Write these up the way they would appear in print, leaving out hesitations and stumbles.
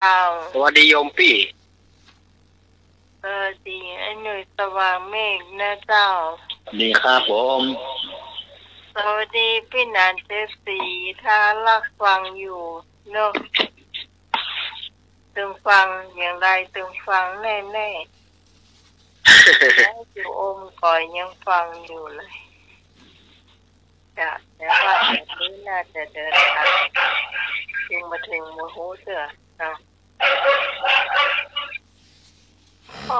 เอาสวัสดีโยมพี่ดีไอ้หนุ่ยสว่างเมฆนะเจ้าดีครับผมสวัสดีพี่นันเจสีถ้ารักฟังอยู่เนอะตึงฟังอย่างไรตึงฟังแน่ๆแล้วอยู่อมก่อยยังฟังอยู่เลยจ้ะแต่ว่าแบบนี้น่าจะเดินทางจึงมาถึงโมโหเสือนะโอ้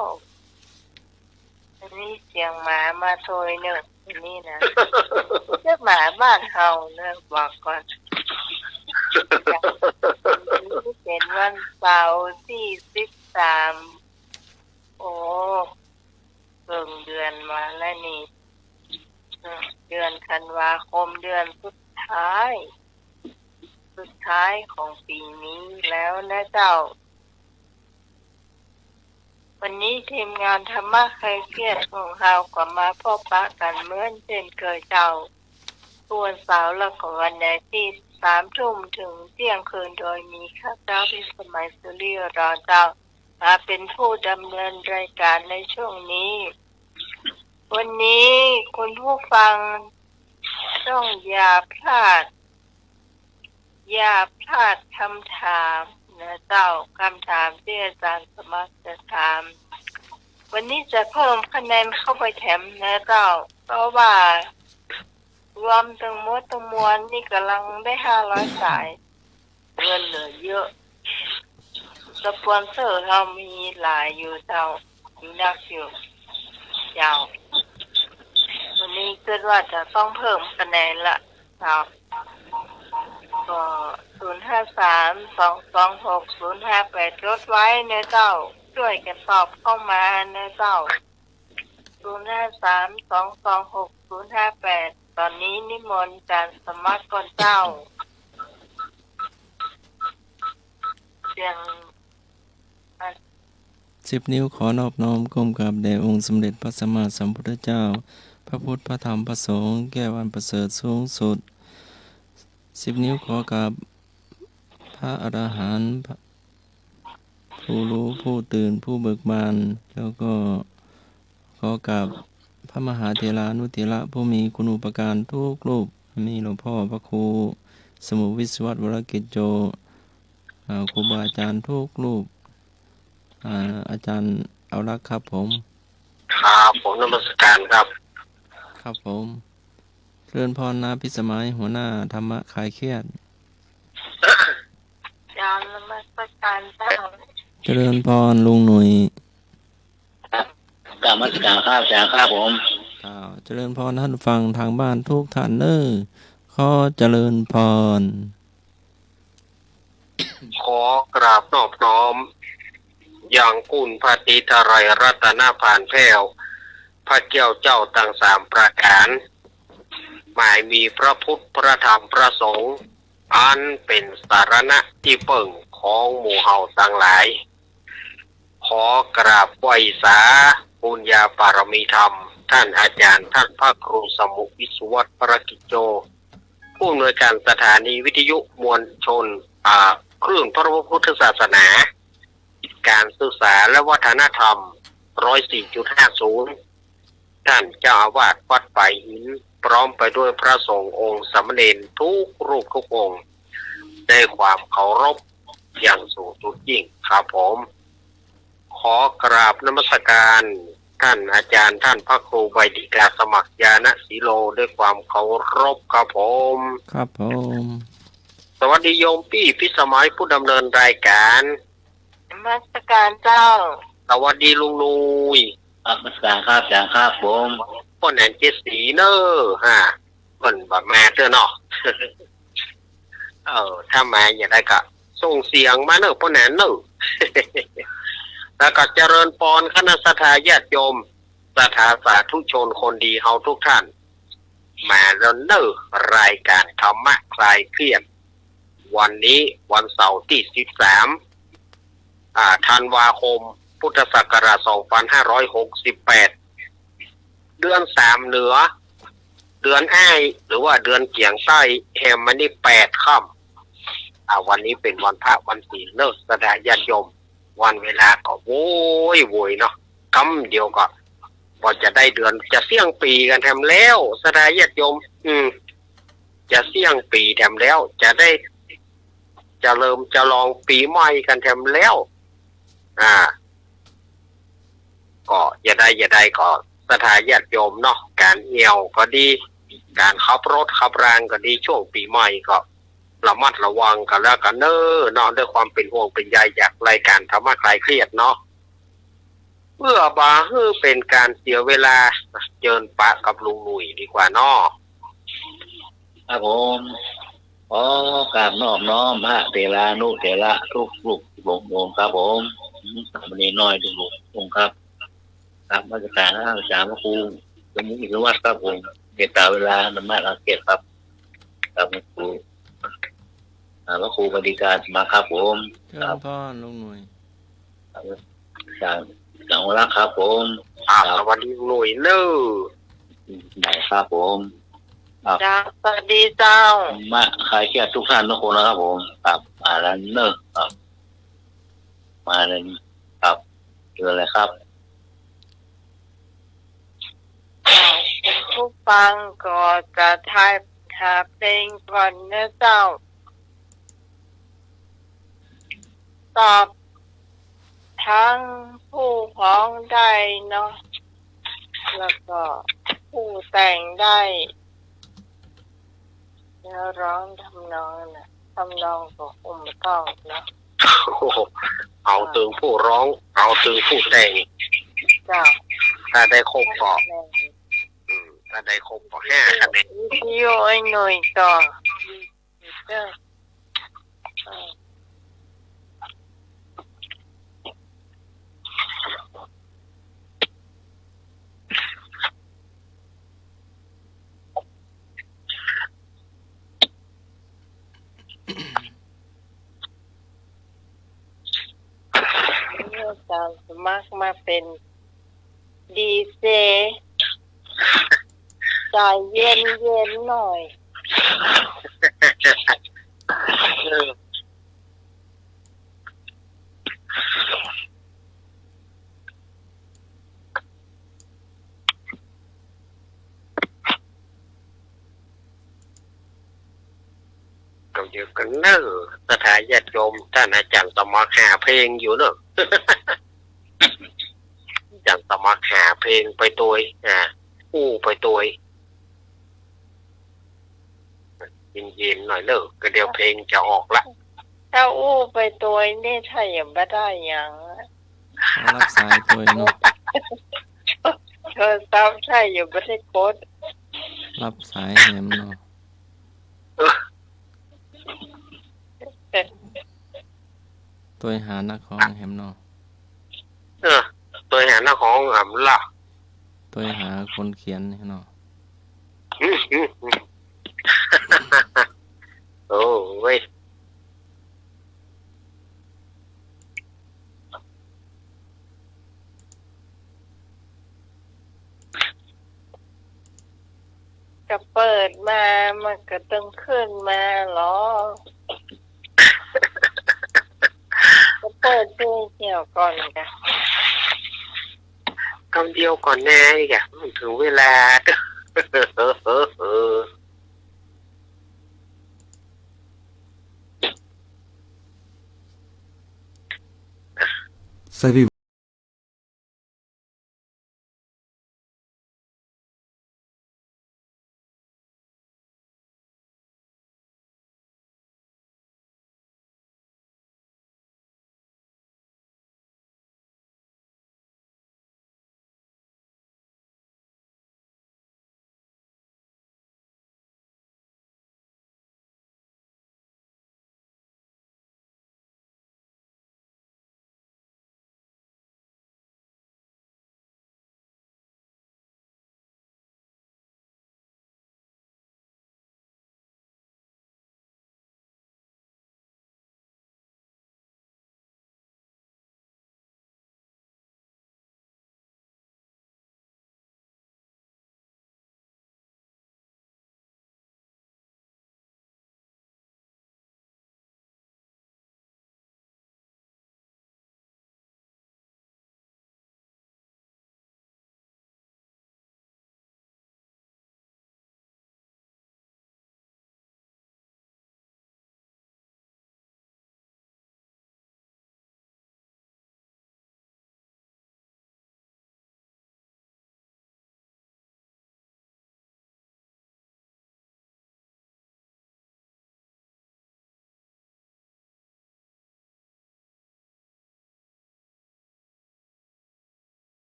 อันนี้เสียงหมามาโทยเนอะอันนี้นะเจ้าหมาบ้านเฮาเนอะบอกก่อนนี่เป็นวันเสาร์ที่13โอ้เกินเดือนมาแล้วนี่เดือนธันวาคมเดือนสุดท้ายของปีนี้แล้วนะเจ้าวันนี้ทีมงานธรรมะใครเครียดของเราก็มาพบปะกันเหมือนเช่นเคยเจ้าตัวนเสาร์และของวันอาทิตย์3 ทุ่มถึงเที่ยงคืนโดยมีข้าเจ้าพิสมัยสุริยรอเจ้ามาเป็นผู้ดำเนินรายการในช่วงนี้วันนี้คุณผู้ฟังต้องอย่าพลาดคำถามนะเจ้าคำถามที่อาจารย์สมัครจะถามวันนี้จะเพิ่มคะแนนเข้าไปแถมนะเจ้าเพราะว่ารวมทั้งหมดทั้งมวลนี่กำลังได้500 สายเงินเหลือเยอะสปอนเซอร์เรามีหลายอยู่เจ้ามีนักอยู่ยาววันนี้คิดว่าจะต้องเพิ่มคะแนนละเจ้าก็053-226-058ลดไว้นะเจ้าช่วยกันตอบเข้ามานะเจ้า053-226-058ตอนนี้นิมนต์อาจารย์สมัครก่อนเจ้าเสียง10 นิ้วขอนอบน้อมก้มกราบแด่องค์สมเด็จพระสัมมาสัมพุทธเจ้าพระพุทธพระธรรมพระสงฆ์แก้วอันประเสริฐสูงสุด10 นิ้วขอกราบพระอรหันต์ผู้รู้ผู้ตื่นผู้เบิกบานแล้วก็ขอกราบพระมหาเถรานุเถระผู้มีคุณูปการทุกรูปมีหลวงพ่อพระครูสมุวิศววรกิจโจครูบาอาจารย์ทุกรูปอาจารย์เอารักครับผมครับผมนมัสการครับครับผมเรือนพรนาพิสมัยหัวหน้าธรรมะคลายเครียดยานนมัสการเจ้าเจริญพรลุงหนุ่ยกราบนมัสการครับอาจารย์ครับผมเจริญพรท่านฟังทางบ้านทุกท่านเนอขอเจริญพรขอกราบนอบน้อมอย่างกุลพระติทรายรัตนผ่านแพ้วพระเจ้าเจ้าตั้ง3 ประการหมายมีพระพุทธพระธรรมพระสงฆ์อันเป็นสารณะที่เปิ่งของหมู่เฮาทั้งหลายขอกราบไหว้สาบุญญาปารมีธรรมท่านอาจารย์ท่านพระครูสมุวิศววรกิจโจผู้อำนวยการสถานีวิทยุมวลชนคลื่นพระพุทธศาสนาการศึกษาและวัฒนธรรม 104.50 ท่านเจ้าอาวาสวัดป่ายหินพร้อมไปด้วยพระสงฆ์องค์สามเณรทุกรูปทุกองค์ได้ความเคารพอย่างสูงสุดยิ่งครับผมขอกราบนมัสการท่านอาจารย์ท่านพระครูใบดิกาสมัครญาณศิโลด้วยความเคารพครับผมครับผมสวัสดีโยมพี่พิสมัยผู้ดำเนินรายการนมัสการเจ้าสวัสดีลุงนุยนมัสการครับอาจารย์ครับผมพ่อแหนเจสีเนอฮะคนแบบแม่เด้อเนาะ ถ้ามาอย่างไรก็ส่งเสียงมาเนอะพ่อแหนเนอะ แล้วก็เจริญพรคณะสัตยาติโยมสถาสาธุชนคนดีเฮาทุกท่านมาแล้วเนอะรายการธรรมะคลายเครียดวันนี้วันเสาร์ที่13ธันวาคมพุทธศักราช2568เดือน3เหนือเดือนอ้ายหรือว่าเดือนเกียงใต้แฮมมันนี่8 ค่ วันนี้เป็นวันพระวันศีลเนอะสดาญาติโยมวันเวลาก็โวยเนาะคำเดียวก็พอจะได้เดือนจะเสี่ยงปีกันแถมแล้วสดาญาติโยมจะเสี่ยงปีแถมแล้วจะได้จะเริ่มจะลองปีใหม่กันแถมแล้วก็อย่าได้ก็สถาญาติโยมเนาะการเหี่ยวก็ดีการขับรถขับรางก็ดีช่วงปีใหม่ก็ระมัดระวังกันแล้วกันเนอะด้วยความเป็นห่วงเป็นใยจากรายการธรรมะคลายเครียดเนาะเพื่อบาฮือเป็นการเสียเวลาเจิญปะกับลุงหนุ่ยดีกว่าเนาะครับผมขอกราบนอบน้อมพระเถระนุเถระทุกลูกองค์ครับผมสามเณรน้อยทุกลูกองค์ครับครับมาตรการอาจารย์พระครูสมุขวัดครับผมเกตตาเวลานมาอาเกตครับครับพระครูพระครูบริการมาครับผมครับพ่อลุงหน่วยจังหวะครับผมสวัสดีหน่วยเนอะได้ครับผมจ้าสวัสดีเจ้ามาใครเชียร์ทุกท่านทุกคนนะครับผมครับมาแล้วเนอะครับมาเลยครับเจออะไรครับผู้ฟังก็จะทายหาเพลงก่อนนะเจ้าตอบทั้งผู้พ้องได้เนาะแล้วก็ผู้แต่งได้แล้วร้องทำนองก็คงไม่ต้องเนาะเอาถึงผู้ร้องเอาถึงผู้แต่งจ้าถ้าได้ครบก็ถ้าได้ครบก็5 คะแนนวิทยุไอ้หน่อยต่ออาจารย์สมัครมาเป็นดีเจใจเย็นหน่อยเดียวกันเนอะสถาญาติโยมท่านอาจารย์สมัครหาเพลงอยู่เนอะอาจารย์สมัครหาเพลงไปตัวอู้ไปตัวเย็นๆหน่อยเนอะก็เดี๋ยวเพลงจะออกละถ้าอู้ไปตัวนี่ถ้าอย่างไม่ได้อย่างรับสายตัวเนาะเธอซ้ำใช่อยู่ไม่ได้โคตรรับสายแหมเนาะตัวหานักของแหมเนาะตัวหานักของล่ะตัวหาคนเขียนเนาะโอ้เว้ยก็เปิดมามันก็ต้องขึ้นมาหรอก็เปิดเพลงเกี่ยวก่อนกันคำเดียวก่อนแน่อีกอ่ะมันถึงเวลาSavez-vous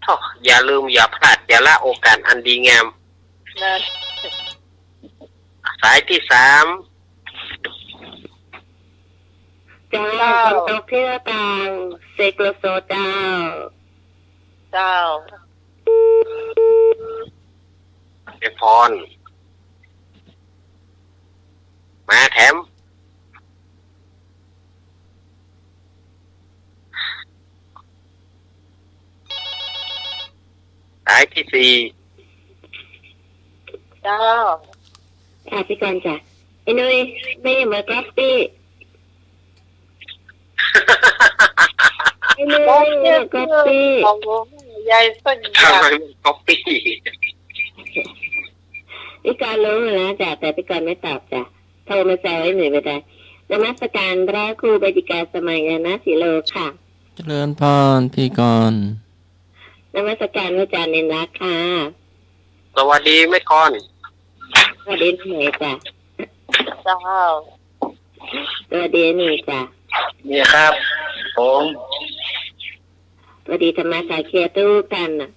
ท้ออย่าลืมอย่าพลาดอย่าละโอกาสอันดีงาม นั่น สายที่สาม จ้าฝนตกที่หน้าต่างเสกโลโซเจ้า เจ้า เดพรมาแถมสายที่สี่ เจ้า พี่กรณ์จ้ะไอ้นุ้ยไม่ได้มาก๊อปปี้ไอ้นุ้ยไม่ได้มาก๊อปปี้ ของผมยายสักอ ทำ ย่าง ไมไม่ก๊อปปี้ พี่กรณ์รู้แล้วจ้ะแต่พี่กรณ์ไม่ตอบจ้ะโทรมาแซวไอ้หนุ่ยไม่ได้นมัสการพระครูบดิกาสมัยนะศิโลค่ะ เจริญพรพี่กรณ์ นมัสการพระอาจารย์เนนรักค่ะ สวัสดีแม่กอน สวัสดีหนุ่ยจ้ะ เจ้า สวัสดีหนุ่ยจ้ะ นี่ครับผม สวัสดีธรรมะสายเคลียร์ตู้กันน่ะ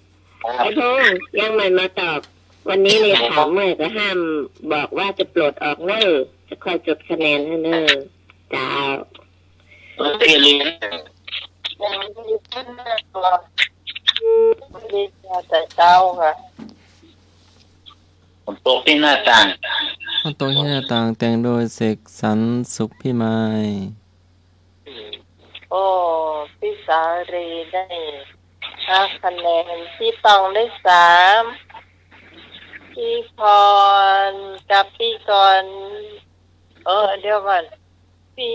ไอ้พงษ์ยังไม่มาตอบ วันนี้เลยถามเมื่อก็ห้ามบอกว่าจะปลดออกเนอจะคอยจดคะแนนให้เนอจ้า ตีเรียน ยังไม่ได้ขึ้นแม่ตัวไม่ได้แต่เจ้าค่ะ ผมตกที่หน้าต่าง ฝนตกที่หน้าต่างแต่งโดยเสกสรรสุขพิมาย โอ้พี่สารีได้5 คะแนนพี่ตองได้3พี่พรกับพี่กรณ์เดี๋ยวก่อนพี่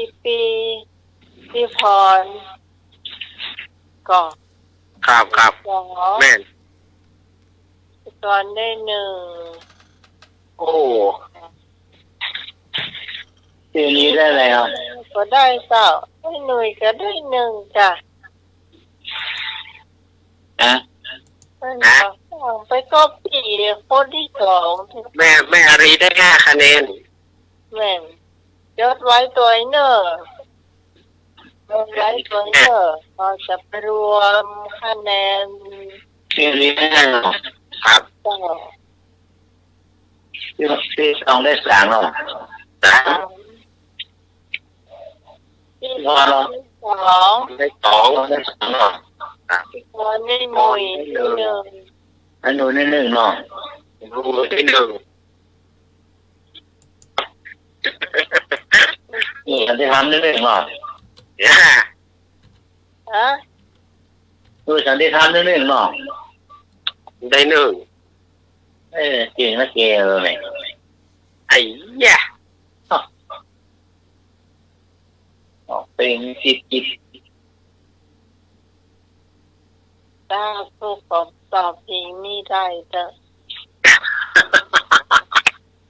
พรก่อน ครับครับ สอง แม่น พี่กรณ์ได้1 โอ้ ตีนี้ได้แล้ว ก็ได้เจ้าให้หน่วยก็ได้1จ้ะ นะ ไปก็ปีคนที่2แม่อารีได้5 คะแนน แม่งยศไว้ตัวไอ้เนอร์ยศไว้ตัวไอ้เนอร์พอจะไปรวมคะแนน ตีนี้ได้แล้ว ครับ เจ้า ที่ต้องได้3แล้ว สาม พี่พรได้2 ได้2 ต้องได้3แล้ว พี่พรได้หน่วยได้1 อันนู้นได้1เนาะ รู้ได้1 นี่อันที่ทำได้1เนาะ ฮะ ดูฉันที่ทำได้1เนาะ ได้1เก่งนะเกเลย ไอ้ยะ ออกเป็นจิต ถ้าผู้ผมตอบเพลงไม่ได้จะ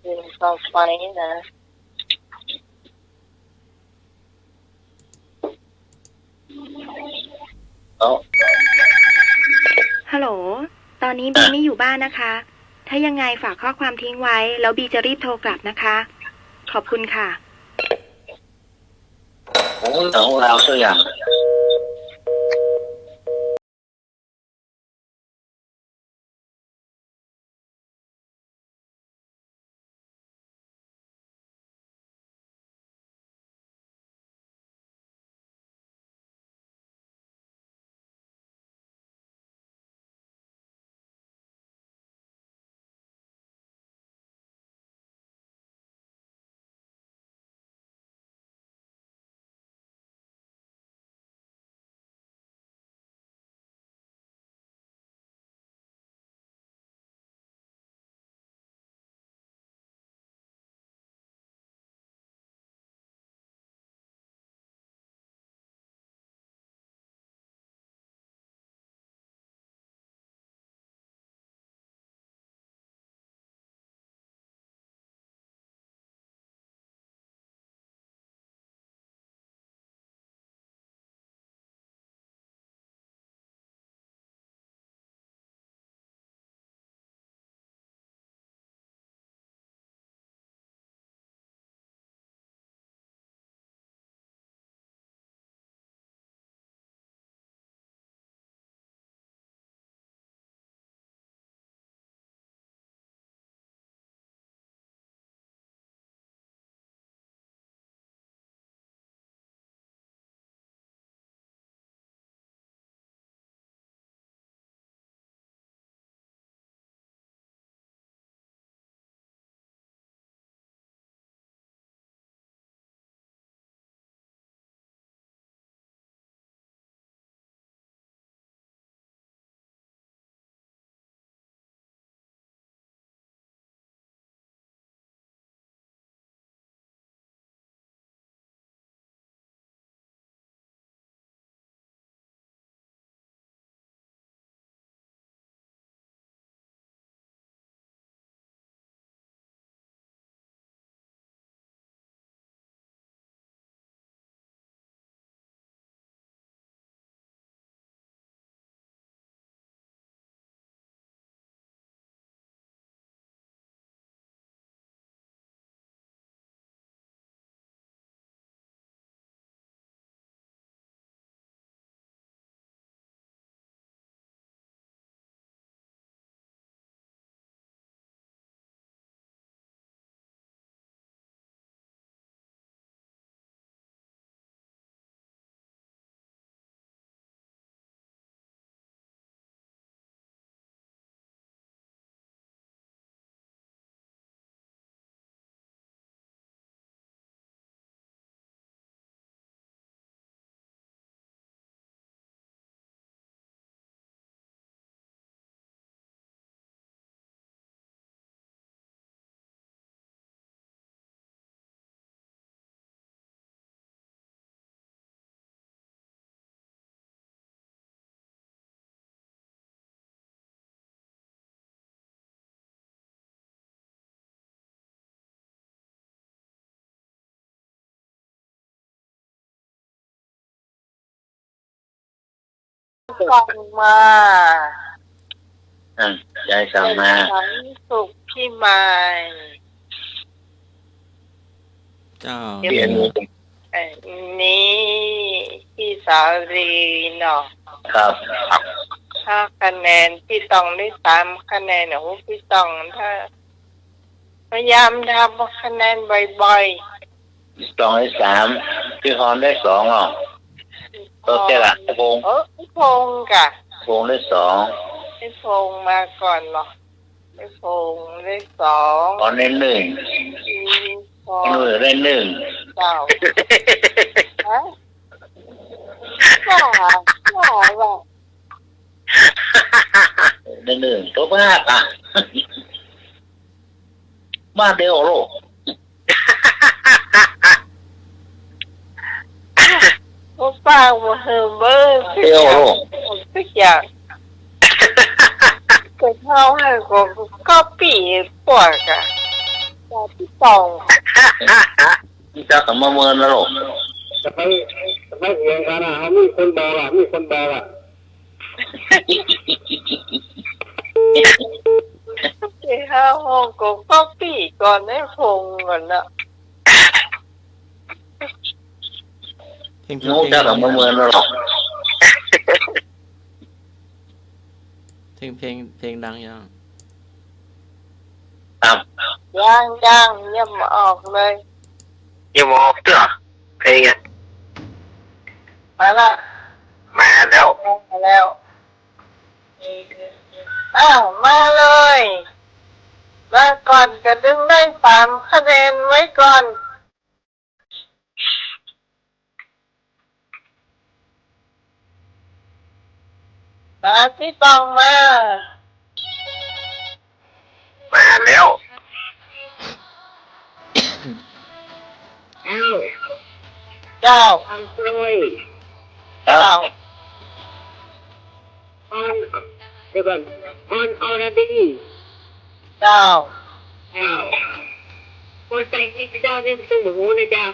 เพลงต่อไปนะ เอา ฮัลโหล ตอนนี้บีไม่อยู่บ้านนะคะ ถ้ายังไงฝากข้อความทิ้งไว้ แล้วบีจะรีบโทรกลับนะคะ ขอบคุณค่ะ ของเราสักอย่าง ฟังมา ยายสั่งมา ฉันสุขพี่ไม้ เจ้า เปลี่ยน อันนี้พี่สาวรีเนาะ ครับ ถ้าคะแนนพี่ต้องได้ตามคะแนนของพี่ต้องถ้าพยายามทำคะแนนบ่อย สองได้สามพี่ฮอนได้สองหรอ ๆ โอเคละพง พี่พงษ์กะ พงได้สอง พี่พงษ์มาก่อนเนาะพี่พงษ์ได้สอง ฮอนได้หนึ่ง พี่พง หนู ษ์ ได้หนึ่ง เจ้าฮะว่า ได้หนึ่งตัวมากอ่ะมากเดียวโลก พวกป้าว่าเฮอเบอร์ เดียวโลก ทุกอย่างเกิดเข้าให้ก็ปีปวดอะแต่พี่ตอง นี่จะกลับมาเมินแล้วโลก จะไปเรียนกันอ่ะมีคนบอกอ่ะที่ห้าห้องก็ปีก่อนได้พงก่อนนะ เพลง นู้จะกลับมาเมินแล้วโลก เพลงดังยัง ครับ ยังมาออกเลย ยังมองเตื้อเพลงอ่ะ มาละ มาแล้ว มาแล้วอ้าวมาเลยมาก่อนก็ดึงได้3 คะแนนไว้ก่อนมาที่ต้องมา มาแล้ว เอ้า เจ้า ทำกล้วย ครั เจ้า บ ออนเดี๋ยวก่อนออนออร์ดี้ เจ้า เอ้าคนแต่งที่เจ้าเนี่ยซึ่งหูนะเจ้า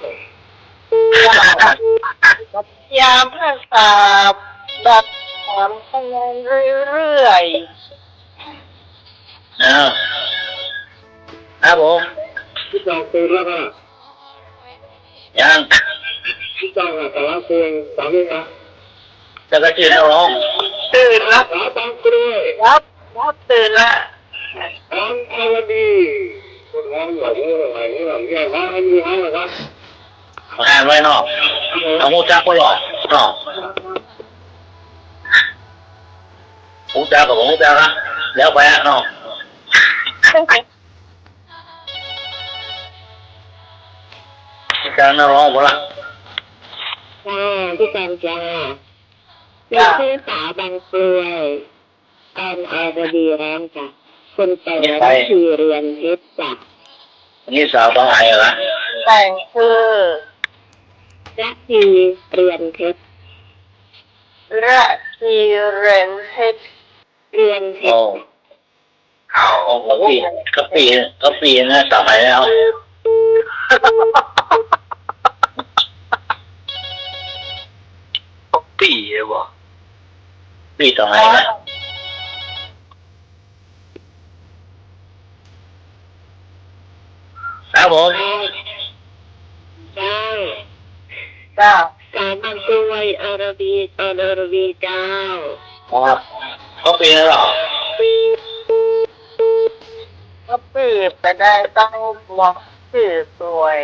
ยามภาษาดัด3 คะแนนเรื่อย ครับผม พี่จองตื่นแล้วก็ ยัง พี่จองอ่ะแต่ละเพลงสามเพลงนะ จะกระจืดร้อง ๆตื่นแล้ว สาวบางกล้วย รับตื่นแล้ว ออนอรดีคนร้องหลงไหลหลังแย่ร้องให้มีร้องนะครับ อ่านไว้นอกเอาหูจักไว้หรอกนอกหูจักกับหูจักนะแล้วไปนอกหูจักน่าร้องหมดละ พี่แซมจ้าเป็นชื่อสาวบางกล้วยออนออร์ดี้ร้องจ้ะคนแต่งคือเรียนเพชรจ้ะ นี่สาวต้องไหนเหรอ แต่งคือ และคือเรียนเพชร ระชีเรนเพชร เรียนเพ โอ้ ชร โอ้ก็ปีนะสมัยแล้ว ปีเลยบ่ ปีต่อไปนะครับผม เจ้า เจ้า สาวบางกล้วยออร์ดีเจ้า ครับก็ปีแล้วหรอ ก็ปีไปได้ต้องบอกชื่อสวย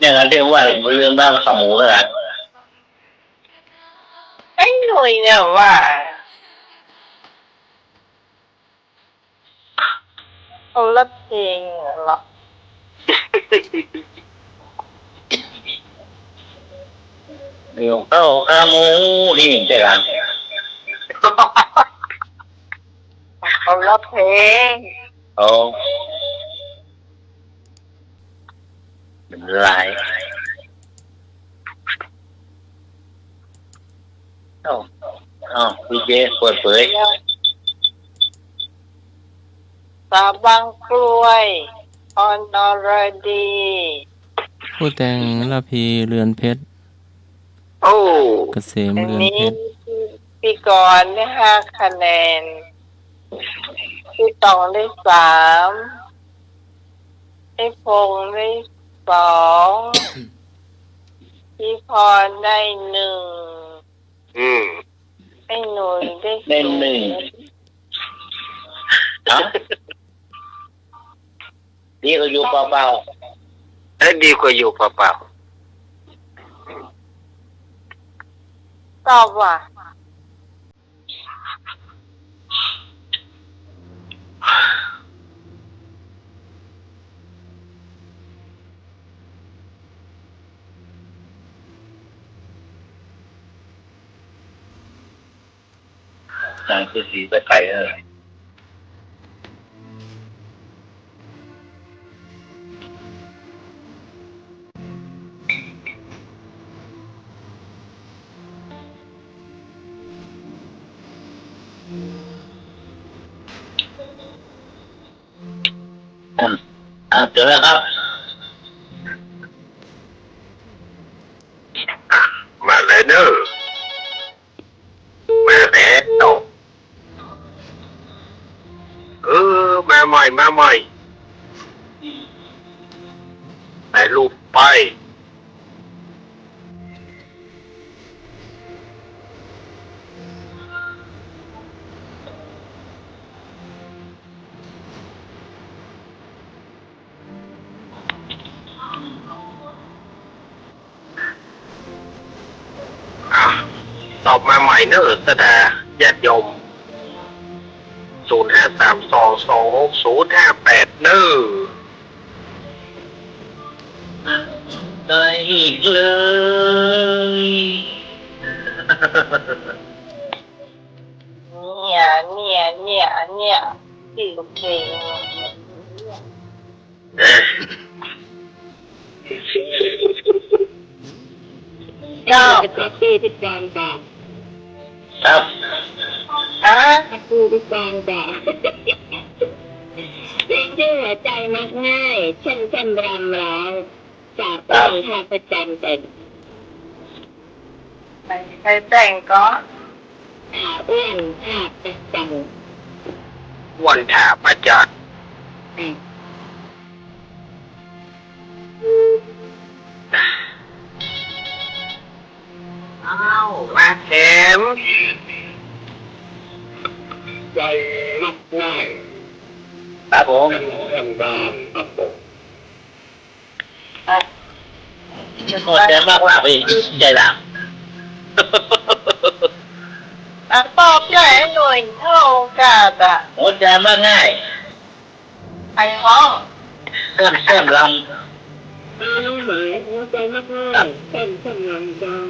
เนี่ยนะเรียกว่าเรื่องบ้านขาหมูเลยนะ ไอ้หนุ่ยเนี่ยว่าเอาละเพลงเหรอ เดี๋ยวเข้าขาหมูนี่ใช่ไหม เอาละเพลง โอ้ เป็นลายเอ้าพีเจเปิดเผย สาวบางกล้วยออนอรดี ผู้แต่งละพีเรือนเพชร โอ้ เกษม อัน เรือน นี้ เพชร พี่กรณ์ได้5 คะแนนพี่ตองได้3พี่พงษ์ได้2พี่พรได้1 อืม ไอ้หนุ่ยได้ เล่นหนึ่งเนาะนี่ก็อยู่เปล่า และดีกว่าอยู่เปล่า ตอบว่า ๆนางคือสีไปไก่เจอแล้วครับ ๆมาเลยเนอะมาแล้วมาใหม่ถ่ายรูปไปตอบมาใหม่เนอะสดาญาติโยม0532260058เนอะ ได้อีกเลย เนี่ยที่เพลง ก็จะเป็นที่แปลงแบบ ครับ ผู้ที่แปลงแบบเพลงชื่อหัวใจมักง่ายเช่นรำร้องจากเพลงท่าประจันแต่ ใครแต่งก็ เอื้อนท่าประจัน วันถาประจักษ์อ้าวมาแถม ใจมักง่าย ครับผม เรื่องตามอับปก โคตรแย่มากว่าพี่ใจด ตอบใหญ่หน่วยเท่ากับำโคตรแย่มากง่าย ไอ้ห้อง แก้มล น้องหมายหัวใจมักง่ายเช่นรำร้อง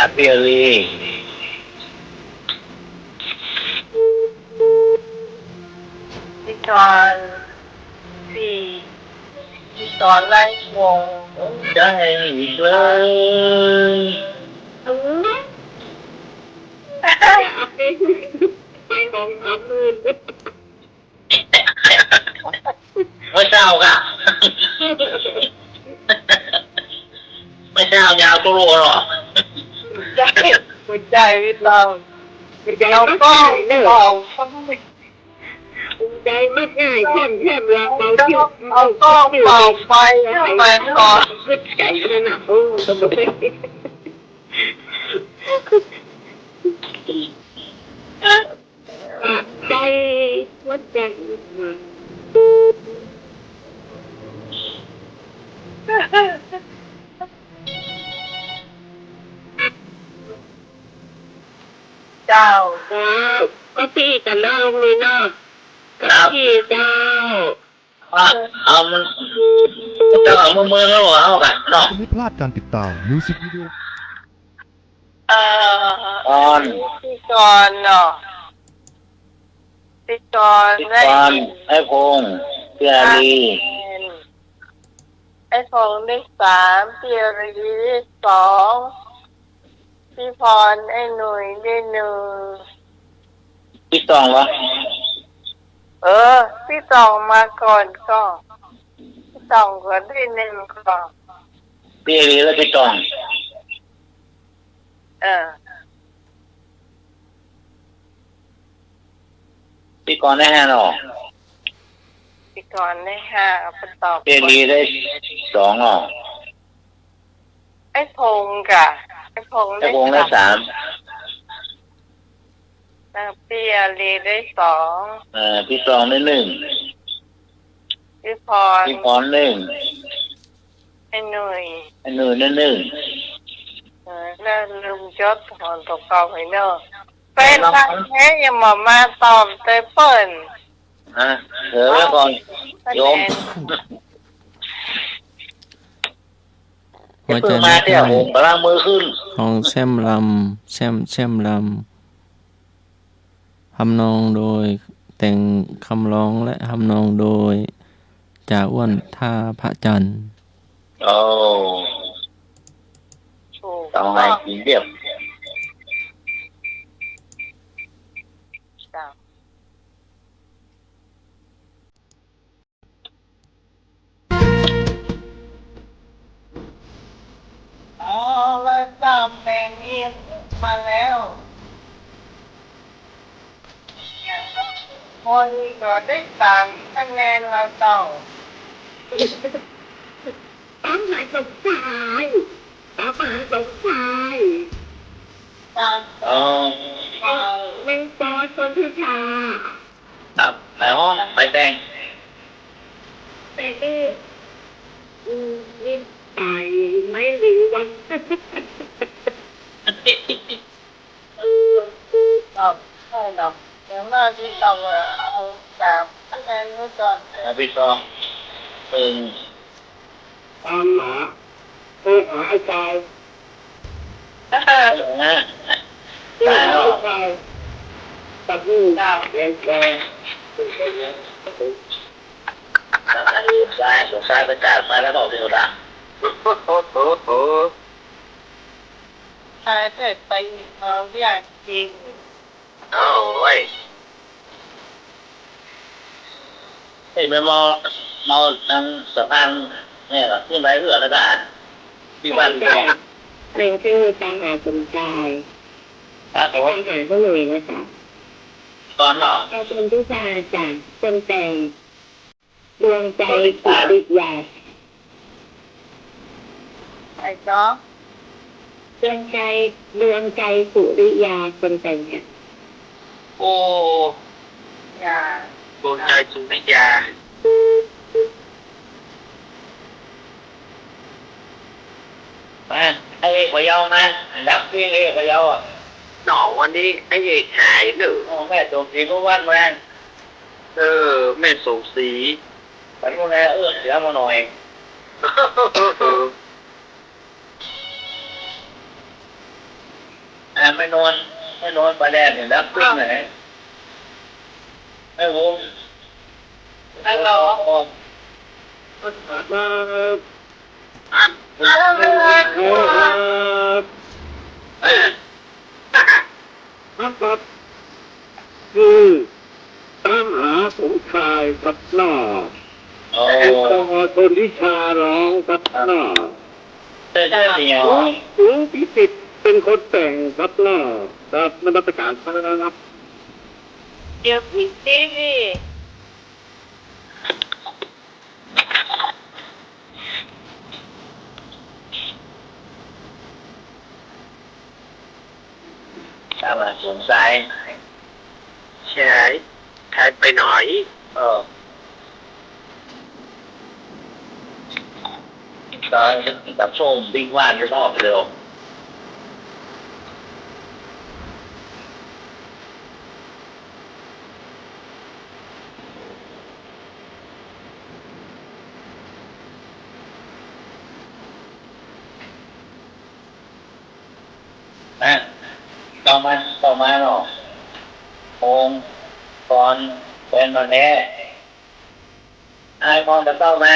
ำเบียรี พี่กรณ์พี่กรณ์ไล่วง ได้อีกเลย ไปของอับมือ ไม่เศร้าค่ะไม่เศร้ายาวตัวหรอก หัวใจพี่เรา หัวใจ เรา มัก ก็ ง่ายเนอะ บอก หัวใจมักง่ายเช่นรำเบาเที่ยว เราก็เป่าไฟไปก่อน ขึ้นใจเลยนะโอ้สมบูรณ์ใจหัวใจ เจ้า ก็พี่กับน้องนี่เนาะพี่เจ้า เอามันจะเอามือแล้วเหรอเอากันเนาะ ไม่พลาดการติดตามมิวสิกวิดีโอ พี่กรณ์เนาะพี่กรณ์ ก่ ได้ อนไอ้พงษ์เพื่อรี 5 คะแนน พี่กรณ์ได้5 คะแนน พี่พงษ์ได้1 พี่พรได้1 ครับ เอามัน ไอ้พงษ์ได้3พี่อรีได้2พี่พรไอ้หนุ่ยได้1พี่ตองวะ พี่ตองมาก่อนก็พี่ตองก็ได้1ก่อน พี่เอรีแล้วพี่ตอง พี่กรณ์ได้5หรอ พี่กรณ์ได้5ไปตอบ พี่เอรีได้2หรอ ไอ้พงษ์กะไอ้พงษ์ ไอ้วงได้3 พี่อรีได้2พี่ตองได้1พี่พร พี่พร1ไอ้หนุ่ย ไอ้หนุ่ยได้1แล้วลุงจดถอนตกเก่าให้เนอะเป็นทางแค่ยังมาตอบเตยเปิ้ล เดี๋ยวไว้ก่อนโยม หัวใจ มา นัก เที่ยวผมกำลังมือขึ้น ของแช่มลำแช่มลำทำนองโดยแต่งคำร้องและทำนองโดยจ่าอ้วนท่าพระจันทร์ โอ้ต้องให้กินเรียบ แล้วตามแมงเอียนมาแล้วคนก็ได้3 คะแนนเราต้องตั้งหายสงสัยตั้งหายสงสัย อ๋อ แมงปอชนทิชา ครับไปห้องไปแต่ง แต่นี่นี่ไปไม่รู้วัน ตอบให้ดอกเดี๋ยวหน้าที่ตอบเอา3 คะแนนไว้ก่อน พี่ตองตึง ตามหาหาไอ้กาย นะ หาไอ้กายตัดมือแรงแก ซ้ายไปจ่ายไปแล้วบอกเดียวนะ ใช่แต่ไปเรียกจริง โอ้ยเฮ้ยมันมอทางสะพานเนี่ยเหรอขึ้นไปเรือแล้วกันที่บ้านพี่ตอง เพลงชื่อตามหาสมใจ ครับผ ตาม ม หาก็เลยนะคะ ตอนหรอ เราเป็นผู้ชายจากคนแต่งดวงใจสุริยา ไอ้น้อง ดวงใจสุริยาคนแต่งเนี่ย โอ้ อย่า ดวงใจสุริยามาไอ้เอกพะเยามาดับเพียงเอกพะเยาอ่ะหนอวันนี้ไอ้เอกหายหรือแม่ส่งสีก็วัดมาแม่ส่งสีฝันว่าไงเสียมาหน่อยไม่นอนปลาแดดเนี่ยดับเพียงไหนไม่วง ฮัลโหล มาครับคือตามหาสมชายกับหน้า โอ้ คนที่ชาร้องกับหน้า เจ้าเนี่ย ลุงพิสิทธิ์เป็นคนแต่งกับหน้าครับนมัสการพระนะครับ เดี๋ยวพี่ตีพี่ ตามมาสวนสายใช่ใครไปหน่อยตอนตับส้มดิ้งว่านจะรอบเร็วนะต่อมาหรอองค์ก่อนเป็นตอนนี้ไอ้มองจะเข้ามา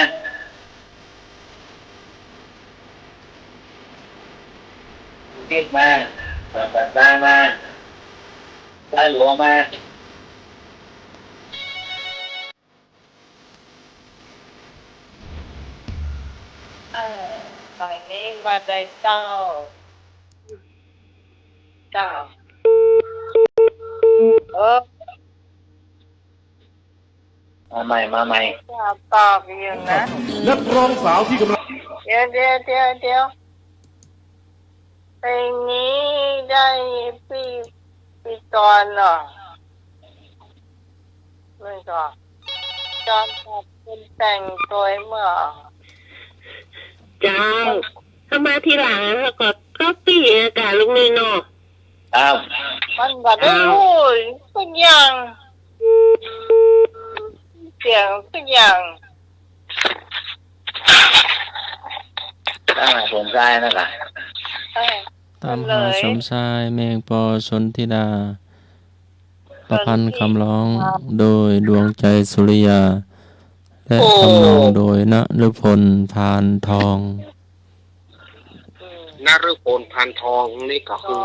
ทิศมาปัดบ้านมาได้หลวงมา ตอนนี้มาได้เจ้าเออ มาใหม่จะตอบอยู่นะ นักร้องสาวที่กำลัง เดี๋ยวเพลงนี้ได้พี่ตอนเหรอไม่ก็จอนขับเป็นแต่งตัวเมื่อ เจ้าเข้ามาทีหลังแล้วก็ปีอากาศลุงนี่เนาะ ครับ มันแบบโอ้ยทุกอย่างเสียงทุกอย่าง ตั้งสมใจนะครับ ตามหาสมชายแมงปอชนธิดา ประพันธ์คำร้องโดยดวงใจสุริยา และทำนองโดยณฤพลพานทอง นฤพลพันทองนี่ก็คือ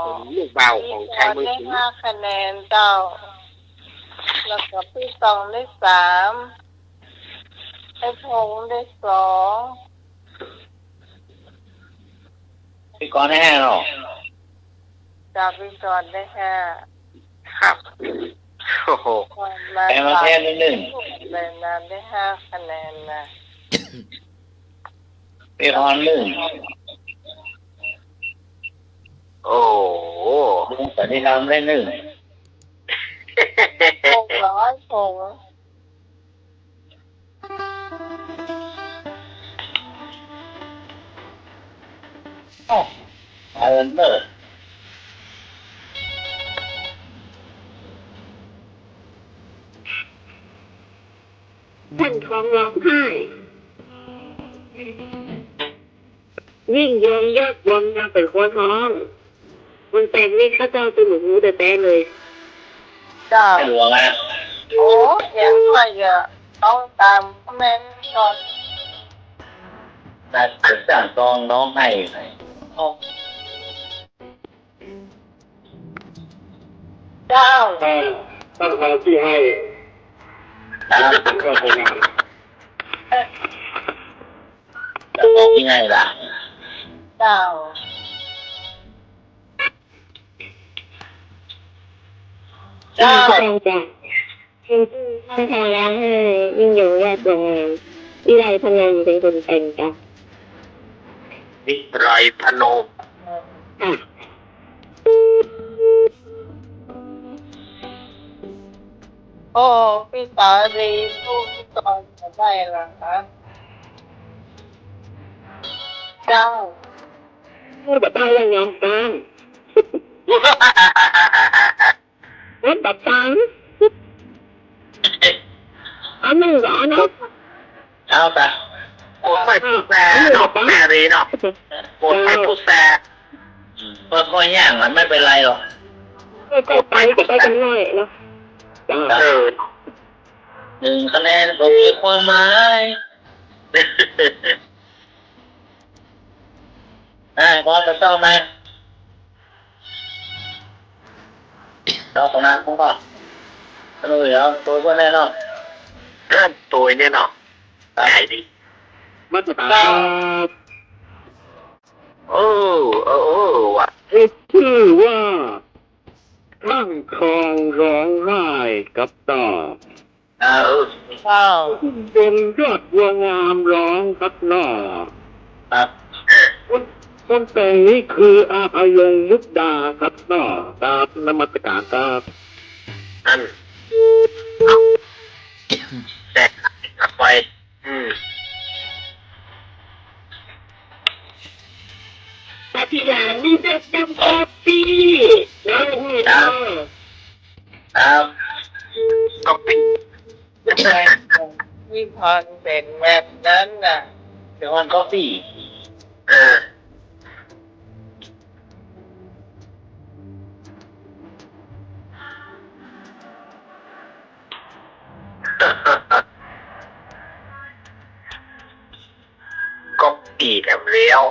เป็นลูกบ่าวของชายเมือง ได้ สิงห์ 5 คะแนนเจ้าแล้วก็พี่ตองได้3ไอ้พงษ์ได้2 พี่ก้อนแน่หรอ จากพี่จอนได้5 ครับโอ้โห แพ้มาแค่นิดหนึ่ง เลยนานได้5 คะแนนนะ พี่พรหนึ่ง โอ้โห ลุงสันติธรรมได้หนึ่ง 600 ผง เอินเนอร์ ท่านทองร้องไห้ยิ่งยงยอดบนยังเป็นคนท้องคนแต่งนี่ข้าเจ้าจะหมูแต่แต่เลย เจ้า หลวงอ่ะ โอ้ยังไม่เยอะต้องตามแม่จอน แต่สั่งตองน้องให้โอ้ เจ้า ตั้งแต่ที่ให้ ครับ ก็คงงาน จะบอกยังไงล่ะ เจ้า เจ้าจ้ะท่านทองร้องไห้ยิ่งยงยอดบนวิไลพนมเป็นคนแต่งจ้ะ นิไรพนม ค่ะ โอ้พี่ตาดีสู้พี่จอนจะได้เหรอคะเจ้า พูดแบบได้ยังไงจ้างรถแบบตังอันหนึ่งเหรอเนาะ เอาแต่ โอ้ไม่ผู้แซ่เนาะแม่รีเนาะโอ้ไม่ผู้แซ่ เพื่อค่อยย่างมันไม่เป็นไรหรอก ก็ไปกันหน่อยเนาะจ้า เออ 1 คะแนนก็มีความหมายก้อนจะต้องไหมเราตรงนั้นผมก็รู้อยู่แล้วตัวก็แน่นอน เริ่มตัวเนี่ยเนาะไหนดิ มาตรฐาน โอ้ว่ะ ชื่อว่าตั้งคลองร้องไห้กับต่อ เออ เจ้า ยงยอดวัวงามร้องกับหน้อ ครับ คนแต่งนี้คืออาภยงมุกดาครับหน้อตามนมัสการครับ นั่นแตกขับไปแต่ทีหลังนี่จะจำคอปีน้องนี่เนาะ ครับ ก็ปิด พี่พรเป็นแบบนั้นน่ะ เดี๋ยวมันก็สี่ เออก็ปีดแล้ว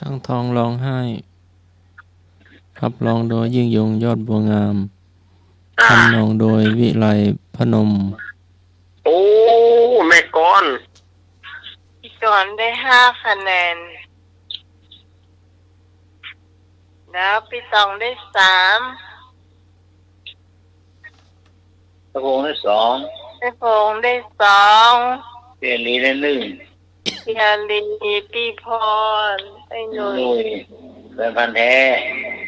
ช่างทองร้องไห้ขับร้องโดยยิ่งยงยอดบัวงามทำนองโดยวิไลพนม โอ้แม่ก้อน พี่กรณ์ได้5 คะแนนแล้วพี่ตองได้3 ตะโพงได้สอง พี่พงษ์ได้2 เจลีได้หนึ่ง พี่อาลีพี่พรไอ้หนุ่ย นุ่ยแฟนพันธุ์แท้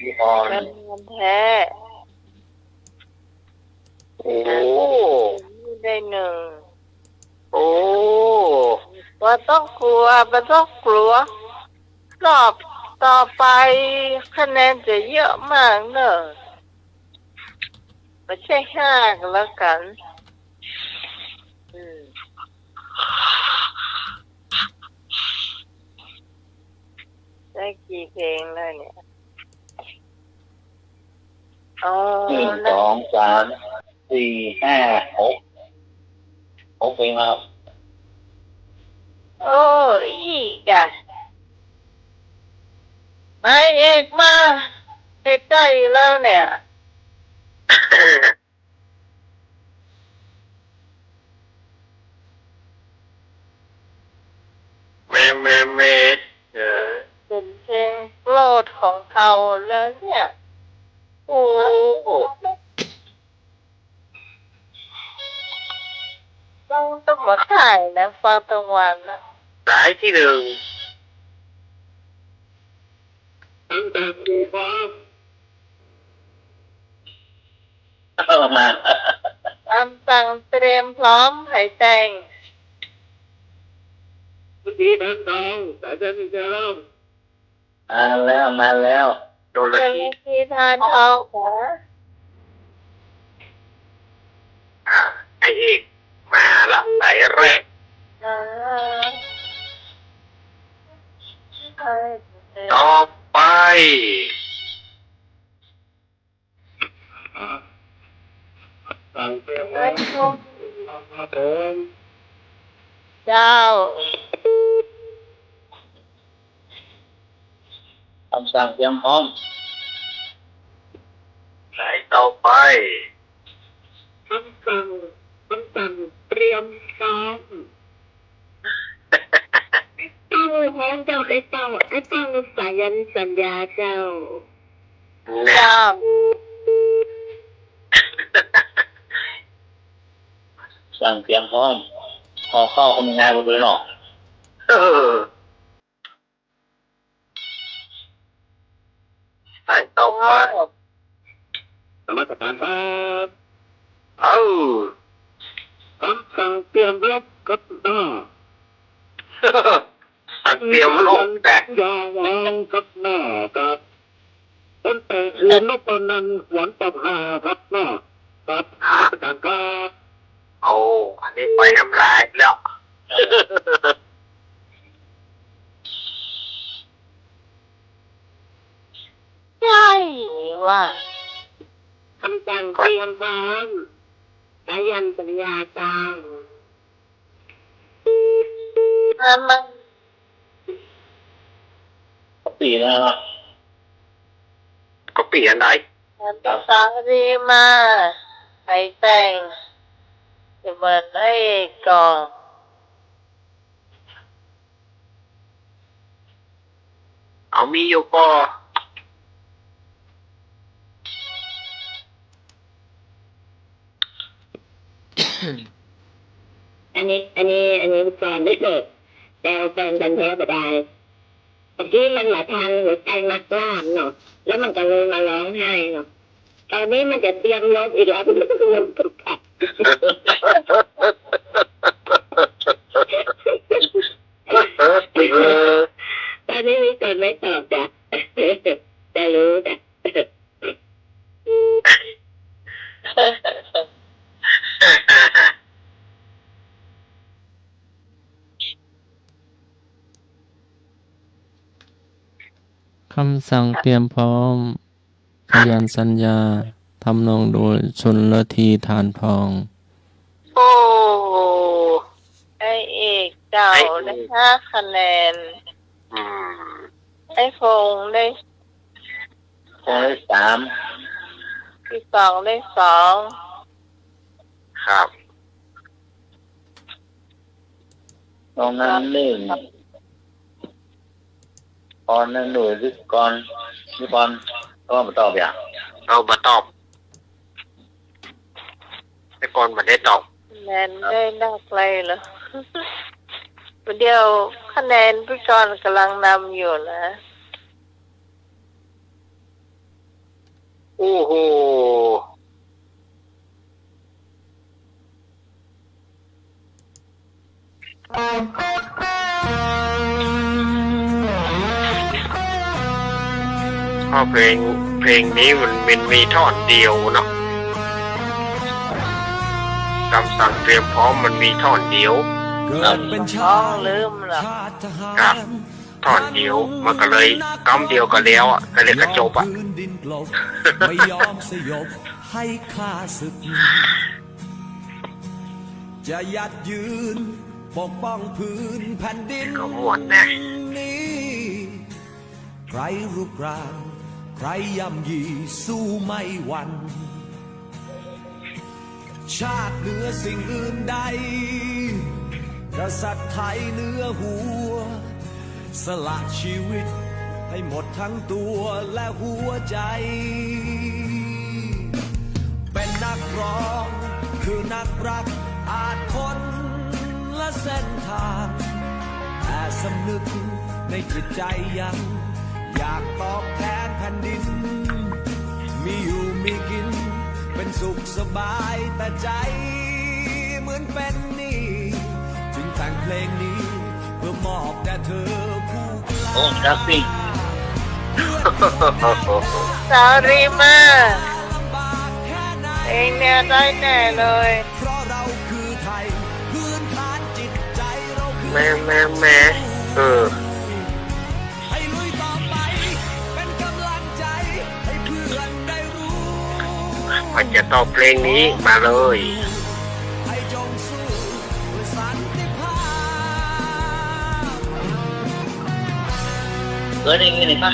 พี่พร เป็นเงินแท้ โอ้ ได้1 โอ้ ว่าต้องกลัวไม่ต้องกลัวรอบต่อไปคะแนนจะเยอะมากเนอะไม่ใช่5กันแล้วกันได้กี่เพลงแล้วเนี่ยอ๋อ หนึ่งสองสามสี่ห้าหกเพลงครับ โอ้อีกอ่ะมาเอกมาใกล้ๆแล้วเนี่ย แม่เป็นเพลงโปรดของเขาแล้วเนี่ยโอ้ต้องมาถ่ายนะฟังตะวันนะ สายที่หนึ่ง ตั้งแต่ปีฟ้า มา ตั้งเตรียมพร้อมให้แต่ง ที่แบงค์ดาวแต่จะนี่จะเริ่ม มาแล้ว โดนละ เป็น ที ที่ทานทองนะ ไอเอกมาละสายแรก อ่า ต่อไป ตั้งแต่ ไอ้พวก เดิม เจ้า คำสั่งเตรียมพร้อม สายต่อไป ตั้งเตรียมซ้อม ตั้งพร้อมเจ้าไอ้ตั้งสายันสัญญาเจ้า เนี่ย เจ้า สั่งเตรียมพร้อมพอเข้าคนงานบนเรือหนอ เออสายต่อไป สมัครการครับ เอ้า คำสั่งเตรียมรับกับหน้า เตรียมโลกแตก ยาวางกับหน้ากับตั้งแต่เรียนนพนันหวนประภาครับหน้ากับการครับ โอ้อันนี้ไปทำลายแล้ว ใช่ว่า คำสั่งเตรียมพร้อมสายันสัญญาเจ้า มัน ปีนะครับ ก็เปลี่ยนได้ มันต้องดีมาให้แต่งจะเหมือนไอ้ก่อน เอามีอยู่ก็ อันนี้แฟนได้เด็กแต่แฟนกันแท้ไม่ได้เมื่อกี้มันมาทางหัวใจนักล่ามเนาะแล้วมันก็เลยมาร้องไห้เนาะตอนนี้มันจะเตรียมลบอีกแล้วมันก็ลบทุกข์ตอนนี้มีคนไม่ตอบจ้ะแต่รู้จ้ะ คำสั่งเตรียมพร้อมพยานสัญญาทำนองโดยชนละทีฐานทอง โอ้ไอเอกเก่าได้5 คะแนน อืม ไอ ไอ้ฟงได้ คงได้สาม ที่สองได้สอง ครับ ตรงนั้นหนึ่งตอนนั้นหนูที่ก่อนก็มาตอบอย่าง เอามาตอบแต่ก่อนมันได้ตอบ คะแนนได้นักเลยเหรอ ประเดี๋ยวคะแนนพี่กรณ์กำลังนำอยู่นะ โอ้โหเพราะเพลงนี้มันมีท่อนเดียวเนาะคำสั่งเตรียมพร้อมมันมีท่อนเดียว ท้องลืมเหรอ ครับท่อนเดียวมันก็เลยกำเดียวก็แล้วอ่ะก็เลยกระจบอ่ะ ไม่ยอมสยบให้ข้าศึก จะยัดยืนปกป้องพื้นแผ่นดิน ก็ม่วนนะ นี้ใครรุกรานใครย่ำยีสู้ไม่หวั่นชาติเหนือสิ่งอื่นใดกษัตริย์ไทยเหนือหัวสละชีวิตให้หมดทั้งตัวและหัวใจเป็นนักร้องคือนักรักอาจคนละเส้นทางแต่สำนึกในจิตใจยังอยากตอบแทนแผ่นดินมีอยู่มีกินเป็นสุขสบายแต่ใจเหมือนเป็นหนี้จึงแต่งเพลงนี้เพื่อมอบแด่เธอผู้กล้า โอ้รักสิ สาวรีมาเองเนี่ยได้แน่เลย เพราะเราคือไทยพื้นฐานจิตใจเราคือ แม่ให้ลุยต่อไปเป็นกำลังใจให้เพื่อนได้รู้ มันจะตอบเพลงนี้มาเลย ให้จงสู้เพื่อสันติภาพ เกิดอย่างนี้เลยปะ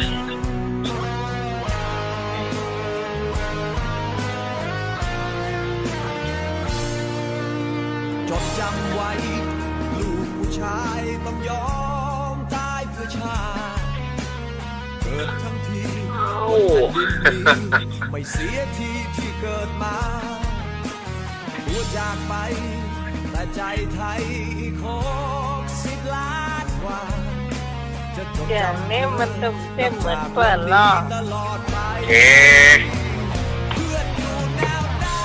จดจำไว้ลูกผู้ชายต้องยอมตายเพื่อชาติเกิดทั้งทีบนแผ่นดินนี้ไม่เสียทีที่เกิดมาตัวจากไปแต่ใจไทยของ10 ล้านกว่าจะจด อย่าง จำ นี้มันต้องเต้นเหมือนเปิดล้อ ตลอดไป เอ๊ะ เพื่อนอยู่แนวหน้า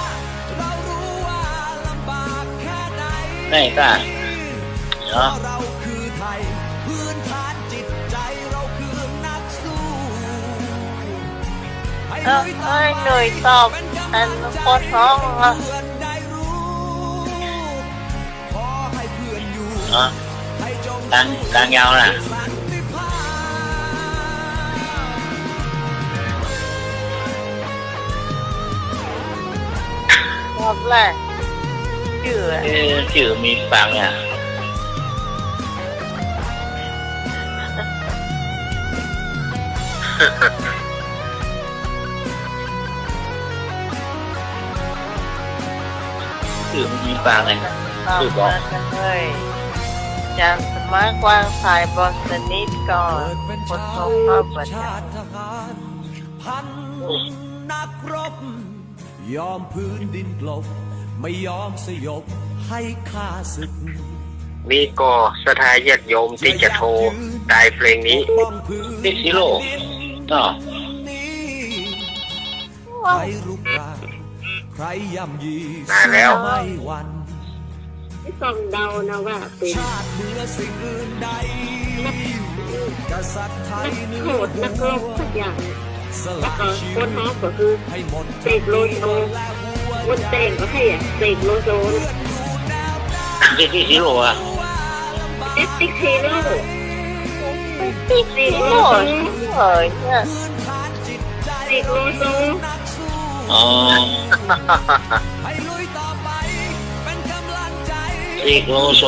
เรารู้ว่าลำบากแค่ไหน ไม่กล้า เพราะเราคือไทยพื้นฐานจิตใจเราคือนักสู้ให้ เอ้ ลุยต่อ ให้ห ไป น่วยตอบ เป็น อั กำ น ลังใจ โคตรท้อง ให้ อ่ะ เพื่อนได้รู้ขอให้เพื่อนอยู่ เนาะ ให้จง กลางยาวน่ะ สันติภาพ รอบแรกชื่อ ชื่อมีฟังอ่ะชื่อมีฟังเลย ตอบมากันเลยจำสมัยกวางสายบอลสนิทก่อน เกิดเป็น คน ชา ทรงเข้าประ ติ จ ชาติทหารพันนักรบ ยอมพื้นดินกลบ ไม่ยอมสยบให้ข้าศึก นี่ก็สถานญาติโยมที่จะโทรได้เพลงนี้ ปกป้องพื้น ติ๊กซิโร่เนาะ นี้ ำ ใครรุกรานใครย่ำยี มาแล้ว ไม่หวั่น ที่ฟังเดานะว่าเป็น ชาติเหนือสิ่งอื่นใดกษัตริย์ไทย นัก เหนื โท อ ษนักรบสักอย่าง ส แล้ ละ วก็ ชี โค วิ น ต ท้องก็คือ ให้หมด เสกโลโซ และหัว คน ใจ แต่งก็ให้เสกโลโซ ติ๊กซิโร่อะ ติ๊กซีโร่ ติ๊กซีโร่เฮ้ยเนี่ย เสกโลโซ อ๋อ ให้ลุยต่อไปเป็นกำลังใจ ติ๊กโลโซ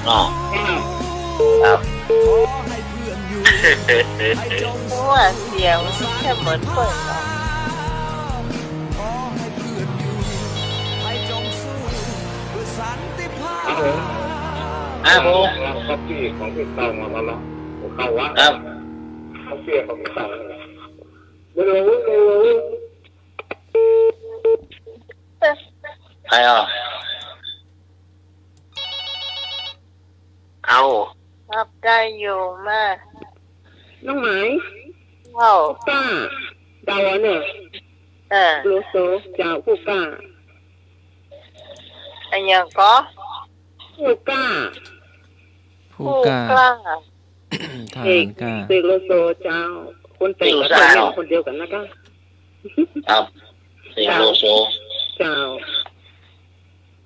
เนาะ จ้า ครับ ขอให้เพื่อนอยู่ อยู่ให้จง เพราะว่าเสียงแค่เหมือนเปิดออก ขอให้เพื่อนอยู่ให้จงสู้เพื่อสันติภาพ ครับผม ครับที่ของพี่ต้องมาแล้วเข้าวัด ครับ เขาเสียของพี่ต้องไม่รู้ ใครอ่ะ เอา รับได้อยู่มาก น้องหมาย เข้า ป้าดาวเนี่ย โลโซเจ้าผู้กล้า อันยังก็ ผู้กล้า ผู้กล้า ล้า ทหา เอก รกล้า เสกโลโซเจ้า คนแต่งกับคนเดียวกันนะคะ ครับเสียงโลโซ เจ้า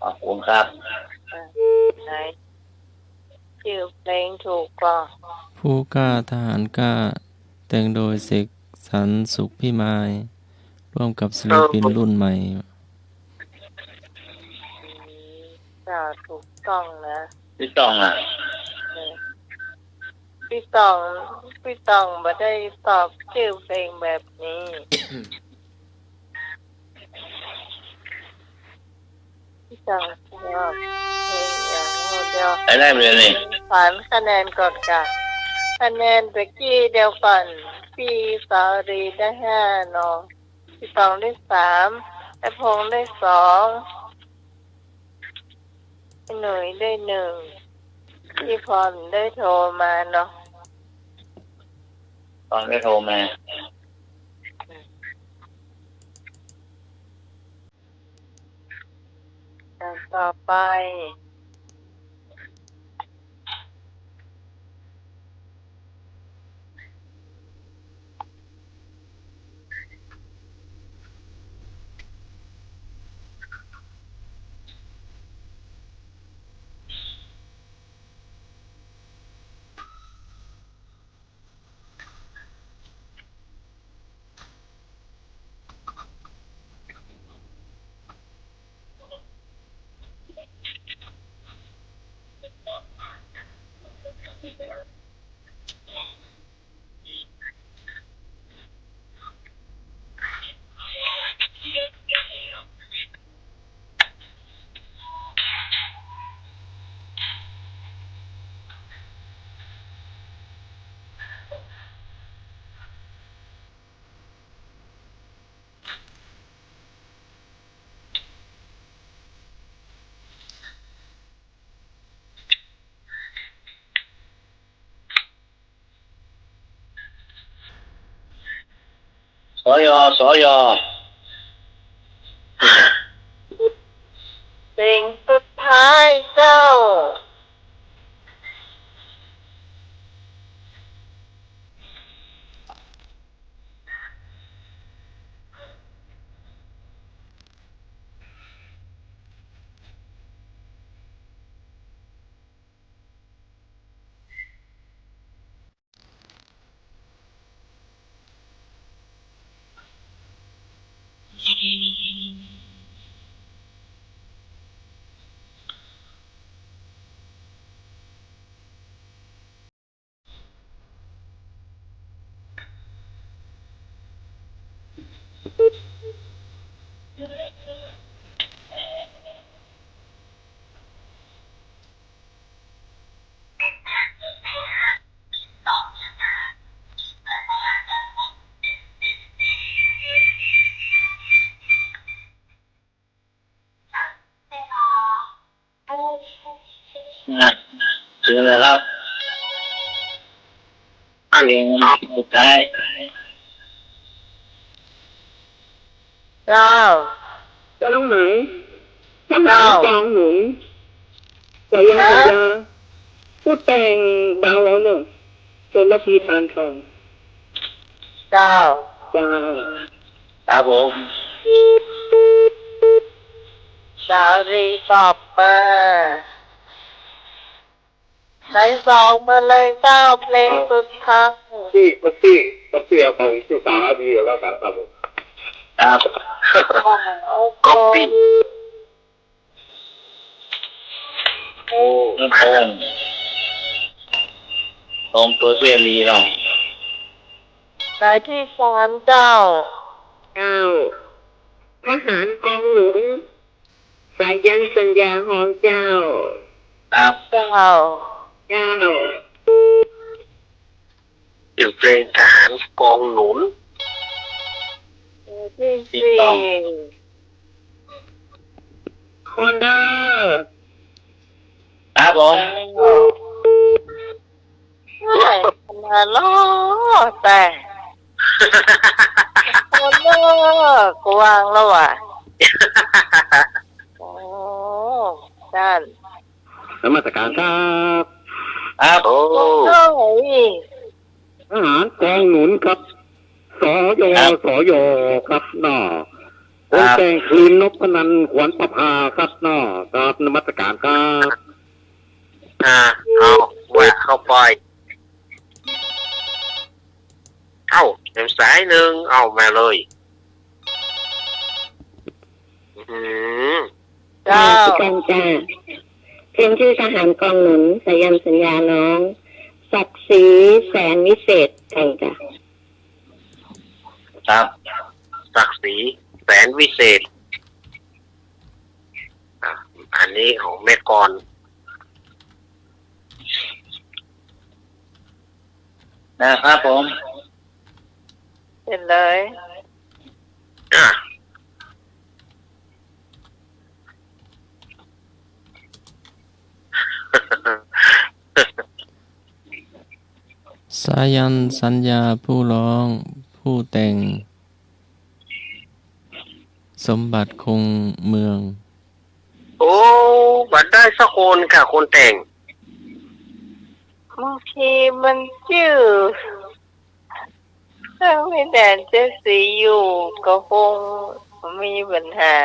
ขอบคุณครับ ไหนชื่อเพลงถูกก็ ผู้กล้าทหารกล้า แต่งโดยเสกสรรสุขพิมายร่วมกับศิลปินรุ่นใหม่ จะถูกต้องนะ พี่ต้องอ่ะ พี่ตองไม่ได้ตอบชื่อเพลงแบบนี้พี่ตองชอบเพลงอย่างเดียว ได้เรียนนี่ ผ่านคะแนนก่อนค่ะคะแนนตะกี้เดียวกันพี่สาวรีได้5เนาะพี่ตองได้3ไอ้พงษ์ได้2ไอ้หนุ่ยได้1พี่พรได้โทรมาเนาะ ตอนได้โทรมา ต่อไปสอยอ สิ่งสุดท้ายเจ้าเจอเลยครับ อัน เพล นี้ งสุดท้าย เจ้า เจ้าน้องหมายทหารกองหนุนแต่ยังจะพูดแต่งเบาแล้วเนี่ยจนละพีทานทอง เจ้า เจ้า ครับผม สาวรีตอบมาใช้ซองมาเลยเจ้าเพลงสุดท้าย ที่ของที่สาดีแล้วกันครับผม ครับ โอ้ ก็ โห ปิด โอ้เพลง ตรงตัวเสรีเนาะ สายที่สามเจ้า เจ้าทหารกองหนุนสายันสัญญาของเจ้า ครับ เจ้า เจ้า อยู่เพลงทหารกองหนุน ที่สี่ คนเดอร์ ครับผม ไม่มาล้อแต่คนเลิกกวางแล้วอ่ะโอ้ด้าน นมัสการครับ ครับ โอ้ เฮ้ย ทหารกองหนุนครับสยสยครับน้อคนแต่งคืนนพนันขวัญประภาครับน้อครับนมัสการครับ เอาแหวะเข้าไปเอาเต็มสายหนึ่งเอามาเลยม เจ้า กันจ้าเพียงชื่อทหารกองหนุนสายันสัญญาน้องศักดิ์ศรีแสนวิเศษแต่งจ้ะ ครับ ศักดิ์ศรีแสนวิเศษอันนี้ของแม่กร นะครับผม เป็นเลย อ่ะ สายันสัญญาผู้ร้องผู้แต่ง สมบัติคงเมือง โอ้บัดได้สักคนค่ะคนแต่ง บางทีมันชื่อถ้าไม่แดนเจสสีอยู่ก็คงมีปัญหา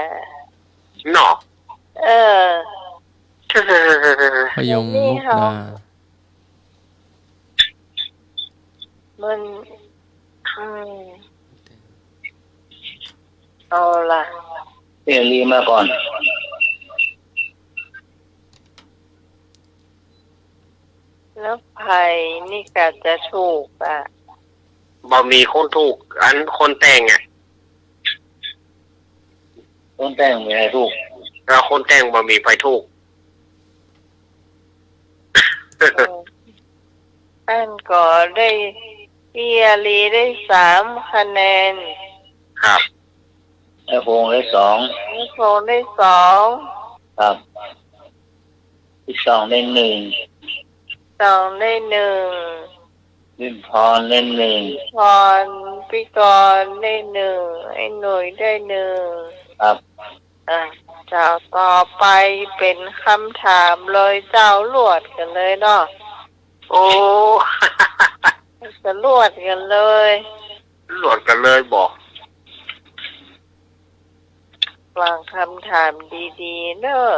เนาะ เออ พยงมุกดา มันเอาล่ะ เสรีมาก่อน แล้วไผ่นี่ก็จะถูกอ่ะ บ่มีคนถูก อันคนแต่งอ่ะ ต้นแต่งมีอะไรถูก แล้วคนแต่งบ่มีไฟถูก อันก็ได้เอียรีได้3 คะแนน ครับ ไอ้พงได้2 นิโคได้ ครับที่2ได้1 2 2ได้ 1 วิมพรได้1พรพี่กรณ์ได้ 1ไอ้หนุ่ยได้ 1 ครับ เจ้าต่อไปเป็นคำถามเลยเจ้าลวดกันเลยเนาะ โอ้ จะลวดกันเลย หลวดกันเลยบอก ฟังคำถามดีๆเนอะ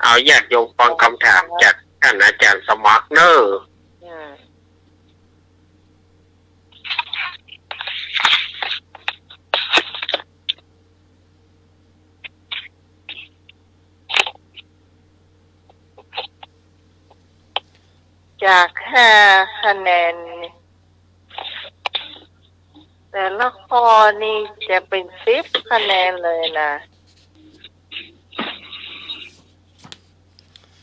เอาอยากโยมฟังคำถามจากท่านอาจารย์สมัครเนอะ อืมจาก5 คะแนนนี่แต่ละข้อนี่จะเป็น10 คะแนนเลยนะ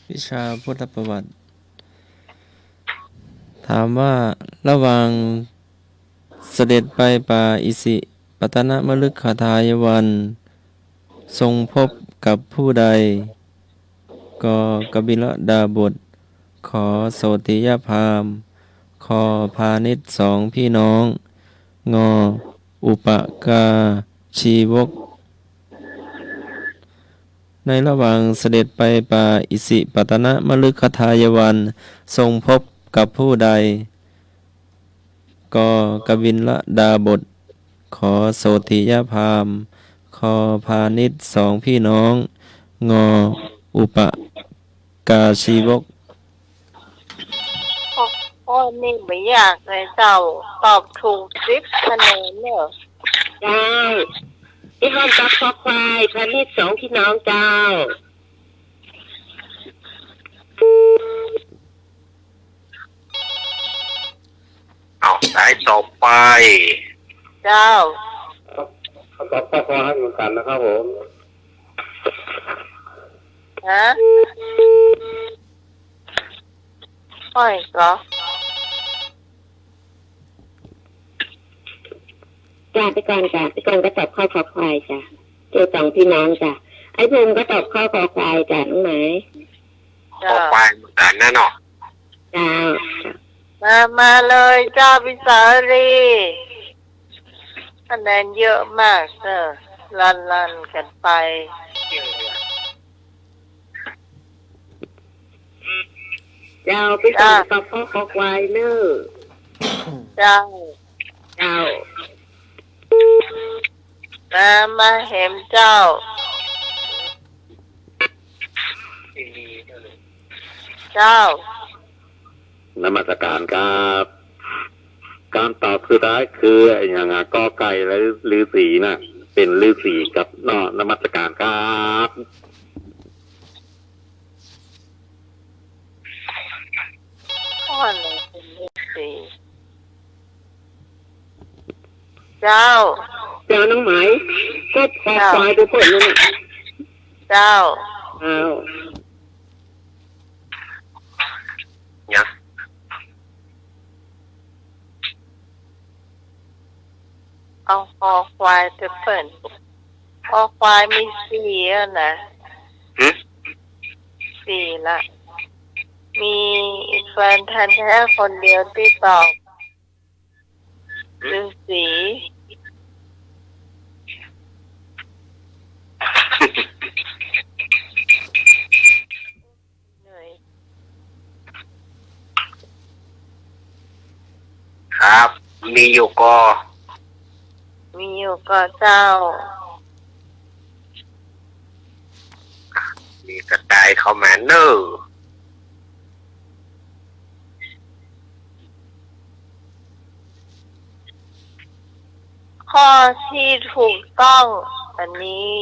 วิชาพุทธประวัติ ถามว่าระหว่างเสด็จไปป่าอิสิปตนมฤคทายวัน ทรงพบกับผู้ใด ก็กบิลดาบท ขอโสติยพาม คอพาณิชย์2 พี่น้อง งออุปกาชีวก ในระหว่างเสด็จไปป่าอิสิปตนมฤคทายวัน ทรงพบกับผู้ใด ก็กบิลดาบท ขอโสติยพาม คอพาณิชย์2 พี่น้อง งออุปกาชีวก ข้อนี้ไม่ยากเลยเจ้าตอบถูก10 คะแนนเนอะ เจ้าที่ห้องตักคอควายพระนิด2 พี่น้องเจ้า ข ายต่อไป เจ้า ขอข้อความให้เหมือนกันนะครับผม ฮะค่อยก็ จ้าไปก่อนจ้ะไปก่อนก็ตอบข้อคอควายจ้ะเจอสองพี่น้องจ้ะไอ้ภูมิก็ตอบข้อคอควายจ้ะน้องไหม ต่อไปเหมือนกันนะเนาะ จ้า มาเลยเจ้าพิสารีคะแนนเยอะมากลันกันไป เจ้าไปก่อนตอบข้อคอควายเนอะ เจ้า เจ้า มาเห็นเจ้า เจ้าน มัสการครับ การตอบคือได้คืออย่างกอไก่และฤาษีน่ะ เป็นฤาษีกับนมัสการครับ ข้อหนึ่งเป็นเลขสี่เจ้า เจ้าน้องไหมก็คอควายทุกคนนั่นแหละ เจ้า เอา เนี่ย เอาคอควายจะเปิดคอควายมีสี่แล้วนะ หึ สี่ละ มีแฟนทันแท้คนเดียวที่ตอบฤาษี เหนื่อย ครับ มีอยู่ก็ มีอยู่ก็เจ้า มีกระต่ายเข้ามาเนอ ข้อที่ถูกต้อง อันนี้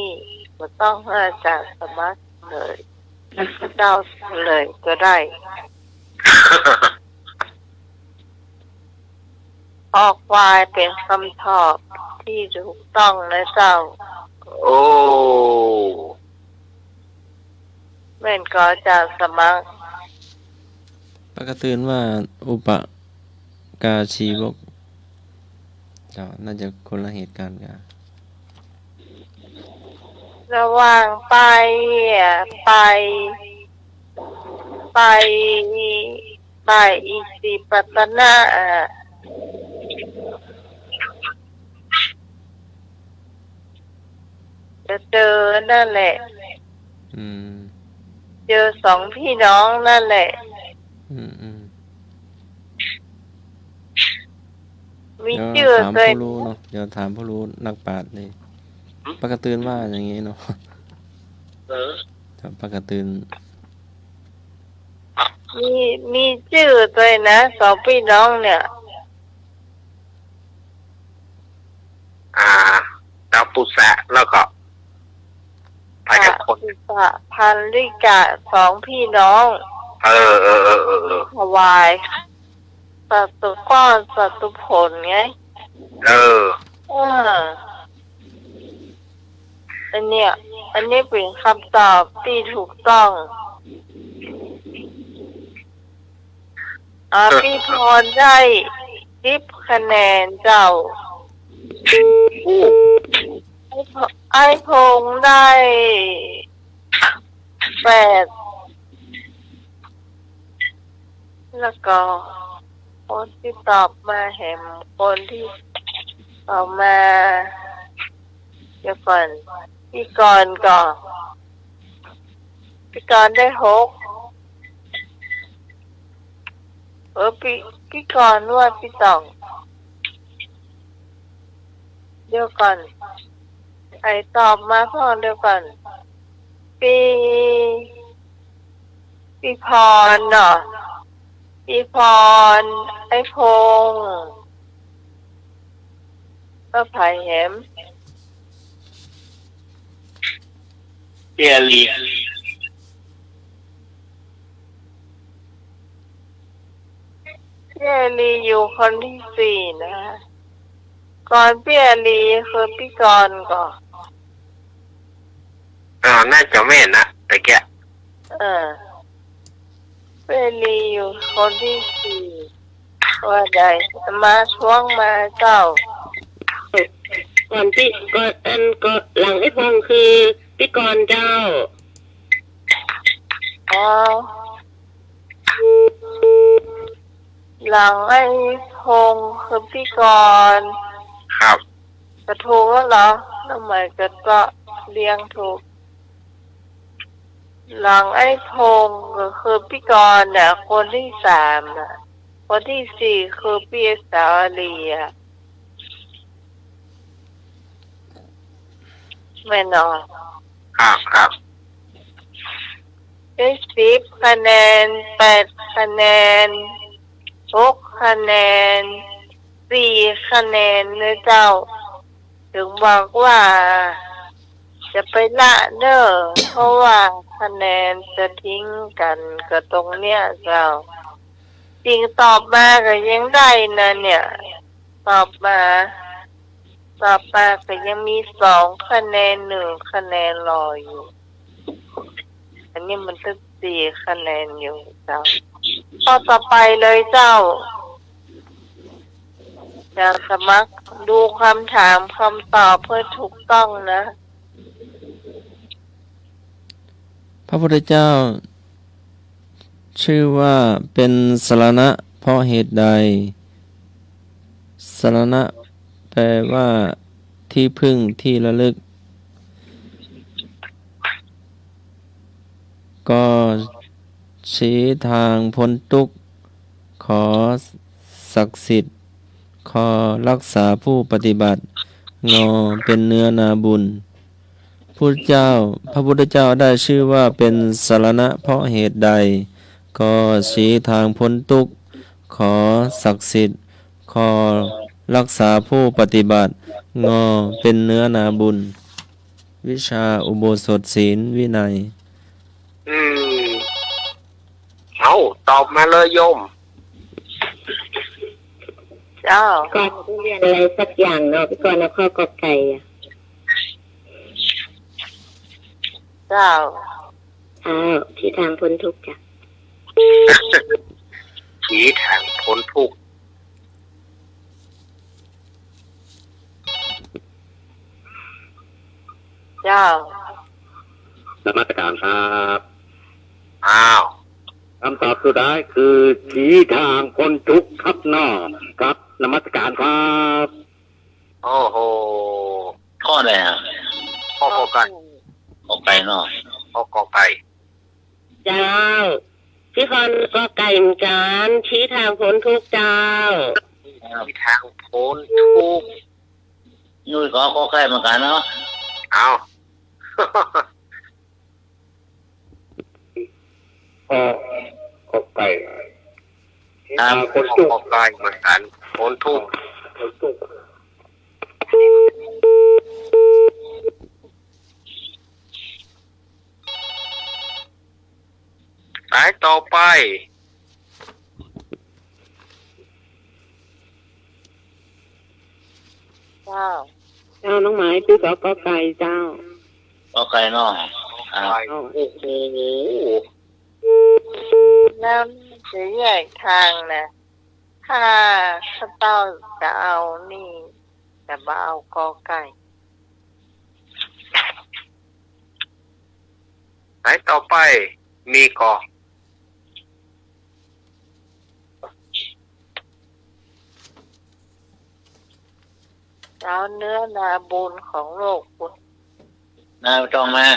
ก็ต้องให้อาจารย์สมัครเลยเจ้าเลยก็ได้ข้อควายเป็นคำตอบที่ถูกต้องนะเจ้า โอ้ แม่นก็อาจารย์สมัคร ปกติว่าอุปกาชีวกน่าจะคนละเหตุการณ์กัน ระหว่างไปอิสิปตนะจะเจอนั่นแหละ อืม เจอสองพี่น้องนั่นแหละ อืม มี เดี๋ยว ชื่อ ถาม เลย ผู้รู้เนาะเดี๋ยวถามผู้รู้นักปราชญ์นี่ปกติว่าอย่างนี้เนาะปกติ มีชื่อด้วยนะสองพี่น้องเนี่ย ดาวปุษะแล้วก็พายคน พันลิกะสองพี่น้อง เออ ถวายสัตุก้อนสัตุผลไง เออ อันนี้เป็นคำตอบที่ถูกต้องพี่พรได้10 คะแนนเจ้า ไอ้พงษ์ได้8 แล้วก็คนที่ตอบมาแหมคนที่ตอบมาเดี๋ยวก่อนพี่กรณ์ก่อนพี่กรณ์ได้6พี่กรณ์ว่าพี่ต้องเดี๋ยวก่อนใครตอบมาพ่อเดี๋ยวก่อนพี่พรเนาะพี่พรไอ้พงษ์ก็ไผ่แหม เตียรี เจ พี่อาลีอยู่คนที่สี่นะก่อนพี่อาลีคือพี่กรณ์ก่อน น่าจะแม่นนะตะแกะ พี่อาลีอยู่คนที่สี่ว่าใดมาช่วงมาเจ้า ก่อนพี่ก็หลังไอ้พงคือพี่กรณ์เจ้า อ๋อหลังไอ้พงคือพี่กรณ์ ครับ กระถูกแล้วเหรอทำไมก็เรียงถูกหลังไอ้พงก็คือพี่กรณ์เนี่ยคนที่สามน่ะคนที่สี่คือพี่สาวอาลีอ่ะไม่นอน ครับ ได้10 คะแนน8 คะแนน6 คะแนน4 คะแนนเนื้อเจ้า ถึงบอกว่าจะไปละเด้อเพราะว่าคะแนนจะทิ้งกันก็ตรงเนี้ยเจ้าจริงตอบมาก็ยังได้นะเนี่ยตอบมาก็ยังมี2 คะแนน1 คะแนนรออยู่อันนี้มันตั้ง4 คะแนนอยู่เจ้าข้อต่อไปเลยเจ้าจะสมัครดูคำถามคำตอบเพื่อถูกต้องนะพระพุทธเจ้า ชื่อว่าเป็นสรณะเพราะเหตุใดสรณะแปลว่าที่พึ่งที่ระลึกก็ชี้ทางพ้นทุกข์ขอศักดิ์สิทธิ์ขอรักษาผู้ปฏิบัติงอเป็นเนื้อนาบุญพระพุทธเจ้าได้ชื่อว่าเป็นสรณะเพราะเหตุใดก็ชี้ทางพ้นทุกข์ขอศักดิ์สิทธิ์ขอรักษาผู้ปฏิบัติงอเป็นเนื้อนาบุญวิชาอุโบสถศีลวินัยเอาตอบมาเลยโยม เจ้า ก่อนจะเรียนอะไรสักอย่างเนาะพี่กรณ์เอาข้อกอไก่อะ เจ้า ที่ทางพ้นทุกข์จ้ะ ชี้ทางพ้นทุกข์ เจ้าน มัสการครับ อ้าว คำตอบสุดท้ายคือชี้ทางพ้นทุกข์ครับน้อครับนมัสการครับ โอ้โห ข้ออะไรฮะ ข้อกอไก่ ออกไปเนาะ ข้อกอไก่ เจ้าพี่กรณ์ก็ไก่เหมือนกันชี้ทางพ้นทุกข์เจ้า ชี้ทางพ้นทุกข์ ยุ่ยก็ใกล้เหมือนกันเนาะ เอา ข้อไก่ ตาม พ้นทุก ข้อ ข์ กอไก่เหมือนกันพ้นทุกข์ พ้นทุกข์ สายต่อไป เจ้า เจ้าน้องหมายพี่ก็ไก่เจ้า ก็ใกล้เนาะ โอ้โห แล้วจะแยกทางนะถ้าข้าเต้าจะเอานี่แต่มาเอากอไก่ สายต่อไปมีกอ แล้วเนื้อนาบุญของโลกบุญ นายจองมา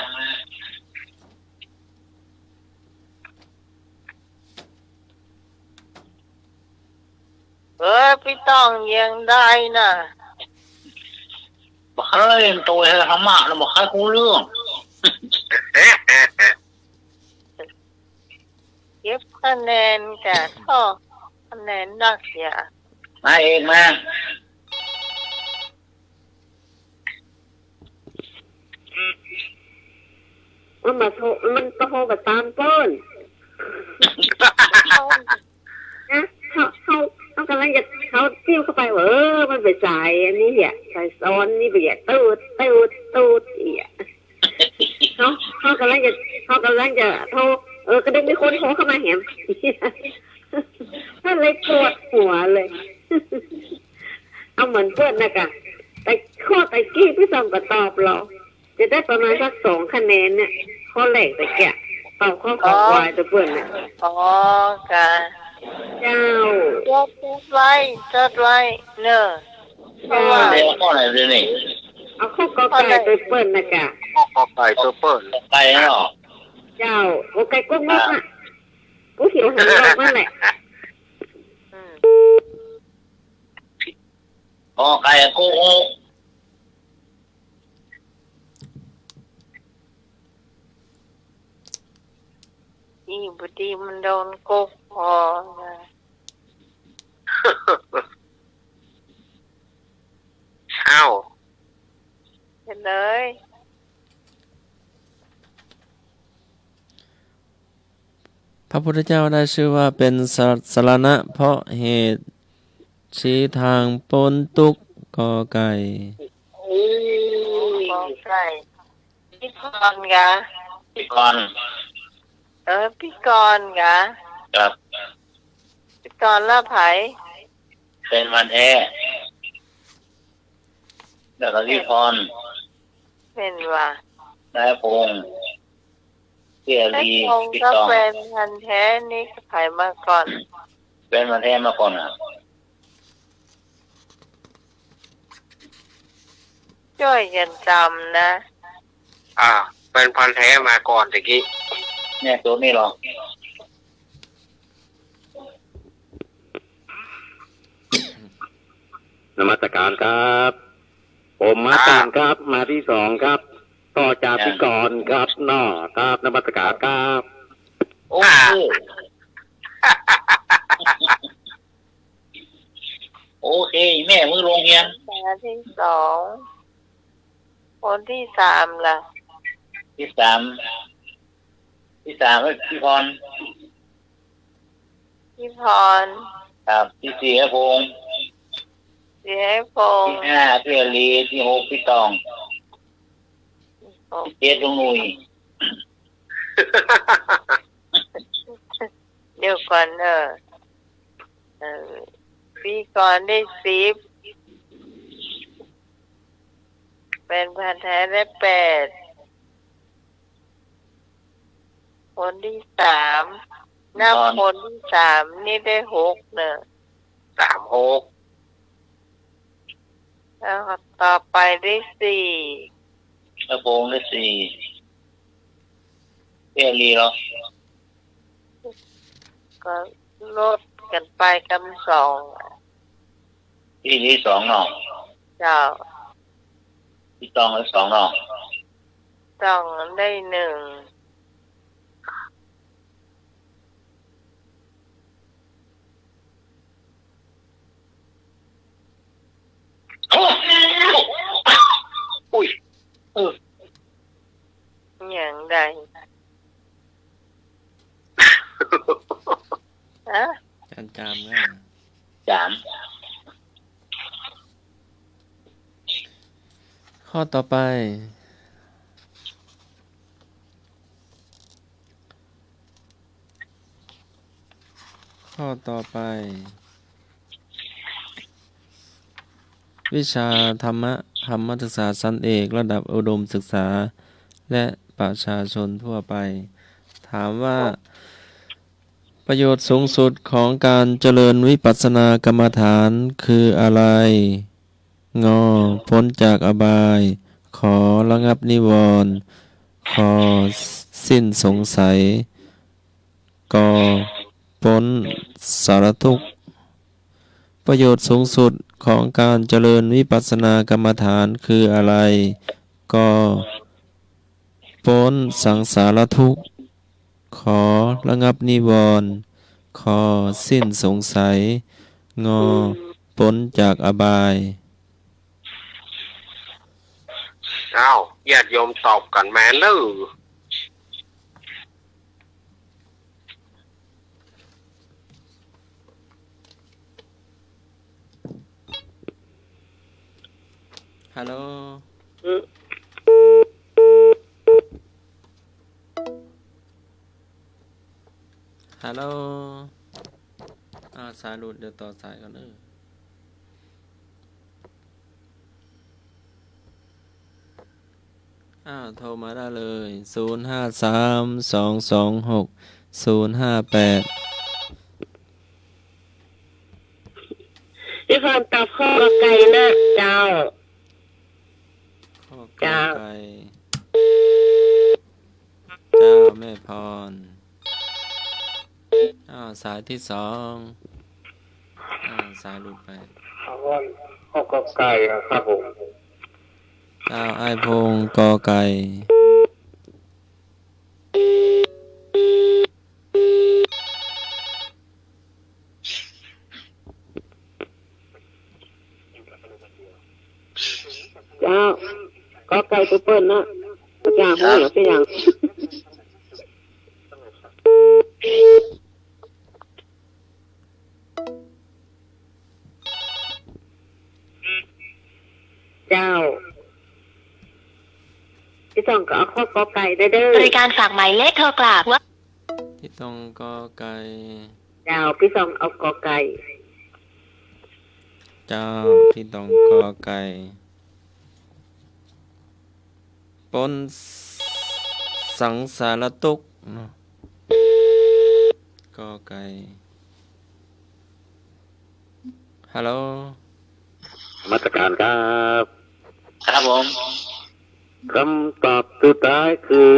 พี่ต้องยังได้น่ะ บอกเขาเรียนตัวให้ธรรมะแล้วบอกให้รู้เรื่อง เก็บคะแนนแก่ท่อคะแนนนักเสีย มาเองมา มันโทรแบบตามต้นนะเขา ลังจะเขาจิ้มเข้าไปมันไปสายอันนี้เนี่ยสายซ้อนนี่ไปเนี่ยตูดอีกเขากำลังจะโทรก็ได้มีคนโทรเข้ามาแหมท่านเลยปวดหัวเลยเอาเหมือนเพื่อนนะกะแต่ข้อตะกี้พี่ส่งก็ตอบเราจะได้ประมาณสัก2 คะแนนเนี่ยข้อแรกแต่แกะตอบข้อของวายตัวเพื่อนเนี่ยกะเจ้าจดไว้เนอะเพราะว่า เดี๋ยวข้อไหนเลยนี่ เอาข้อกอไก่ตัวเปิ้ลนะกะ กอไก่ตัวเปิ้ล ไก่เนาะ เจ้าโอไก่กุ้งนกน่ะกูเขียวหันนกนั่นแหละ ไก่โกโก้ อีบุตรีมันโดนกบพอนะ อ้าว เห็นเลย พระพุทธเจ้าได้ชื่อว่าเป็นสรณะเพราะเหตุชี้ทางปนทุกข์กอไก่ กอไก่พี่กรณ์กะ พี่กรณ์ พี่กรณ์กะ ครับ พี่กรณ์ละไผ เป็นวันแท้แล้วก็พี่พร เป็นว่า นายพงษ์เสีย ไอ้ รี คง พี่ ก็ ตอง เป็นพันแท้นี่ไผมาก่อน เป็นวันแท้มาก่อนอ่ะ ช่วยกันจำนะ เป็นพันแท้มาก่อนตะกี้ เนี่ยตัวนี้หรอ นมัสการครับผมมาตามครับมาที่2ครับต่อจากพี่กรณ์ครับครับนมัสการครับ โอ้โอเคแม่มือลงเรียน คนที่2คนที่3ล่ะ ที่สามพี่พร พี่พร ครับที่4ไอ้พงษ์ สีให้พง ที่5พี่อลีที่6พี่ตองที่7ลุงหนุ่ย เดี๋ยวก่อนพี่ก่อนได้10เป็นพันแท้ได้8คนที่3นับคนที่3นี่ได้6เนอะ 36 แล้วต่อไปได้4 ไอ้พงษ์ได้4พี่อลีเหรอ ก็ลดกันไปกำ2พี่อลี2เนาะ เจ้า พี่ตองได้2เนาะ ต้องได้1อุ้ย อย่างใดฮะ การจามง่าย 3 ข้อต่อไป วิชาธรรมศึกษาชั้นเอกระดับอุดมศึกษาและประชาชนทั่วไป ถามว่าประโยชน์สูงสุดของการเจริญวิปัสสนากรรมฐานคืออะไร งอพ้นจากอบาย ขอระงับนิวรณ์ขอสิ้นสงสัยกอพ้นสารทุกข์ประโยชน์สูงสุดของการเจริญวิปัสสนากรรมฐานคืออะไรก็พ้นสังสารทุกข์ขอระงับนิวรณ์ขอสิ้นสงสัยงอพ้นจากอบาย อ้าวญาติโยมตอบกันแม่เลย อ ฮัลโหลฮัลโหลสายหลุดเดี๋ยวต่อสายก่อนเด้อโทรมาได้เลย053226 058พี่พรตอบข้อไก่นะเจ้า ข้อไก่เจ้าแม่พรสายที่สองสายหลุดไปข้อก็ไก่ครับผมเจ้าไอ้พงกอไก่เจ้าก็ไก่ตัวเปิ้ลนะประจาหัวหรือเป็นอย่างเจ้าพี่ต้องก็เอาข้อกอไก่ได้เด้อบริการฝากหมายเลขโทรกลับว่าที่ต้องกอไก่เจ้าพี่ต้องเอากอไก่เจ้าที่ต้องกอไก่ปนสังสารตุกกอไก่ฮัลโหลมาตรการครับครับผมคำตอบสุดท้ายคือ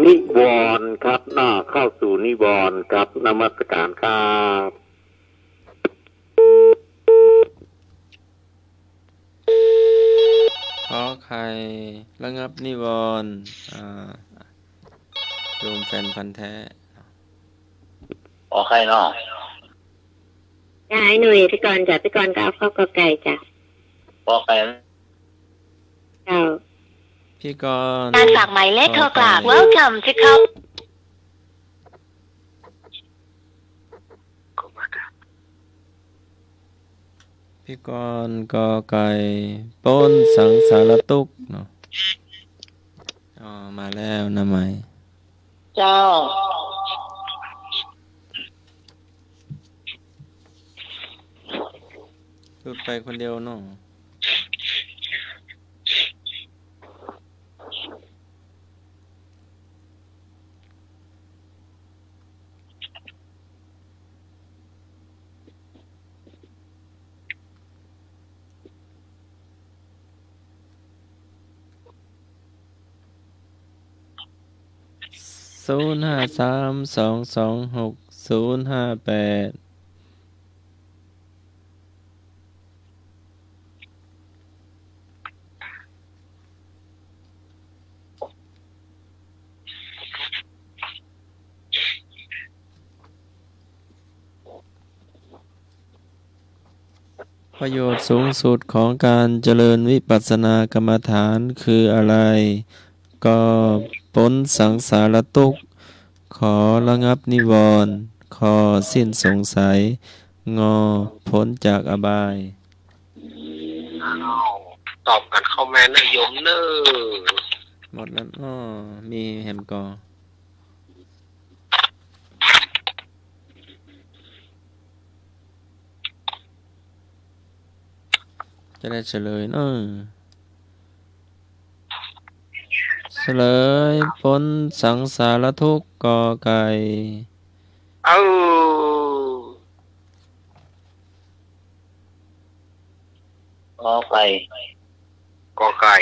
นิวรณ์ครับเข้าสู่นิวรณ์ครับนมัสการครับขอไข่ระงับนิวรณ์โยมแฟนพันธุ์แท้ขอไข่เนาะยายหนุ่ยพี่กรณ์จ้ะพี่กรณ์ก็เอาข้อกอไก่จ้ะขอไข่เจ้าพี่กรณ์การฝากหมายเลขโทรกลับ Welcome to call พี่กรณ์กอไก่ป้นสังสารตุกเนาะมาแล้วนะไหมเจ้าหลุดไปคนเดียวเนาะ053226 058ประโยชน์สูงสุดของการเจริญวิปัสสนากรรมฐานคืออะไรก็พ้นสังสารทุกข์ขอระงับนิวรณ์ขอสิ้นสงสัยงอพ้นจากอบายตอบกันเข้ามานะโยมเนอหมดแล้วมีแฮมกอจะได้เฉลยเฉลยพ้นสังสารทุกข์กอไก่กอไก่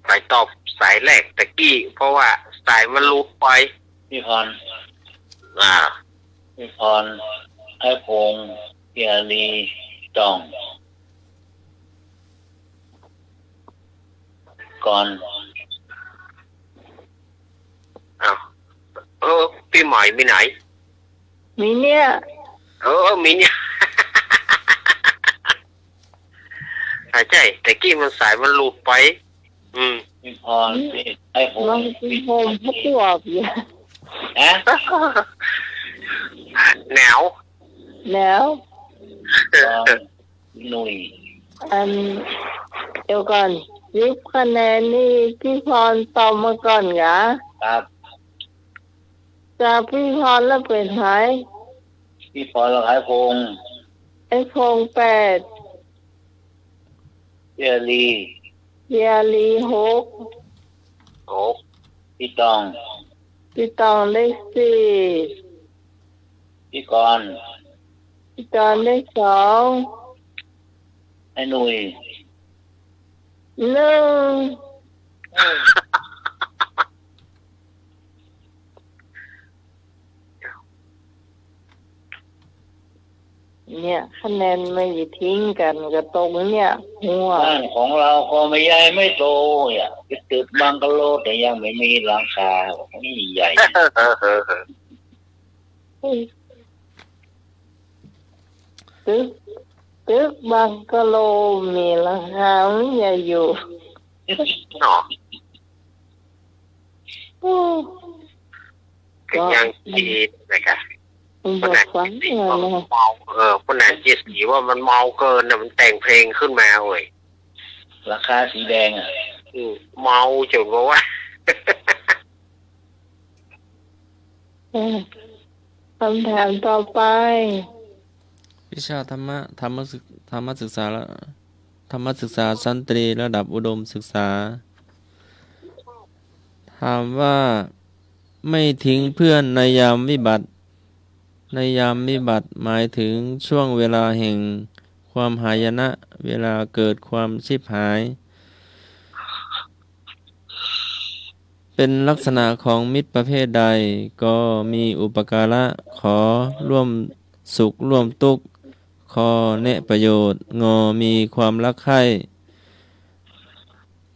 ไปตอบสายแรกตะกี้เพราะว่าสายมันลุกไปพี่พรไอ้พงเกียรีจ่องก่อนพี่หมอยมีไหนมีเนี่ยมีเนี่ยใช่แต่กี้มันสายมันหลุดไปพี่พรไอ้พงพี่พงพัดตัวพี่หนาว หนุ่ย อันเดี๋ยวก่อน10 คะแนนนี่พี่พรตอบมาก่อนเหรอ ครับ จากพี่พรแล้วเป็นไง พี่พรละหายพงษ์ ไอ้พง8 เจรี เฮียลี6 โอ้ พี่ตอง พี่ตองเลข4 พี่กรณ์ พี่จอนเลข2 ไอ้หนุ่ย 1เนี่ยคะแนนไม่ได้ทิ้งกันกับตรงเนี่ยหัว บ้านของเราก็ไม่ใหญ่ไม่โตอ่ะเป็นตึกบังกะโลแต่ยังไม่มีหลังคานี่ใหญ่ ตึกบังกะโลมีหลังคาไม่ใหญ่อยู่ เนาะ โอ้ ก็ยังจีดนะครับ บทฟังเลยนะ เมาคนไหนจีสีว่ามันเมาเกินน่ะมันแต่งเพลงขึ้นมาเว้ย ราคาสีแดงอ่ะ เมาจนว่า คำถามต่อไป วิชาธรรมะธรรมศึกษาและธรรมศึกษาชั้นตรีระดับอุดมศึกษา ถามว่าไม่ทิ้งเพื่อนในยามวิบัติ ในยามวิบัติหมายถึงช่วงเวลาแห่งความหายนะ เวลาเกิดความชิบหาย เป็นลักษณะของมิตรประเภทใดก็มีอุปการะขอร่วมสุขร่วมทุกข์ขอแนะประโยชน์งอมีความรักใคร่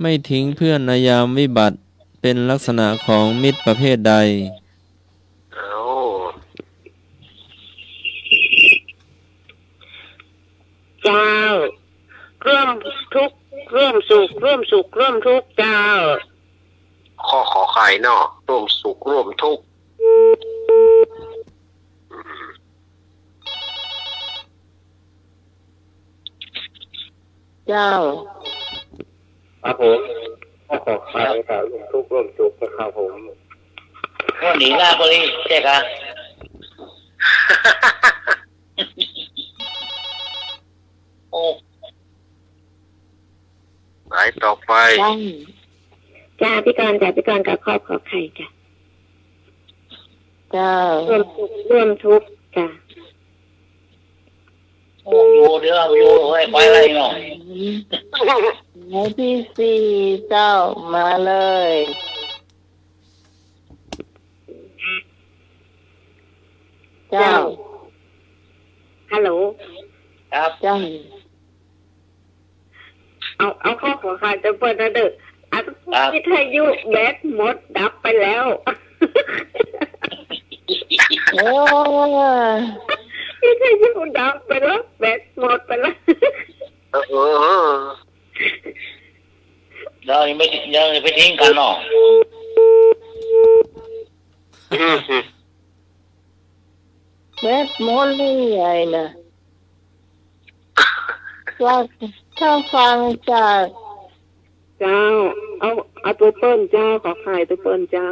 ไม่ทิ้งเพื่อนในยามวิบัติเป็นลักษณะของมิตรประเภทใด เอา เจ้าร่วมทุกข์ร่วมสุขร่วมสุขร่วมทุกข์เจ้า ข้อขอไข่เนาะร่วมสุขร่วมทุกข์ เจ้า ครับผมก็ขอขายครับร่วมทุกข์ร่วมสุขครับผม ก็หนีหน้าก็เลยใช่ค่ะ โอ้ สายต่อไป จ้าพี่กรณ์กับครอบขอไข่จ้ะ เจ้า ร่วมสุขร่วมทุกข์จ้ะ โอ้อยู่เดี๋ยวอยู่ให้ไปอะไรหน่อย ให้พี่สี่เจ้ามาเลย เจ้า ฮัลโหล ครับ เจ้า เอาข้อขอไข่จะเปิดนะเด้ออันวิทยุแบตหมดดับไปแล้ว โอ้ วิทยุดับไปแล้วแบตหมดไปแล้ว เรายังไม่ไปทิ้งกันเนาะ แบดมดเลยใหญ่นะถ้าฟังจาก เจ้า เอาตัวเปิ้ลเจ้าขอไข่ตัวเปิ้ลเจ้า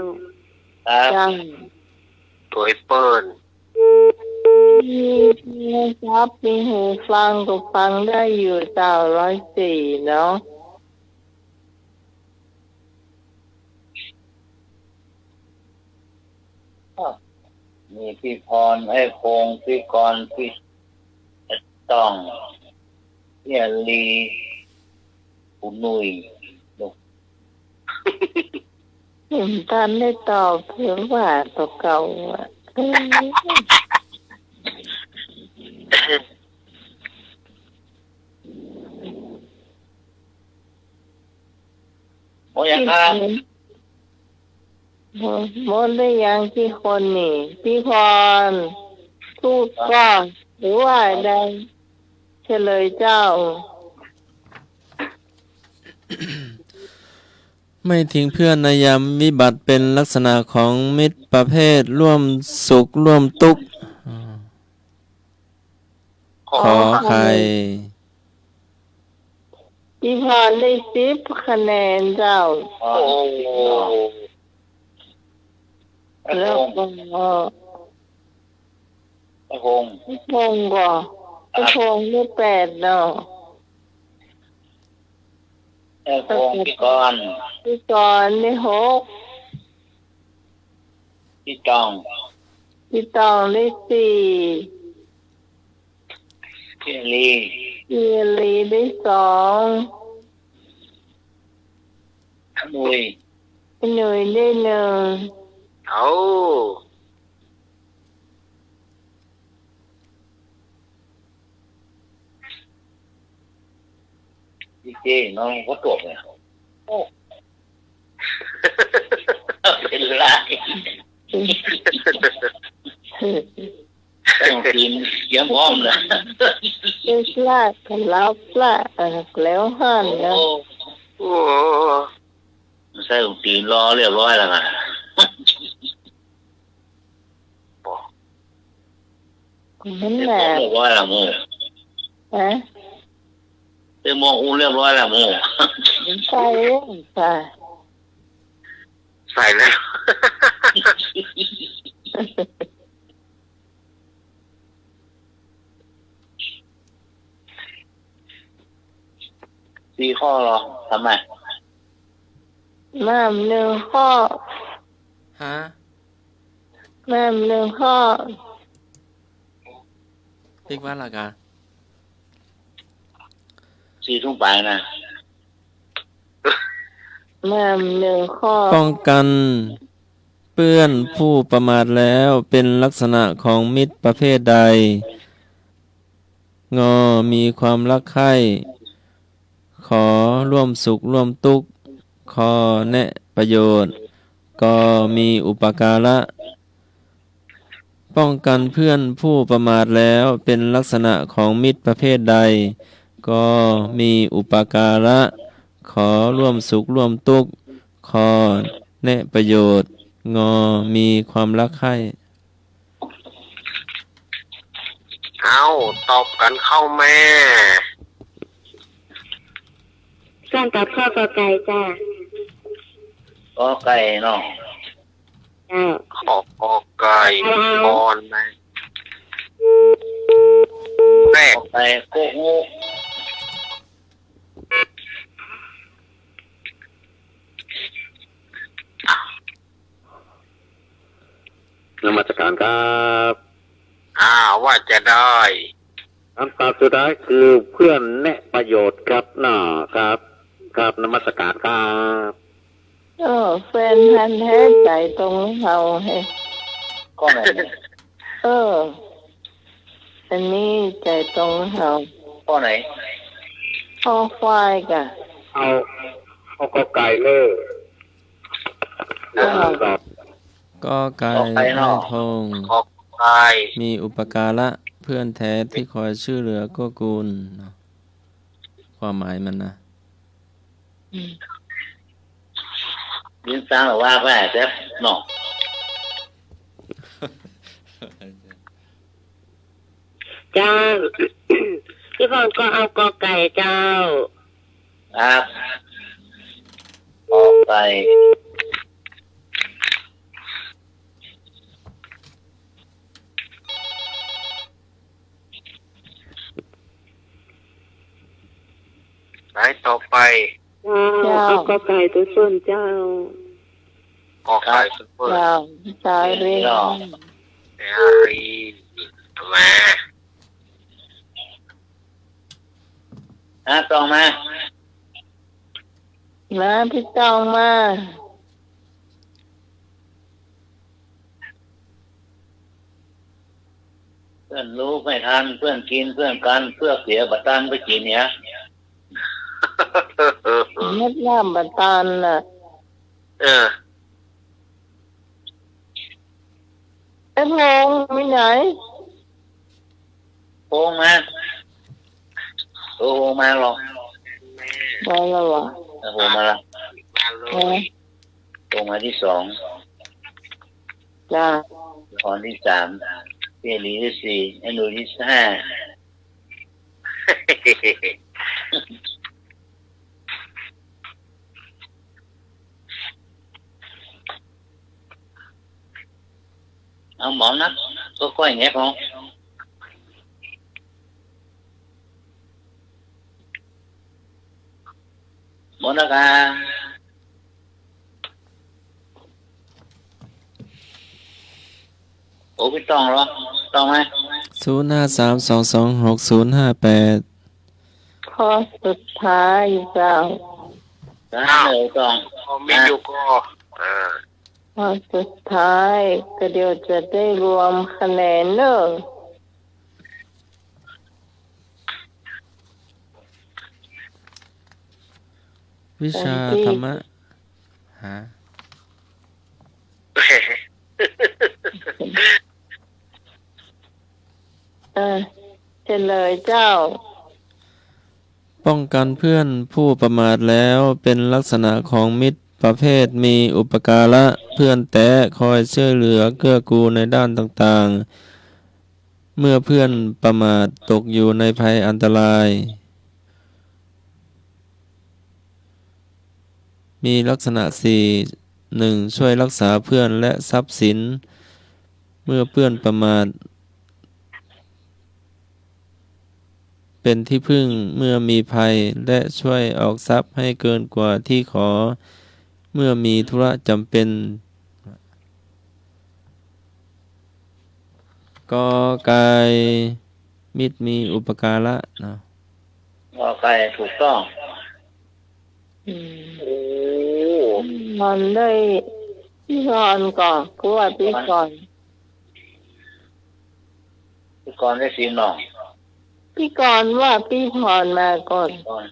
ครับ เจ้า ตัวเปิ้ล มีครับมีหูฟังก็ฟังได้อยู่904เนาะ มีพี่พรไอ้พงษ์พี่กรณ์พี่ต้องพี่อลีคุณหนุ่ย ท่านได้ตอบเพียงว่าตัวเก่าอ่ะ โอ้ยังครับ หมดได้ยังที่คนนี่พี่พรทูกก็หรือว่าใดเฉลยเจ้า ไม่ทิ้งเพื่อนในยามวิบัติเป็นลักษณะของมิตรประเภทร่วมสุขร่วมทุกข์ ข ขอไข่ พี่พรได้10 คะแนนเจ้า โอ้ แล้วก็ พระพงษ์ พี่พงศ์ก็พี่พงศ์ได้8เนาะ พระพงษ์พี่กรณ์ พี่กรณ์ได้6 พี่ตอง พี่ตองได้4 พี่ลี พี่ลีได้2 มุย พี่หนุ่ยได้1 เอา พี่เจน้องก็ตกเลยโอ้เป็นไรต้องกินเสียงพร้อมเลย ได้ปลากับแล้วปลาแล้วหั่นนะ โอ้ ใส่ต้องตีนรอเรียบร้อยแล้วไง นั่น เรีย แหละ บร้อยแล้วโม ฮะ เรียบมองอุ้เรียบร้อยแล้วโม ใส่ใส่ ใส่แล้ว 4 ข้อเหรอทำไม น้ำ1 ข้อ ฮะ น้ำ1 ข้อ ติ๊กว่าละกะ 4 ทุ่มไปนะ น้ำ1 ข้อ ป้องกันเปื้อนผู้ประมาทแล้วเป็นลักษณะของมิตรประเภทใด งอมีความรักใคร่ขอร่วมสุขร่วมทุกข์ขอแนะประโยชน์ก็มีอุปการะป้องกันเพื่อนผู้ประมาทแล้วเป็นลักษณะของมิตรประเภทใด ก็มีอุปการะขอร่วมสุขร่วมทุกข์ขอแนะประโยชน์งอมีความรักใคร่ เอาตอบกันเข้าแม่ ส่วนตอบข้อกอไก่จ้า ก็ไก่เนาะ เจ้า ขอกไก่บอนไหมแรก ไก่โกงู นมัสการครับ ว่าจะได้ คำตอบสุดท้ายคือเพื่อนแนะประโยชน์ครับน่อครับครับนมัสการครับ แฟนพันธุ์แท้ใจตรงเราให้ ข้อไหนเนี่ย อันนี้ใจตรงเรา ข้อไหน ข้อควายกะ เอากอไก่เลยครับ ก็ไก่ให้ทง ขอไก่ มีอุปการะเพื่อนแท้ที่คอยช่วยเหลือก็กูลเนาะความหมายมันนะ ยินสร้างหรือว่าแม่เจ๊เนาะ เจ้า พี่พรก็เอากอไก่เจ้า ครับออกไป ไหนต่อไป เอากอไก่ตัวส้นเจ้า ขอไก่ซุปเปอร์ ยาวสายเรียง แอรีมา ตองมา นะพี่ตองมา เพื่อนรู้ไม่ทันเพื่อนกินเพื่อนกันเพื่อเสียบัตรตันไปกินเนี่ย เม็ดน้ำบัตตันน่ะ เออ ไอ้พงไม่ไหน โค้งมาโอ้โหมาหรอก มาแล้ววะ โอ้โหมาละ มาเล เอ้ ย โค้งมาที่ 2 จ้า พรที่ 3เพียรีที่ 4ไอ้หนูที่ 5 เอาหมอนักก็ก้อยแงะของหมอนักโอ้พี่ต้องเหรอต้องไหม 0532260058ข้อสุดท้ายเจ้า ได้เลยต้อง พอมีอยู่ก็ข้อสุดท้ายก็เดี๋ยวจะได้รวมคะแนนเนอะ วิชาธรรมะหา เฉลยเจ้า ป้องกันเพื่อนผู้ประมาทแล้วเป็นลักษณะของมิตรประเภทมีอุปการะเพื่อนแต้คอยช่วยเหลือเกื้อกูลในด้านต่างๆ เมื่อเพื่อนประมาทตกอยู่ในภัยอันตราย มีลักษณะ1ช่วยรักษาเพื่อนและทรัพย์สิน เมื่อเพื่อนประมาทเป็นที่พึ่งเมื่อมีภัยและช่วยออกทรัพย์ให้เกินกว่าที่ขอเมื่อมีธุระจำเป็นกอไก่มิตรมีอุปการะนะ ก็ไก่ถูกต้อง มันได้พี่กรณ์ก่อนกูว่าพี่กรณ์ พี่กรณ์ได้สีหน่อง พี่กรณ์ว่าพี่พรมาก่อน ก่อน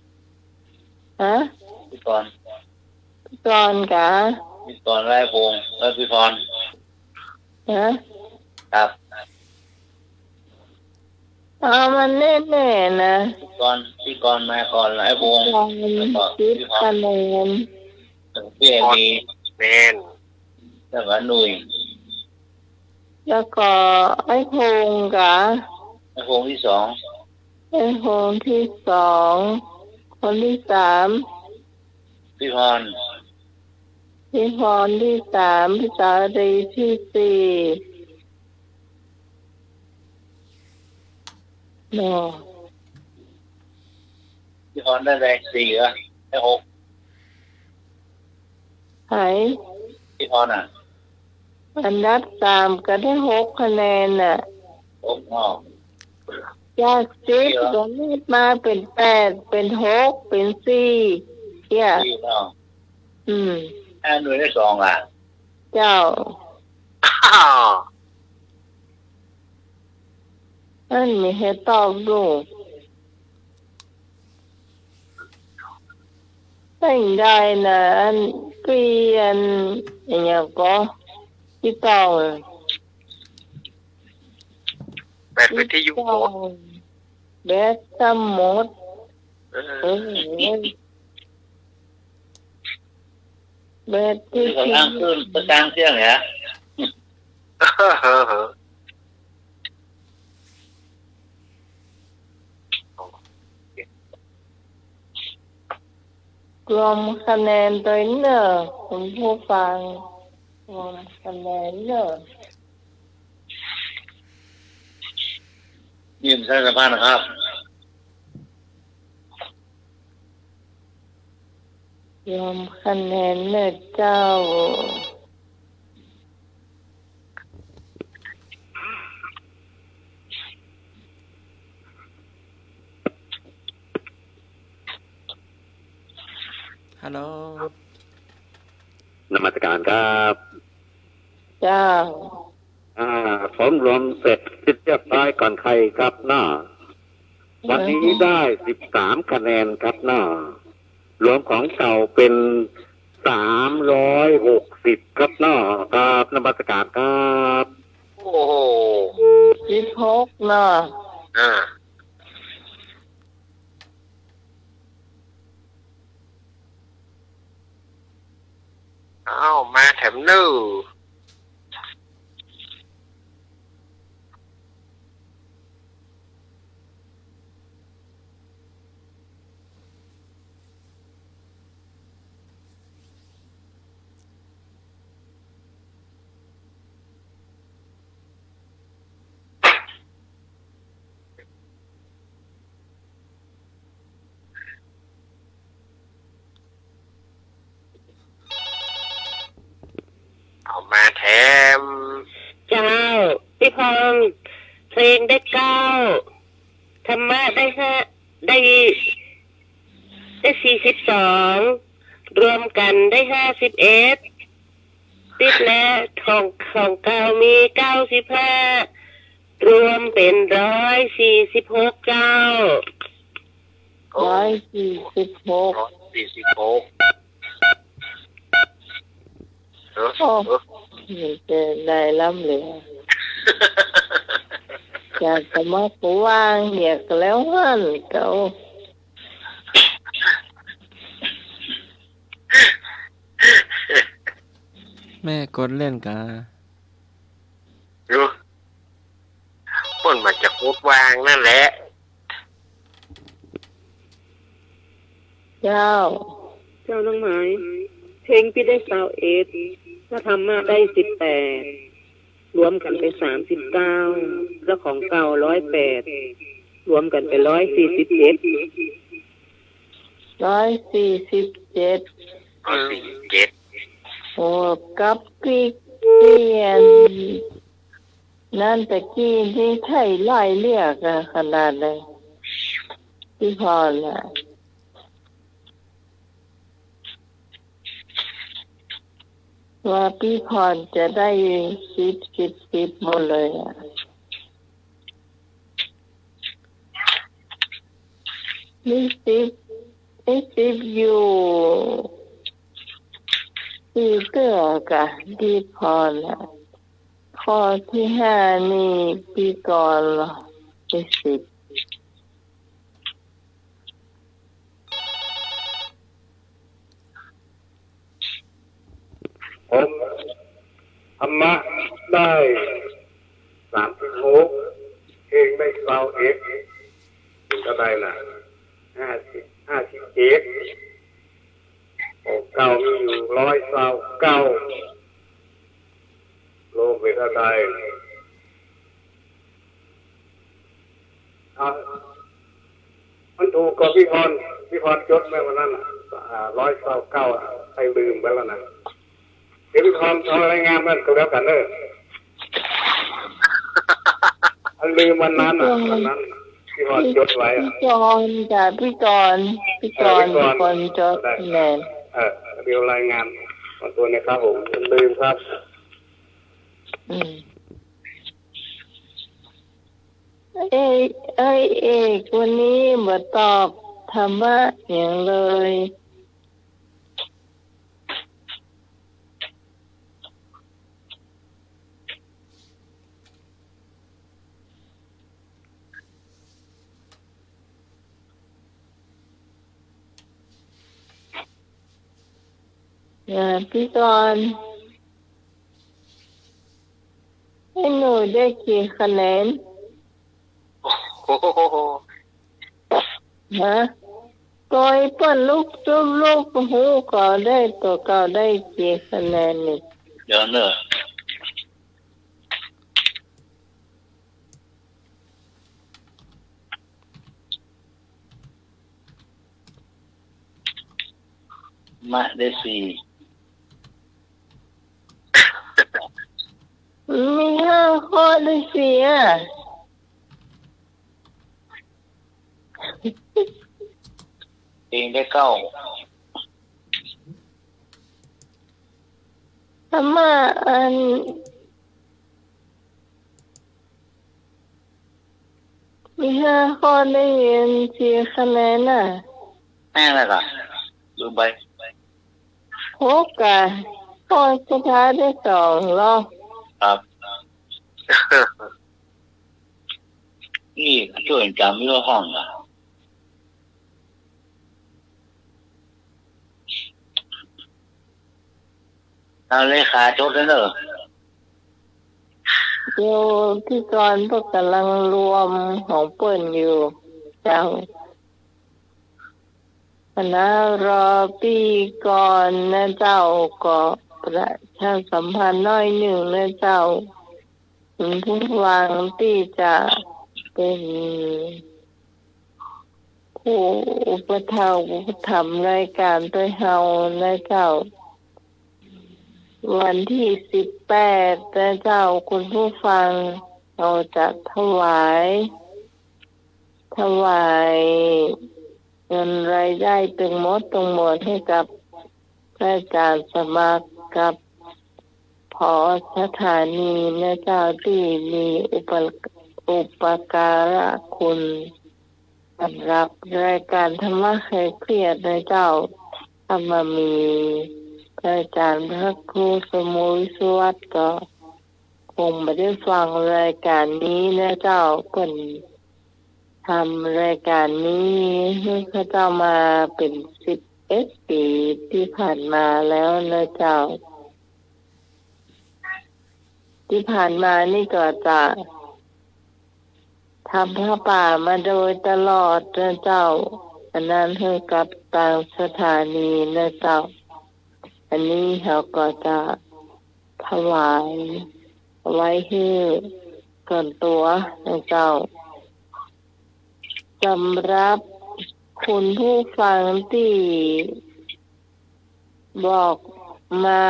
ฮะ พี่กรณ์ พี่กรณ์กะ พี่กรณ์ไร่พงษ์แล้วพี่พร ฮะ ครับ มันแน่ๆนะ พี่กรณ์มาก่อนไร่พงษ์ กรณ์คิดคะแนน พี่เอมี แมน แล้วก็หนุ่ย แล้วก็ไอ้พงษ์กะ ไร่พงษ์ที่สอง ไอ้พงษ์ที่สองคนที่สาม พี่พร พี่พรที่สามพี่สาวดีที่สี่เนาะ พี่พรได้เลย4เหรอได้6 หาย พี่พรอันดับ3ก็ได้6คะแนนน่ะ 6จาก10ก็ลดมาเป็น8เป็น6เป็น4เนี่ย พี่เนาะ หน่วยได้2ล่ะ เจ้า อ้าว อันมีให้ตอบดูแต่งได้นะอันเปลี่ยนอย่างเงี้ยก็ที่เก่า แปดวิทยุโหด แบตสมดแบตที่ พี่กำลังขึ้นประกลางเสียงเหรอ รวมคะแนนโดยเนอร์คุณผู้ฟังรวมคะแนนเนอร์ ยืมสารพันนะครับ รวมคะแนนเนอร์เจ้า ฮัลโหล นมัสการครับ เจ้า ผมรวมเสร็จเรียบร้อยก่อนใครครับน้าวันนี้ได้13คะแนนครับน้ารวมของเก่าเป็น360ครับน้าครับนมัสการครับ โอ้โห 16เนาะ อ้าวมาแถมนึ่ง แถม เจ้าพี่พงษ์เพลงได้9ธรรมะได้42รวมกันได้51ติดและของเก่ามี95รวมเป็น146เจ้า146 โอ้จะได้ล้ำเหลืออยากจะมาปูวางอยากแล้วหันเก่าแม่กดเล่นกาอยู่คนมาจากพูดวางนั่นแหละเจ้าน้องหมายเพลงพี่ได้21ถ้าทำมาได้18รวมกันไป39แล้วของเก่า108รวมกันไป147โอ้กับพี่เกียนนั่นตะกี้ที่ไทยไล่เรียกขนาดเลยพี่พรน่ะว่าพี่พรจะได้10หมดเลยนี่10อยู่ที่เตื้อกะพี่พรน่ะข้อที่5นี่พี่กรณ์ที่10ผมธรรมะได้36เพลงได้21ถึงก็ได้ละ57ของเก่ามีอยู่129โลกเวทได้มันถูกกับพี่พรจดไว้วันนั้น129ใครลืมไปแล้วนะเดี๋ยวพี่พรทำรายงานมันก็แล้วกันอันลืมวันนั้นวันนั้นพี่พรจดไว้พี่กรณ์จดแน่เดี๋ยวรายงานตัวนี้ครับผมลืมครับวันนี้มาตอบธรรมะอย่างเลยพี่กรณ์ให้หนูได้กี่คะแนนก้อยปั้นลูกจุ่มลูกหูก็ได้ตัวก็ได้กี่คะแนนนี่เดี๋ยวเนอะมาได้4มี5ข้อได้4เพลงได้9ธรรมะมี5ข้อได้เรียน4คะแนนแม่อะไรกันดูไป6ข้อสุดท้ายได้2รอบครับนี่ช่วยจำไม่รู้ห้องเอาเลขาจดแล้วเนอะเดี๋ยวพี่กรณ์พวกกำลังรวมของเปิ้นอยู่เจ้าคณะรอปีก่อนนะเจ้าก็ประชาสัมพันธ์น้อยหนึ่งนะเจ้าถึงผู้วางที่จะเป็นผู้อุปถัมภ์รายการโดยเฮานะเจ้า วันที่18นะเจ้าคุณผู้ฟังเราจะถวายเงินรายได้ตึงตรงหมดให้กับพระอาจารย์สมัครกับผอสถานีนะเจ้าที่มีอุปการะคุณสำหรับรายการธรรมะคลายเครียดนะเจ้าถ้ามามีพระอาจารย์พระครูสมุยสวัสดิ์ก็คงไม่ได้ฟังรายการนี้นะเจ้าเพิ่นทำรายการนี้ให้เขาเจ้ามาเป็น11 ปีที่ผ่านมาแล้วนะเจ้าที่ผ่านมานี่ก็จะทำผ้าป่ามาโดยตลอดนะเจ้าอันนั้นให้กับต่างสถานีนะเจ้าอันนี้เขาก็จะถวายไว้ให้ก่อนตัวนะเจ้าสำหรับคุณผู้ฟังที่บอกมา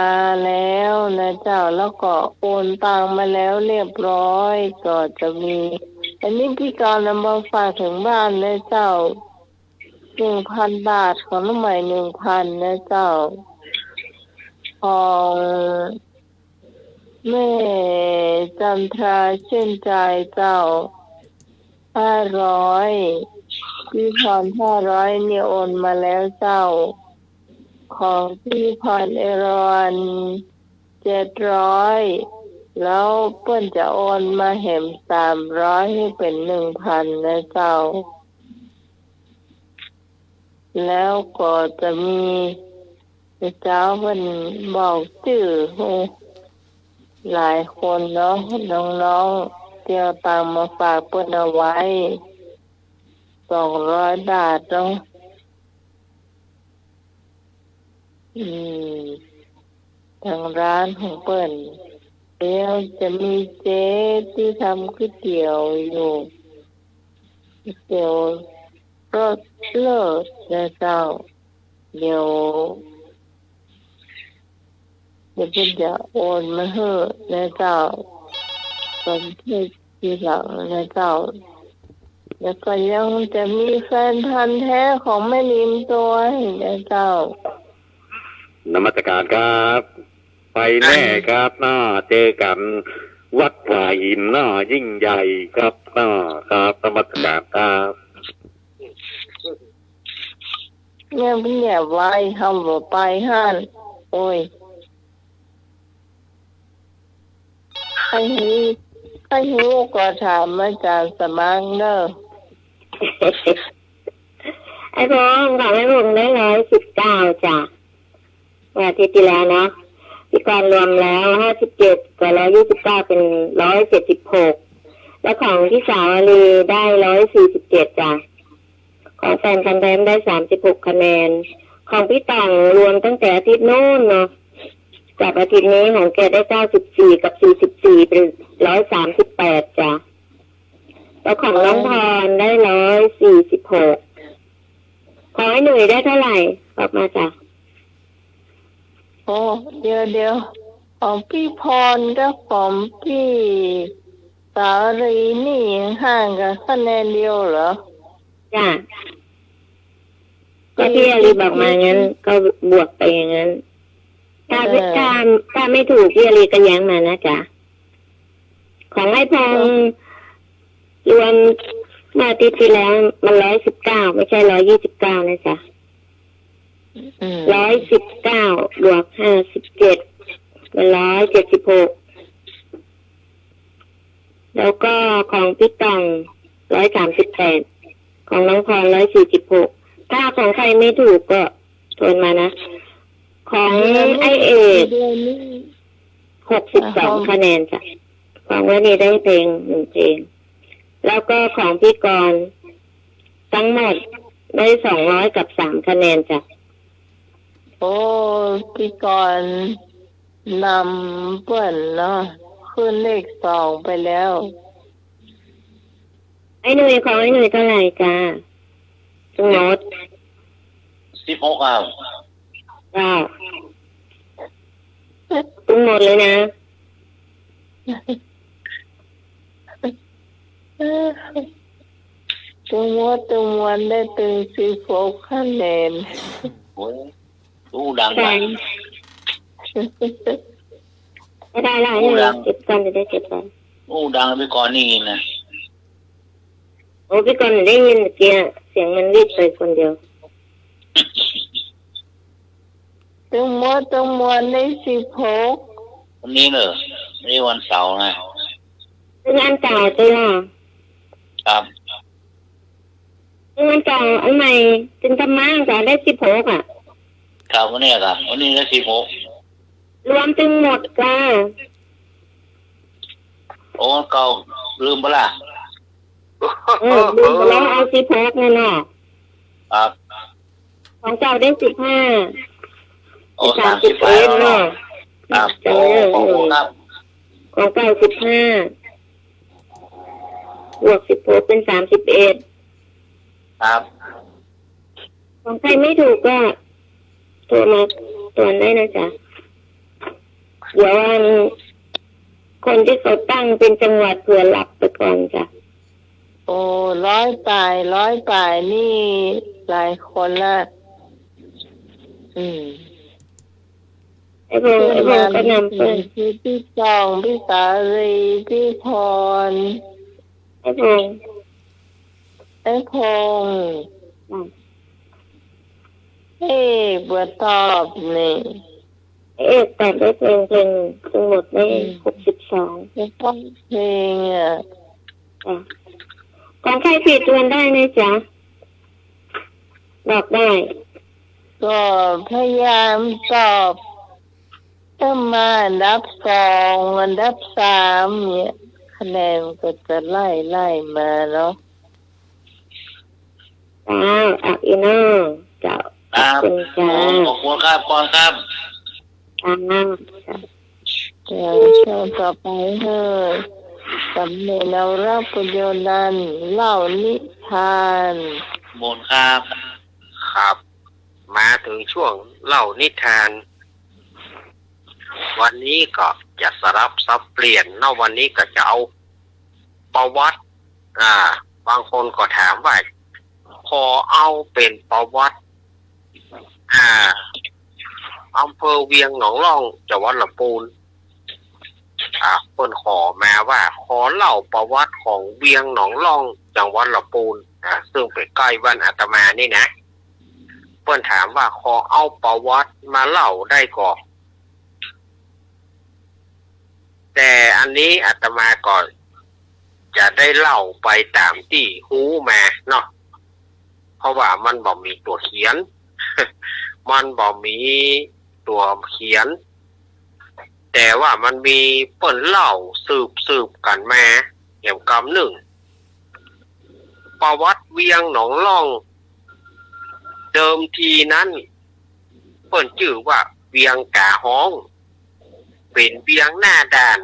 แล้วนะเจ้าแล้วก็โอนตังมาแล้วเรียบร้อยก็จะมีอันนี้พี่กรนำมาฝากถึงบ้านนะเจ้า 1,000 บาทของน้องใหม่ 1,000 นะเจ้าของแม่จันทราเช่นใจเจ้า500พี่พร500เนี่ยโอนมาแล้วเจ้าของพี่พรเอรอน700แล้วเปิ้นจะโอนมาแหม300ให้เป็น 1,000 นะเจ้าแล้วก็จะมีเจ้าเพิ่นบอกชื่อหลายคนเนาะน้องๆเตียวตังมาฝากเปิ้นเอาไว้200 บาทเนาะทางร้านของเปิ้นเดี๋ยวจะมีเจ๊ที่ทำก๋วยเตี๋ยวอยู่ก๋วยเตี๋ยวรสเลิศนะเจ้าเดี๋ยวเพิ่นจะโอนมาให้นะเจ้าตอนที่หลังนะเจ้าแล้วก็ยังจะมีแฟนพันธุ์แท้ของแม่ลิมตัวให้นะเจ้านมัสการครับไปแน่ครับน่าเจอกันวัดวาอินน่ายิ่งใหญ่ครับน่าครับนมัสการครับเนี่ยพี่แย่ไว้ทำบ่ไปห้านโอ้ยใครหิวก็ถามอาจารย์สมังเด้อไอ้พงษ์ของไอ้พงษ์ได้119จ้ะวันอาทิตย์ที่แล้วเนาะพี่กรรวมแล้ว57กับ129เป็น176แล้วของที่สาวลีได้147จ้ะของแฟนคันแทนได้36คะแนนของพี่ต่างรวมตั้งแต่อาทิตย์โน้นเนาะจากอาทิตย์นี้ของแกได้94กับ44เป็น138จ้ะแล้วของน้องพรได้146ของไอ้หนุ่ยได้เท่าไหร่บอกมาจ้ะโอ้เดี๋ยวของพี่พรกับของพี่สารีนี่ห่างกันคะแนนเดียวเหรอจ้ะก็พี่อาลีบอกมางั้นก็บวกไปอย่างนั้นถ้าไม่ถูกพี่อาลีก็แย้งมานะจ๊ะของไอ้พงรวมเมื่ออาทิตย์ที่แล้วมัน119ไม่ใช่129นะจ๊ะ119บวก57เป็น176แล้วก็ของพี่ตัง138ของน้องพร146ถ้าของใครไม่ถูกก็โทรมานะของไอเอก62คะแนนจ้ะของวันนี้ได้เพลง1เพลงแล้วก็ของพี่กรทั้งหมดได้200กับ3คะแนนจ้ะโอ้พี่กรนำเปิ้นเนาะขึ้นเลข2ไปแล้วไอ้หนุ่ยของไอ้หนุ่ยเท่าไหร่จ้าทั้งหมด16ครับ ตึงหมดเลยนะตึงวันได้ตึง16คะแนน โอ้ยตู้ดัง ใช่ ไป ได้เลยเก็บกันจะได้เก็บกัน ตู้ดังไปก่อนนี่นะ โอ้พี่กรณ์ได้ยินเมื่อกี้เสียงมันรีบไปคนเดียวตึงวันได้16วันนี้เนอะนี่วันเสาร์นะ งานเก่าตัวล่ะ ครับ งานเก่าอันใหม่จึงทำมาจะได้16อ่ะ ครับวันนี้ครับวันนี้ก็16รวมถึงหมดก็ โอ้เก่าลืมไปละ ดูไปแล้วเอา16นั่นน่ะ ครับ ของเจ้าได้15 โอ้30เนาะครับโอ้ขอบคุณครับ ของเก่า15บวก16เป็น31ครับ ของใครไม่ถูกก็โทรมาตรวจได้นะจ๊ะเดี๋ยววันคนที่เขาตั้งเป็นจังหวัดเผื่อหลับไปก่อนจ้ะโอ้100 ป่ายนี่หลายคนละไอ้พงก็นำเพื่อนพี่จองพี่สาลีพี่พรไอ้พงบัวตอบนี่แต่ได้เพลงทั้งหมดได้62ไม่ต้องเพลงของใครผิดทวนได้ไหมจ๊ะบอกได้ก็พยายามตอบถ้ามาอันดับ2อันดับ3เนี่ยคะแนนก็จะไล่มาเนาะอีน้องเจ้าขอบคุณครับก่อนครับช่วงต่อไปเฮ้ยสำเนียงเรารับประโยชน์นั้นเล่านิทานบนครับครับมาถึงช่วงเล่านิทานวันนี้ก็จะสลับซับเปลี่ยนเนาะวันนี้ก็จะเอาประวัติบางคนก็ถามว่าพอเอาเป็นประวัติอำเภอเวียงหนองร่องจังหวัดลำพูนเพิ่นขอมาว่าขอเล่าประวัติของเวียงหนองร่องจังหวัดลำพูนซึ่งเป็นใกล้บ้านอาตมานี่นะเพิ่นถามว่าขอเอาประวัติมาเล่าได้ก่อนแต่อันนี้อาตมาก่อนจะได้เล่าไปตามที่ฮู้มาเนาะเพราะว่ามันบ่มีตัวเขียน มันบ่มีตัวเขียนแต่ว่ามันมีเปิ้นเล่าสืบกันมาเกี่ยวกับหนึ่งประวัติเวียงหนองร่องเดิมทีนั้นเปิ้นชื่อว่าเวียงกาฮ้องเป็นเวียงหน้าด่าน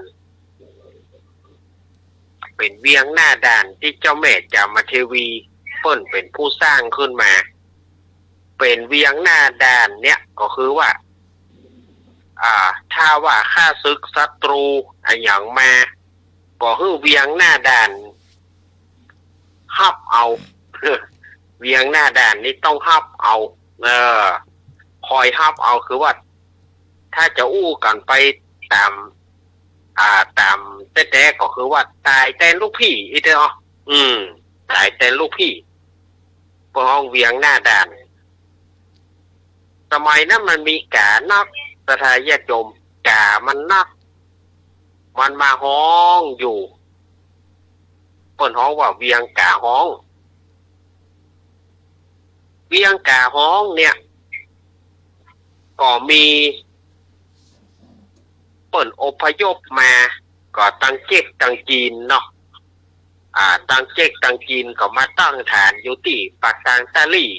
ที่เจ้าแม่จามเทวีเปิ้นเป็นผู้สร้างขึ้นมาเป็นเวียงหน้าด่านเนี่ยก็คือว่าถ้าว่าฆ่าศึกศัตรูอย่างมาก็คือเวียงหน้าด่านฮับเอา เวียงหน้าด่านนี่ต้องฮับเอาคอยฮับเอาคือว่าถ้าจะอู้กันไปตามแต่ก็คือว่าตายแต่ลูกพี่อีเด้อตายแต่ลูกพี่พวกห้องเวียงหน้าด่านสมัยนั้นมันมีกานักสถายาจมกามันนักมันมาห้องอยู่เปิ้นห้องว่าเวียงกาห้องเวียงกาห้องเนี่ยก็มีเปิ้นอพยพมาก็ตั้งเจ๊กตั้งจีนเนาะตั้งเจ๊กตั้งจีนก็มาตั้งฐานอยู่ที่ปากทางตาลี่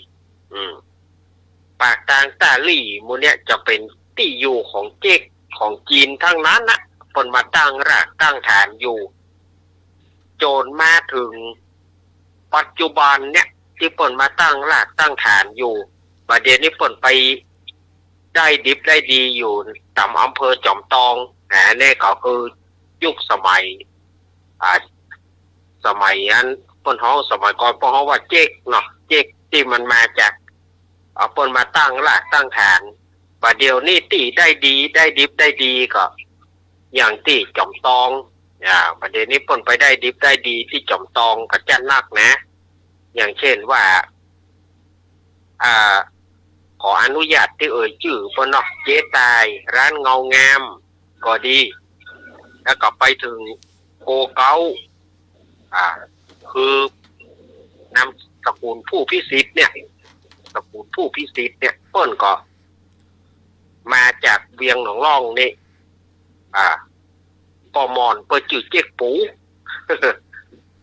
ปากทางตาลี่มูเนี่ยจะเป็นที่อยู่ของเจ๊กของจีนทั้งนั้นนะเปิ้นมาตั้งรากตั้งฐานอยู่จนมาถึงปัจจุบันเนี่ยที่เปิ้นมาตั้งรากตั้งฐานอยู่ประเดี๋ยวนี้เปิ้นไป ได้ดิบได้ดีอยู่ตามอำเภอจอมทองนี่ก็คือยุคสมัยสมัยนั้นเปิ้นฮ้องสมัยก่อนเปิ้นฮ้องว่าเจ๊กเนาะเจ๊กที่มันมาจากเปิ้นมาตั้งรากตั้งฐานบัดเดี๋ยวนี้ตีได้ดีได้ดิบได้ดีก็อย่างที่จอมทองบัดเดี๋ยวนี้เปิ้นไปได้ดิบได้ดีที่จอมทองก็จัดนักนะอย่างเช่นว่าขออนุญาตที่ชื่อเปิ้นเนาะเจ๊ตายร้านเงางามก็ดีแล้วก็ไปถึงโคเก้าคือนำตระกูลผู้พิสิทธิ์เนี่ยตระกูลผู้พิสิทธิ์เนี่ยเปิ้นก็มาจากเวียงหนองร่องนี่ปอมอนเปิ้นชื่อเจ๊กปู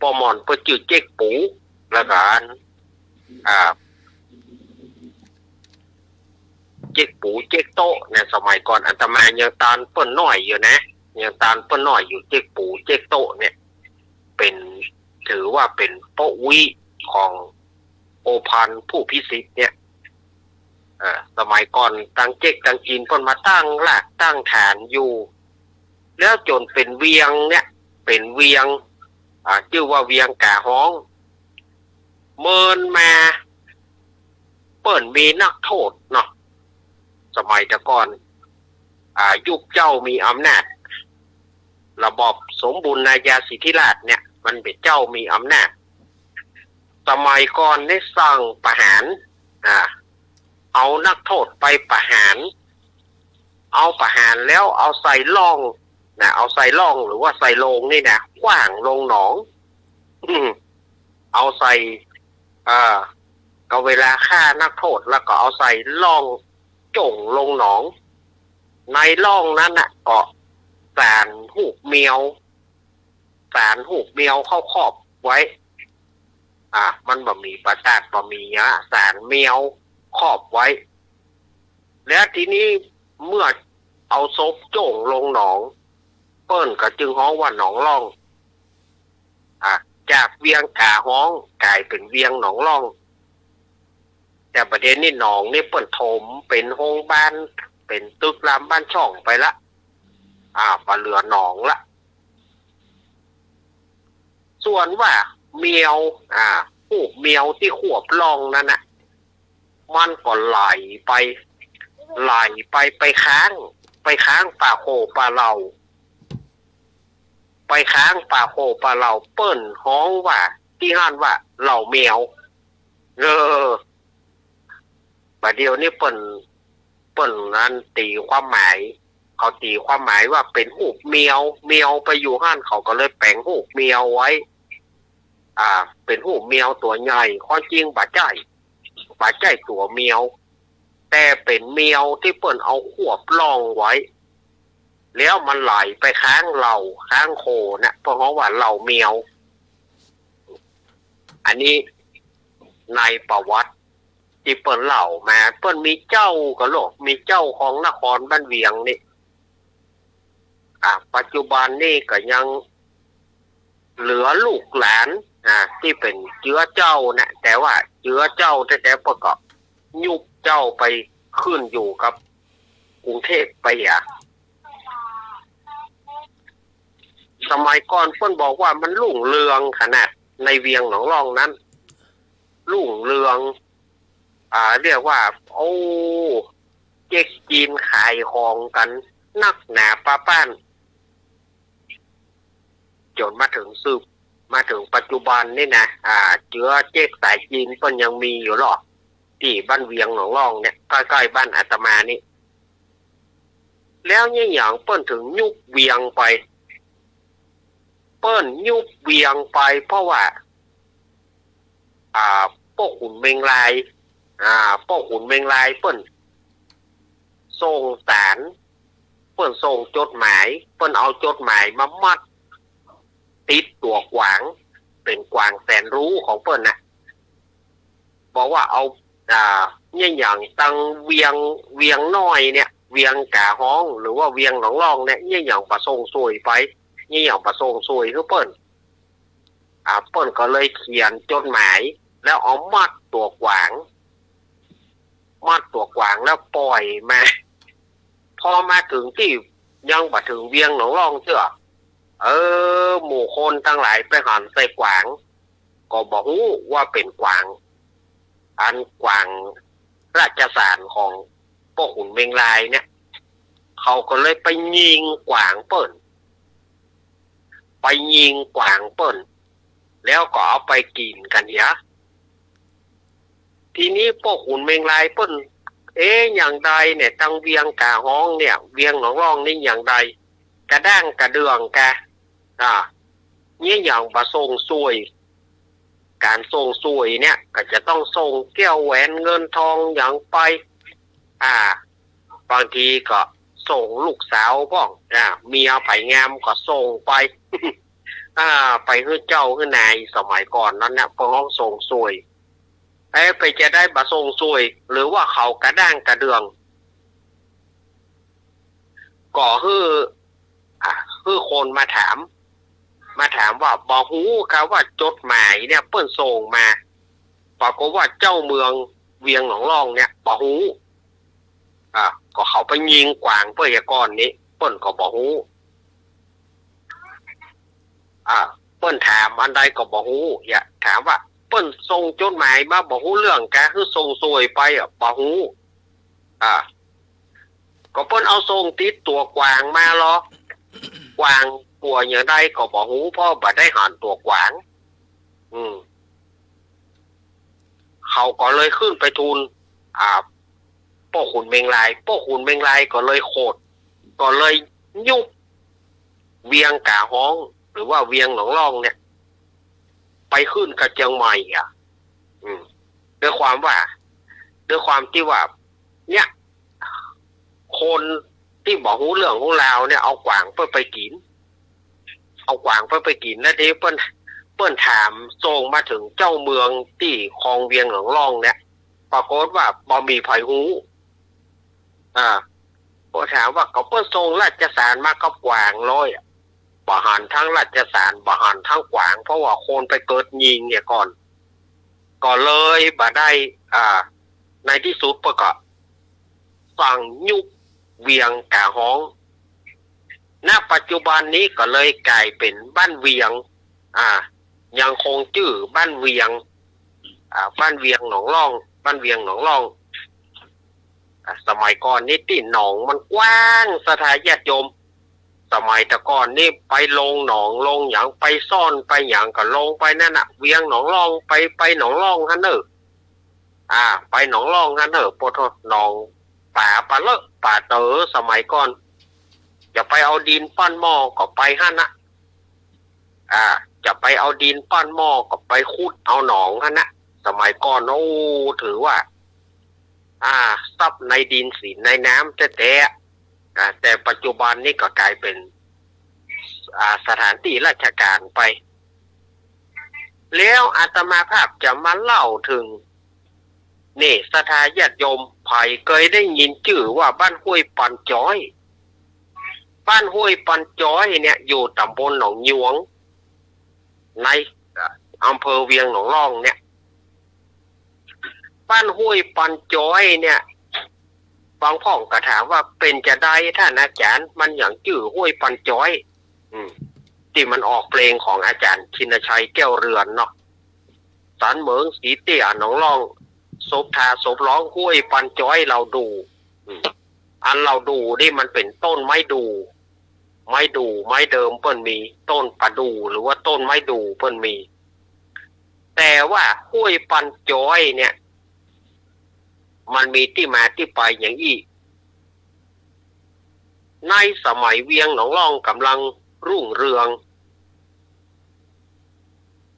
ปอมอนเปิ้นชื่อเจ๊กปูแล้วก็เจ๊กปูเจ๊กโตเนี่ยสมัยก่อนอาตมายังตานเปิ้นน้อยอยู่นะยังตานเปิ้นน้อยอยู่เจ๊กปูเจ๊กโตเนี่ยเป็นถือว่าเป็นโปวิของโอพันผู้พิสิทธิ์เนี่ยสมัยก่อนตั้งเจ๊กตั้งจีนเปิ้นมาตั้งรากตั้งฐานอยู่แล้วจนเป็นเวียงเนี่ยเป็นเวียงชื่อว่าเวียงกาฮ้องเมินมาเปิ้นมีนักโทษเนาะสมัยแต่ก่อนยุคเจ้ามีอำนาจระบอบสมบูรณาญาสิทธิราชเนี่ยมันเป็นเจ้ามีอำนาจสมัยก่อนได้สั่งประหารเอานักโทษไปประหารเอาประหารแล้วเอาใส่ล่องนะเอาใส่ล่องหรือว่าใส่โลงนี่นะขว้างลงหนองเอาใส่ก็เวลาฆ่านักโทษแล้วก็เอาใส่ล่องจ่งลงหนองในล่องนั้นน่ะก็สารหูกเมียวเข้าครอบไว้มันบ่มีประสาทบ่มีสารเมียวครอบไว้แล้วทีนี้เมื่อเอาศพจ่งลงหนองเปิ้นก็จึงฮ้องว่าหนองร่องจากเวียงกาฮ้องกลายเป็นเวียงหนองร่องแต่ประเด็นนี่หนองนี่เปิ้นถมเป็นโรงบ้านเป็นตึกรามบ้านช่องไปละปลาเหลือหนองละส่วนว่าเมียวผูกเมียวที่ขวบล่องนั่นน่ะมันก็ไหลไปค้างป่าโคป่าเหล่าไปค้างป่าโคป่าเหล่าเปิ้นฮ้องว่าที่ห้านว่าเหล่าเมียวบัดเดียวนี่เปิ้นนั้นตีความหมายเขาตีความหมายว่าเป็นหูกเมียวไปอยู่ห้านเขาก็เลยแปลงหูกเมียวไว้เป็นหูกเมียวตัวใหญ่ข้อจริงบ่ใจตัวเมียวแต่เป็นเมียวที่เปิ้นเอาขวบล่องไว้แล้วมันไหลไปค้างเหล่าค้างโคนะเพราะว่าเหล่าเมียวอันนี้ในประวัติที่เปิ้นเล่ามาเปิ้นมีเจ้าก็โลกมีเจ้าของนครบ้านเวียงนี่ปัจจุบันนี่ก็ยังเหลือลูกหลานที่เป็นเชื้อเจ้านะแต่ว่าเชื้อเจ้าแต่ประกอบยุบเจ้าไปขึ้นอยู่กับกรุงเทพไปสมัยก่อนเพิ่นบอกว่ามันรุ่งเรืองขนาดในเวียงหนองร่องนั้นรุ่งเรืองเรียกว่าโอ้เจ๊กจีนขายของกันนักหนาป้าป้านจนมาถึงปัจจุบันนี่นะเชื้อเจ๊กสายจีนเพิ่นยังมีอยู่หรอที่บ้านเวียงหนองร่องเนี่ยใกล้ๆบ้านอาตมานี่แล้วเนี่ยอย่างเปิ้นถึงยุบเวียงไปเปิ้นยุบเวียงไปเพราะว่าพวกขุนเมงลายเปิ้นส่งสารเปิ้นส่งจดหมายเปิ้นเอาจดหมายมามัดติดตัวกวางเป็นกวางแสนรู้ของเปิ้นน่ะบอกว่าเอาเนี่ยอย่างตังเวียงน้อยเนี่ยเวียงกาฮ้องหรือว่าเวียงหนองร่องเนี่ยเนี่ยอย่างประสงสวยไปเนี่ยอย่างประสงสวยคือเปิ้นก็เลยเขียนจดหมายแล้วเอามัดตัวกวางแล้วปล่อยมา อมาถึงที่ยังบ่ถึงเวียงหนองรองเจ้าหมู่คนทั้งหลายไปหันใส่กวางก็บอกว่าเป็นกวางอันกวางราชสารของพวกขุนเมงลายเนี่ยเขาก็เลยไปยิงกวางเปิ้นแล้วก็เอาไปกินกันเนี่ยทีนี้พวกขุนเมงลายเปิ้นอย่างใดเนี่ยตั้งเวียงกาห้องเนี่ยเวียงหนองรองนี่อย่างใดกระด้างกระเดืองกะนี่อย่างบะทรงซวยการทรงซวยเนี่ยก็จะต้องส่งแก้วแหวนเงินทองอย่างไปบางทีก็ส่งลูกสาวพ่องเมียไผ่งามก็ส่งไป ไปให้เจ้าให้นายสมัยก่อนนั้นเนี่ยพวกน้องส่งซวยไปจะได้บะทรงซวยหรือว่าเขากระด้างกระเดืองก็คือคนมาถามว่าบอกฮู้ครับว่าจดหมายเนี่ยเปิ้นส่งมาปรากฏว่าเจ้าเมืองเวียงหนองรองเนี่ยบอกฮู้ก็เขาไปยิงกวางเพื่อก่อนนี้เปิ้นก็บอกฮู้เปิ้นถามอันใดก็บอกฮู้อย่าถามว่าเปิ้นส่งจดหมายมาบอกฮู้เรื่องแกคือส่งซวยไปบอกฮู้ก็เปิ้นเอาส่งติดตัวกวางมาหรอกวางปัวอย่างใดก็บอกฮู้เพราะบ่ได้หันตัวกวางเขาก็เลยขึ้นไปทูลพ่อขุนเมงลายก็เลยโคดก็เลยยุบเวียงกาห้องหรือว่าเวียงหนองรองเนี่ยไปขึ้นกับเชียงใหม่ด้วยความที่ว่าเนี่ยคนที่บอกฮู้เรื่องของเราเนี่ยเอากวางเพื่อไปกินแล้วทีเปิ้นถามส่งมาถึงเจ้าเมืองที่คลองเวียงหนองรองเนี่ยปรากฏว่าบ่มีไผฮู้ก็ถามว่าเขาเปิ้นส่งราชสารมากับกวางเลยบ่หันทั้งราชสารบ่หันทั้งกวางเพราะว่าคนไปเกิดยิงเนี่ยก่อนก็เลยบ่ได้ในที่สุดก็สั่งยุบเวียงกาห้องณปัจจุบันนี้ก็เลยกลายเป็นบ้านเวียงยังคงชื่อบ้านเวียงหนองรองสมัยก่อนนี่ที่หนองมันกว้างสถานญาติโยมสมัยแต่ก่อนนี่ไปลงหนองลงอย่างไปซ่อนไปอย่างก็ลงไปนั่นน่ะเวียงหนองรองไปหนองรองฮั่นเด้อไปหนองรองฮั่นเด้อปทหนองป่าปลาเลอะป่าเต๋อสมัยก่อนจะไปเอาดินปั้นหม้อก็ไปฮั่นนะจะไปเอาดินปั้นหม้อก็ไปขุดเอาหนองฮั่นนะสมัยก่อนถือว่าซับในดินสีในน้ำแต่ปัจจุบันนี้ก็กลายเป็นสถานที่ราชการไปแล้วอาตมาภาพจะมาเล่าถึงนี่สถานญาติโยมไผ่เคยได้ยินชื่อว่าบ้านห้วยปันจ้อยเนี่ยอยู่ตำบลหนองยวงในอำเภอเวียงหนองรองเนี่ยบ้านห้วยปันจ้อยเนี่ยบางพ่องก็ถามว่าเป็นจะได้ท่านอาจารย์มันอย่างชื่อห้วยปันจ้อยที่มันออกเพลงของอาจารย์ชินชัยแก้วเรือนเนาะสันเหมืองสีเตี้ยหนองรองศพร้องห้วยปันจ้อยเราดูอันเราดูนี่มันเป็นต้นไม้เดิมเปิ้นมีต้นประดูหรือว่าต้นไม้ดูเปิ้นมีแต่ว่าห้วยปันจ้อยเนี่ยมันมีที่มาที่ไปอย่างอี้ในสมัยเวียงหนองรองกำลังรุ่งเรือง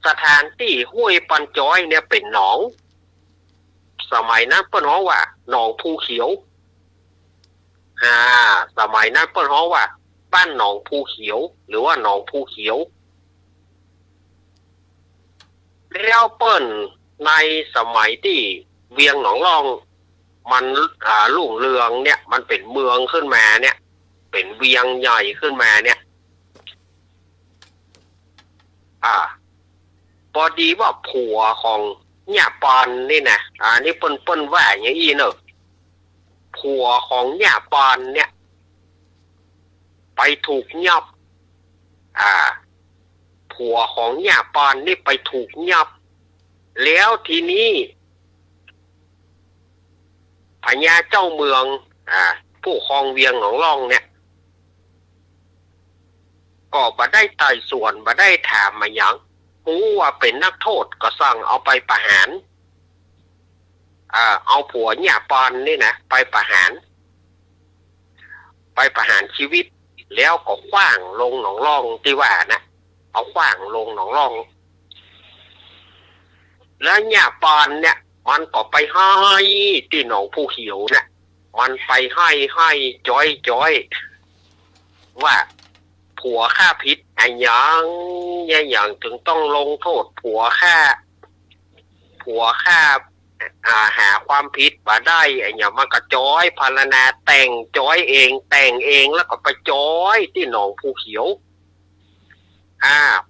สถานที่ห้วยปันจ้อยเนี่ยเป็นหนองสมัยนั้นเปิ้นฮ้องว่าหนองภูเขียวสมัยนั้นเปิ้นฮ้องว่าบ้านหนองภูเขียวหรือว่าหนองภูเขียวแล้วเปิ้นในสมัยที่เวียงหนองรองมันรุ่งเรืองเนี่ยมันเป็นเมืองขึ้นมาเนี่ยเป็นเวียงใหญ่ขึ้นมาเนี่ยพอดีว่าผัวของย่าปอนนี่นะนี่เปิ้นว่าอย่างนี้เนอะผัวของย่าปอนเนี่ย ไปถูกยับผัวของย่าปานนี่ไปถูกยับแล้วทีนี้พญาเจ้าเมืองผู้ครองเวียงหนองร่องเนี่ยก็บ่ได้ไต่สวนบ่ได้ถามมาหยังรู้ว่าเป็นนักโทษก็สั่งเอาไปประหารเอาผัวย่าปานนี่นะไปประหารชีวิตแล้วก็ขว้างลงหนองร่องที่ว่านะเอาขว้างลงหนองร่องแล้วย่าปานเนี่ยมันก็ไปให้ที่หนองผู้เขียวเนี่ยมันไปให้จ้อยว่าผัวฆ่าพิษอย่างถึงต้องลงโทษผัวฆ่าหาความผิดมาได้อย่างมันก็จ้อยพารณาแต่งจ้อยเองแล้วก็ไปจ้อยที่หนองผู้เขียว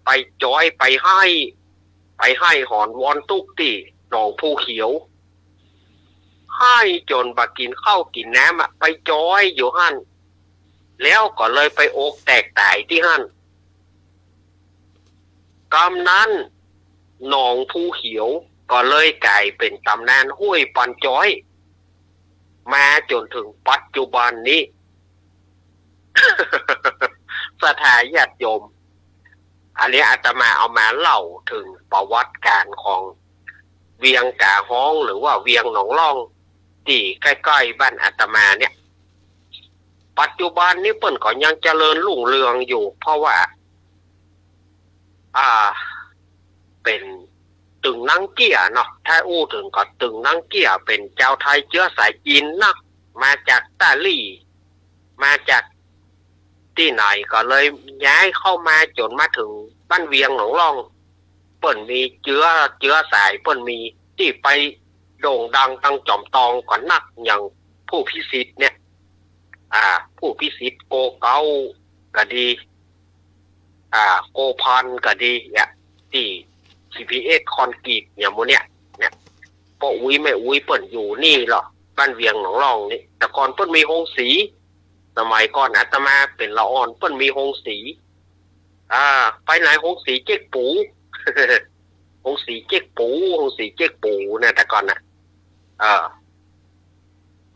ไปจ้อยไปให้หอนวอนตุกที่หนองผู้เขียวให้จนบักกินข้าวกินน้ำไปจ้อยอยู่หั่นแล้วก็เลยไปอกแตกตายที่หั่นกำนั้นหนองผู้เขียวก็เลยกลายเป็นตำนานห้วยปันจ้อยมาจนถึงปัจจุบันนี้ สถาญาติโยมอันนี้อาตมาเอามาเล่าถึงประวัติการของเวียงกาฮ้องหรือว่าเวียงหนองร่องที่ใกล้ๆบ้านอาตมาเนี่ยปัจจุบันนี้เปิ้นก็ยังเจริญรุ่งเรืองอยู่เพราะว่าเป็นตึงนังเกี้ยเนาะถ้าอู้ถึงก็ตึงนังเกี้ยเป็นเจ้าไทยเชื้อสายจีนนักมาจากตาลี่มาจากที่ไหนก็เลยย้ายเข้ามาจนมาถึงบ้านเวียงหนองร่องเปิ้นมีเชื้อสายเปิ้นมีที่ไปโด่งดังตั้งจอมตองก่อนนักอย่างผู้พิสิทธิ์เนี่ยผู้พิสิทธิ์โกเก้าก็ดีโกพันก็ดีเนี่ยที่ CPS คอนกรีตอย่างโมเนี่ยปออุ้ยไม่อุ้ยเปิ้นอยู่นี่หรอบ้านเวียงหนองร่องนี่แต่ก่อนเปิ้นมีโรงสีสมัยก่อนอาตมาเป็นละอ่อนเปิ้นมีโรงสีไปไหนโรงสีเจ๊กปู โรงสีเจ๊กปูเนี่ยแต่ก่อน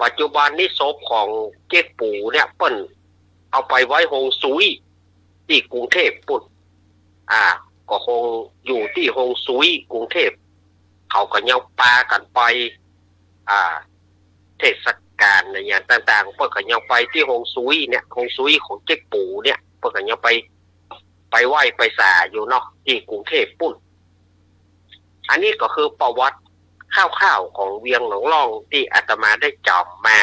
ปัจจุบันนี้ศพของเจ๊กปูเนี่ยเปิ้นเอาไปไว้โรงสุยที่กรุงเทพปุ่นก็คงอยู่ที่โรงสุยกรุงเทพเขาก็ยังปากันไปเทศกาลอะไรอย่างต่างๆเพิ่นก็ยังไปที่โรงสุยเนี่ยโรงสุยของเจ๊กปูเนี่ยเพิ่นก็ยังไปไหว้ไปสาอยู่เนาะที่กรุงเทพปุ่นอันนี้ก็คือประวัติคร่าวๆของเวียงหนองร่องที่อาตมาได้จำมา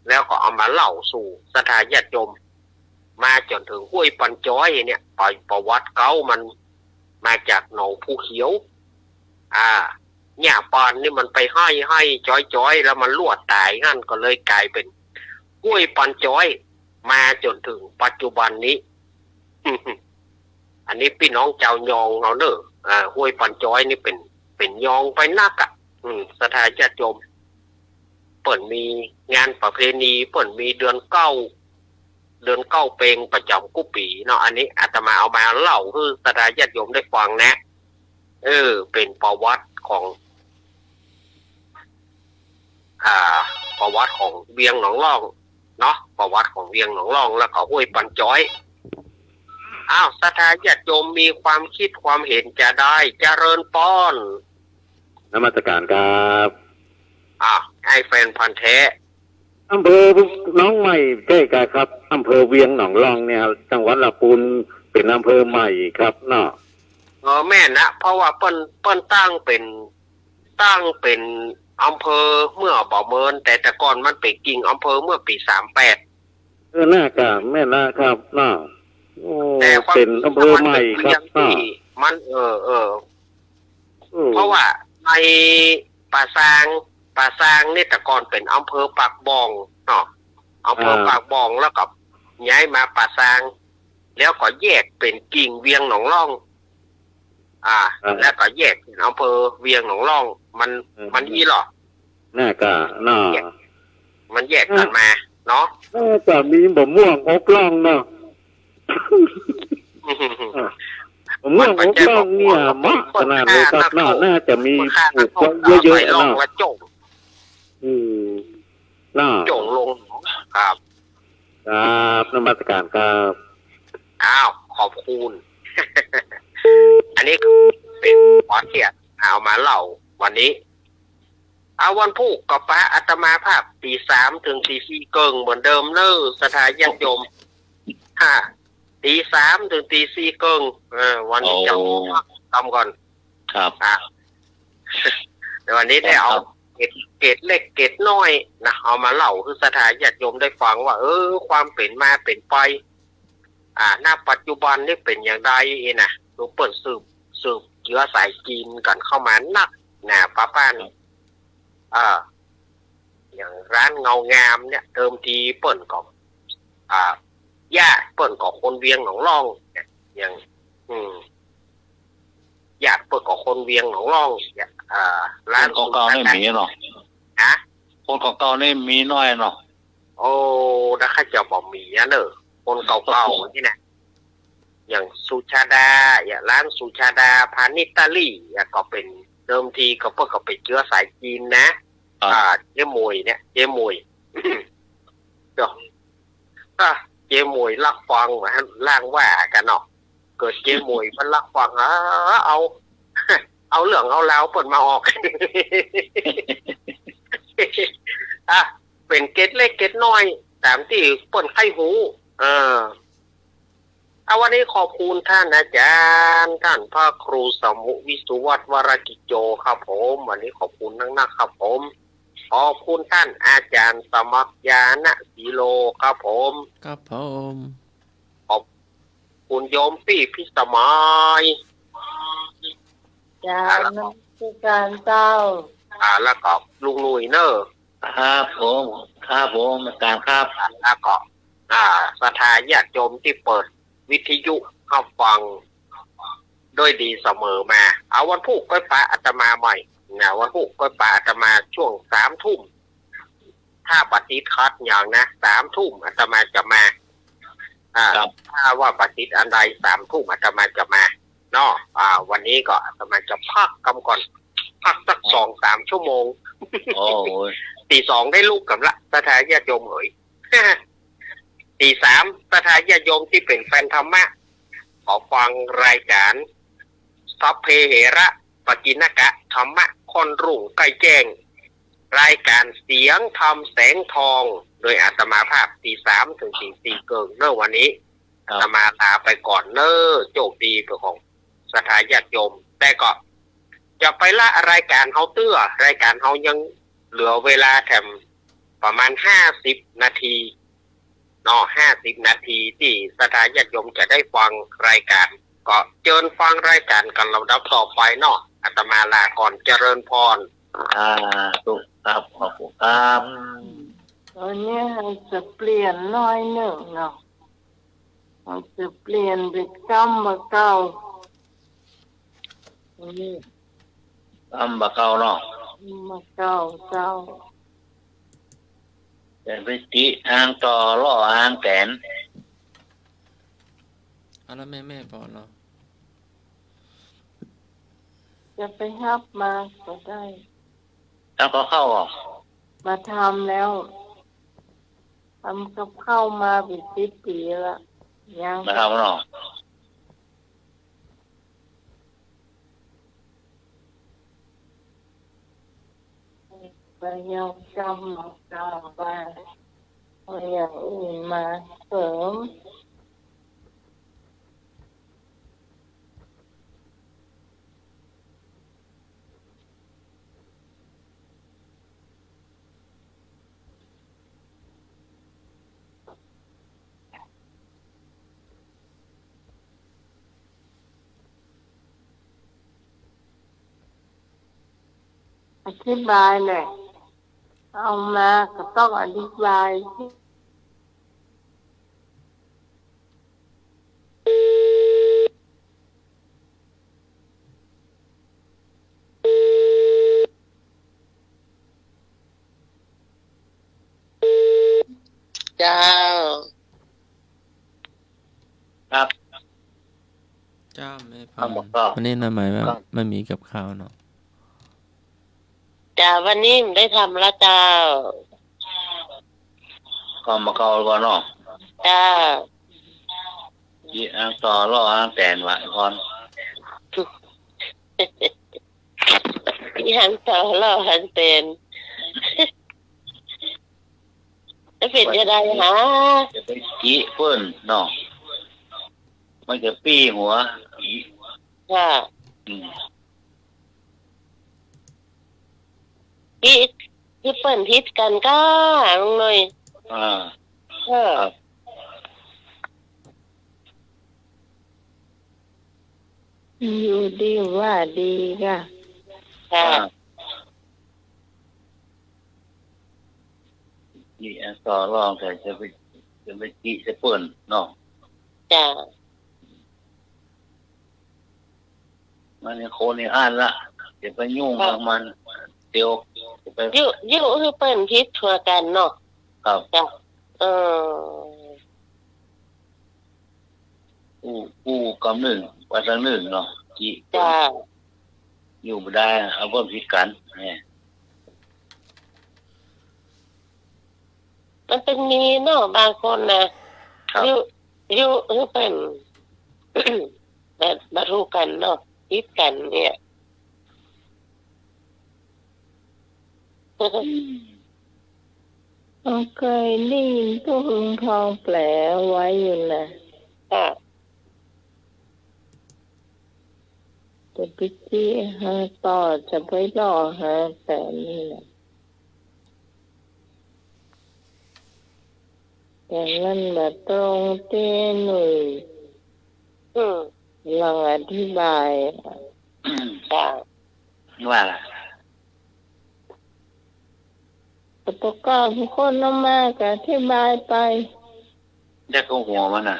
แล้วก็เอามาเล่าสู่ศรัทธาญาติโยมมาจนถึงห้วยปันจ้อยเนี่ยประวัติเก่ามันมาจากหนองผู้เขียวย่าปานนี่มันไปให้จ้อยแล้วมันลวดตายงั้นก็เลยกลายเป็นห้วยปันจ้อยมาจนถึงปัจจุบันนี้ อันนี้พี่น้องเจ้ายองเราเนอะห้วยปันจ้อยนี่เป็นยองไปนักศรัทธาญาติโยมเปิ่นมีงานประเพณีเปิ่นมีเดือนเก้าเปงประจำกุปีเนาะอันนี้อาตมาเอามาเล่าคือศรัทธาญาติโยมได้ฟังนะเป็นประวัติของประวัติของเวียงหนองร่องเนาะประวัติของเวียงหนองร่องแล้วก็ห้วยปันจ้อยศรัทธาญาติโยมมีความคิดความเห็นจะได้เจริญป้อนนมัสการครับไอแฟนพันธุ์แท้อำเภอน้องใหม่ใกล้กันครับอำเภอเวียงหนองร่องเนี่ยจังหวัดลำพูนเป็นอำเภอใหม่ครับเนาะแม่นะเพราะว่าเปิ้นตั้งเป็นอำเภอเมื่อบ่เมินแต่ก่อนมันเป็นกิ่งอำเภอเมื่อปี38น่ากะแม่นะครับเนาะแต่เป็นอำเภอใหม่ครับมันเพราะว่าในป่าซางนี่แต่ก่อนเป็นอำเภอปากบองเนาะอำเภอปากบองแล้วก็ย้ายมาป่าซางแล้วก็แยกเป็นกิ่งเวียงหนองร่องแล้วก็แยกเป็นอำเภอเวียงหนองร่องมันอีหรอน่ากะเนาะมันแยกกันมาเนาะจะมีบ่ม่วงอกร่องเนาะ เมืองอกล่องเนี่ยเหมาะขนาดเลยครับน่าจะมีปลูกไว้เยอะๆ ลอง เนาะ และจง น่า จงลงครับ ครับนมัสการครับ อ้าวขอบคุณ อันนี้เป็นขอเทียดเอามาเล่าวันนี้เอาวันพุธกับป้าอาตมาภาพตี3 ถึงตี 4เกิงเหมือนเดิมเนอะสถานญาติโยมตี 3 ถึงตี 4เกิงวันนี้จะทำก่อน ครับ แต่วันนี้ได้เอาเกตเล็กเกตน้อยนะเอามาเล่าคือสถานญาติโยมได้ฟังว่าความเป็นมาเป็นไปหน้าปัจจุบันนี่เป็นอย่างไรนะดูเปิดสืบเชื้อสายจีนกันเข้ามานักนะป้าป้านอย่างร้านเงางามเนี่ยเติมทีเปิ่นของย่าเปิ่นของคนเวียงหนองร่องเนี่ยอย่างญาติเปิ่นของคนเวียงหนองร่องเนี่ยร้าน ของเก่าไม่มีเนาะคนของเก่านี่มีน้อยเนาะโอ้ถ้าข้าจะบอกมีนะเนอะคนเก่าๆนี่นะอย่างสุชาดาอย่างร้านสุชาดาพาณิตาลี่ก็เป็นเดิมทีก็เพิ่งก็เป็นเชื้อสายจีนนะเจ๊มวยเนี่ยเจ๊มวยเดี๋ยวเจ๊มวยลักฟังมาล่างว่ากันเนาะเกิดเจ๊มวยมันลักฟังเอาเหลืองเอาแล้วเปิดมาออก เป็นเกตเล็กเกตน้อยตามที่เปิดไข้หูวันนี้ขอบคุณท่านอาจารย์ท่านพระครูสมุวิสุวัฒน์วรกิจโจครับผมวันนี้ขอบคุณนักๆครับผมขอบคุณท่านอาจารย์สมัครยานะสีโลครับผมครับผมขอบคุณโยมพี่พิสมัยจ้านักการเจ้าแล้วก็ลุงหนุ่ยเนอร์ครับผมการครับแล้วก็สถานญาติโยมที่เปิดวิทยุเข้าฟังด้วยดีเสมอมาเอาวันพุธก้อยปลาอาตมาใหม่นะวันพุธก้อยปลาอาตมาช่วง3 ทุ่มถ้าปฏิทัศน์อย่างนะ3 ทุ่มอาตมาจะมาถ้าว่าปฏิทัศน์อันใด3 ทุ่มอาตมาจะมาเนาะวันนี้ก็อาตมาจะพักกันก่อนพักสัก2-3 ชั่วโมงตี 2ได้ลูกกับละสถานญาติโยมเอ๋ยตี 3สถานญาติโยมที่เป็นแฟนธรรมะขอฟังรายการสัพเพเหระปกิณกะธรรมะคนรุ่งใกล้แจ้งรายการเสียงธรรมแสงทองโดยอาตมาภาพตี 3 ถึงตี 4เกิงเนอะวันนี้อาตมาลาไปก่อนเนอะโชคดีไปของสถานญาติโยมแต่ก็จะไปละรายการเฮาเตื้อรายการเฮายังเหลือเวลาแถมประมาณ50 นาที50 นาทีที่สถานญาติโยมจะได้ฟังรายการก็เชิญฟังรายการกันเราดับต่อไปเนาะอาตมาลาก่อนเจริญพรถูกครับขอบคุณครับตอนนี้จะเปลี่ยนน้อยหนึ่งเนาะจะเปลี่ยนเป็นกำมาเก่ากำมาเก่าเนาะมาเก่าเจ้าแต่ไปตีอ่างต่อล่ออ่างแตนแล้วแม่ปอนเนาะจะไปฮับมาก็ได้แล้วก็เข้ามาทำแล้วทำกับเข้ามาเป็น10 ปีละยังมาทำเนาะไปยังจำมาเก่าไปอย่างอื่นมาเสริมอธิบายเลยเอามาก็ต้องอธิบายเจ้า ครับ เจ้าไม่พ เอา อ บอกก็ วันนี้นะหมายว่าไม่มีกับข้าวเนาะ จ้าวันนี้ไม่ได้ทำละเจ้า ก็มาเกาก่อนเนาะ จ้า ยี่อังต่อรออังแตนไว้ก่อน ยังต่อรอหันเป็นจะเป็นจะได้หา จะไปจี้เพิ่นเนาะมันจะปี้หัว ค่ะ อืม ที่เปิ่นพิษกันก็ลุงหน่อย อ่า ครับ อยู่ดีว่าดีค่ะค่ะ ยี่อังต่อรองแต่จะไปจี้จะเพิ่นเนาะ จ้า มันนี่โคนนี่อ่านละจะไปยุ่งกับมันเดี๋ยวจะไป อยู่คือเปิ่นพิษทัวกันเนาะ ครับ จ้าผู้กำหนึ่งวันละหนึ่งเนาะจี้ จ้า อยู่ไม่ได้เอาเพิ่มพิกันเนี่ย มันเป็นมีเนาะบางคนนะครับ อยู่คือเป็น แบบมารู้กันเนาะพิษกันเนี่ยเคยได้ยินผู้พึงทองแปลไว้อยู่นะค่ะจะไปจี้หาต่อจะไปรอหาแต่นี่แหละแต่นั่นแบบตรงเต้นหน่อยลองอธิบายค่ะ ว่าล่ะ ประกอบคนน้ำมากอธิบายไป ได้ก็หัวมันน่ะ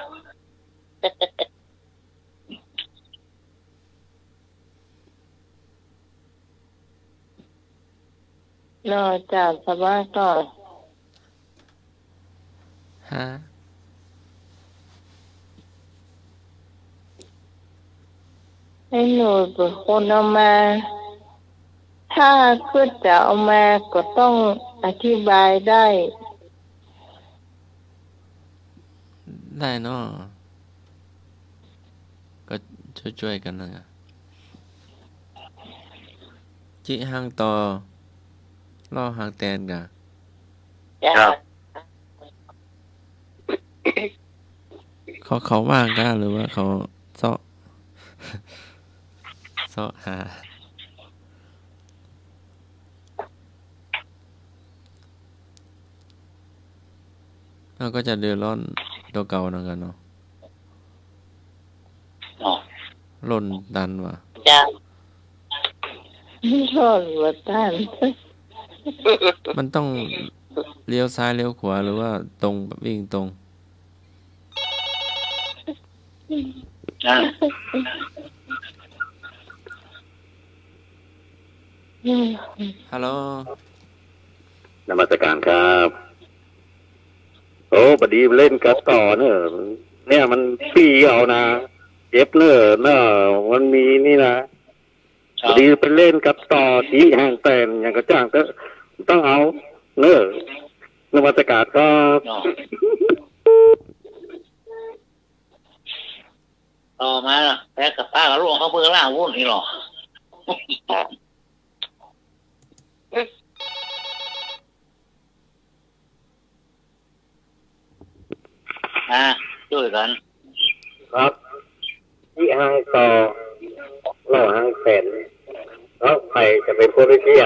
นอกจากสบายก่อน ฮะ ให้หนูเป็นคนเอามา ถ้าคือจะเอามาก็ต้องอธิบายได้ ได้เนาะก็ช่วยๆกันนะจิหางต่อล่อหางแตนกะ ครับ เขาว่างกันหรือว่าเขาเซาะ เซาะหาเราก็จะเดือดร้อนตัวเก่านั่นกันเนาะ เนาะ ล่นดันว่ะ จ้ะร้อนว่าท่าน มันต้องเลี้ยวซ้ายเลี้ยวขวาหรือว่าตรงแบบวิ่งตรง นะ ฮัลโหล นมัสการครับ โอ้บดีเล่นกับต่อเนอะเนี่ยมันปี้เอานะเจ็บเนอะมันมีนี่นะบดีไปเล่นกับต่อที่ห่างแตนอย่างกระจ้างก็ต้องเอาเนอะนมัสการครับ เนาะต่อมาแพ้กับป้ากับลุงเขาเพิ่งล่างวุ่นนี่หรอช่วยกัน ครับที่ห่างต่อเล่าห่างแตนแล้วใครจะเป็นคนเชี่ย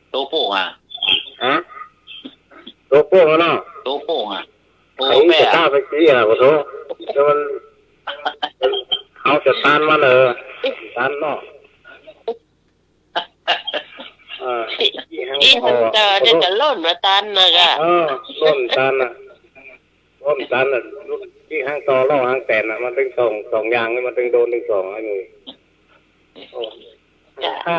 โตโป่งอ่ะ ฮะตัวพวกเนาะ โตโป่งอ่ะโต ใคร แม่ จะกล้าไปเชี่ยขอโทษแล้วมันเขาจะตันมาเลยตันเนาะอีมันจะล่นมาตันนะกะ ร่มตันอ่ะที่ห้างต่อล่อห้างแตนอ่ะมันถึงสองอย่างนี่มันถึงโดนถึงสองไอ้หนูถ้า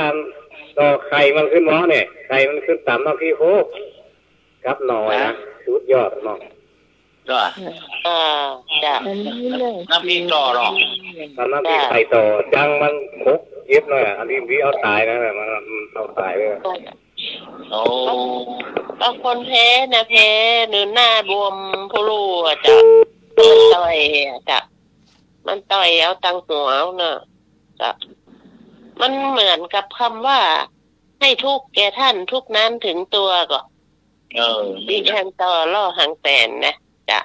ต่อไข่มันขึ้นม้อเนี่ยไข่มันขึ้นต่ำเนาะพี่โคครับหน่อยนะสุดยอดเนาะ จ้ะ จ้ะ น้ำพริกต่อหรอ ตอนนั้นพี่ไข่ต่อจังมันคุกเย็บหน่อยอันนี้พี่เอาตายนะมันเอาตายไป โอ้ บางคนแพ้นะแพ้เนื้อหน้าบวมผู้รู้อ่ะจ้ะมันต่อยอ่ะจ้ะมันต่อยเอาตังหัวเอาเนอะจ้ะมันเหมือนกับคำว่าให้ทุกแก่ท่านทุกนั้นถึงตัวก็ ดิฉันต่อล่อหางแตนนะจ้ะ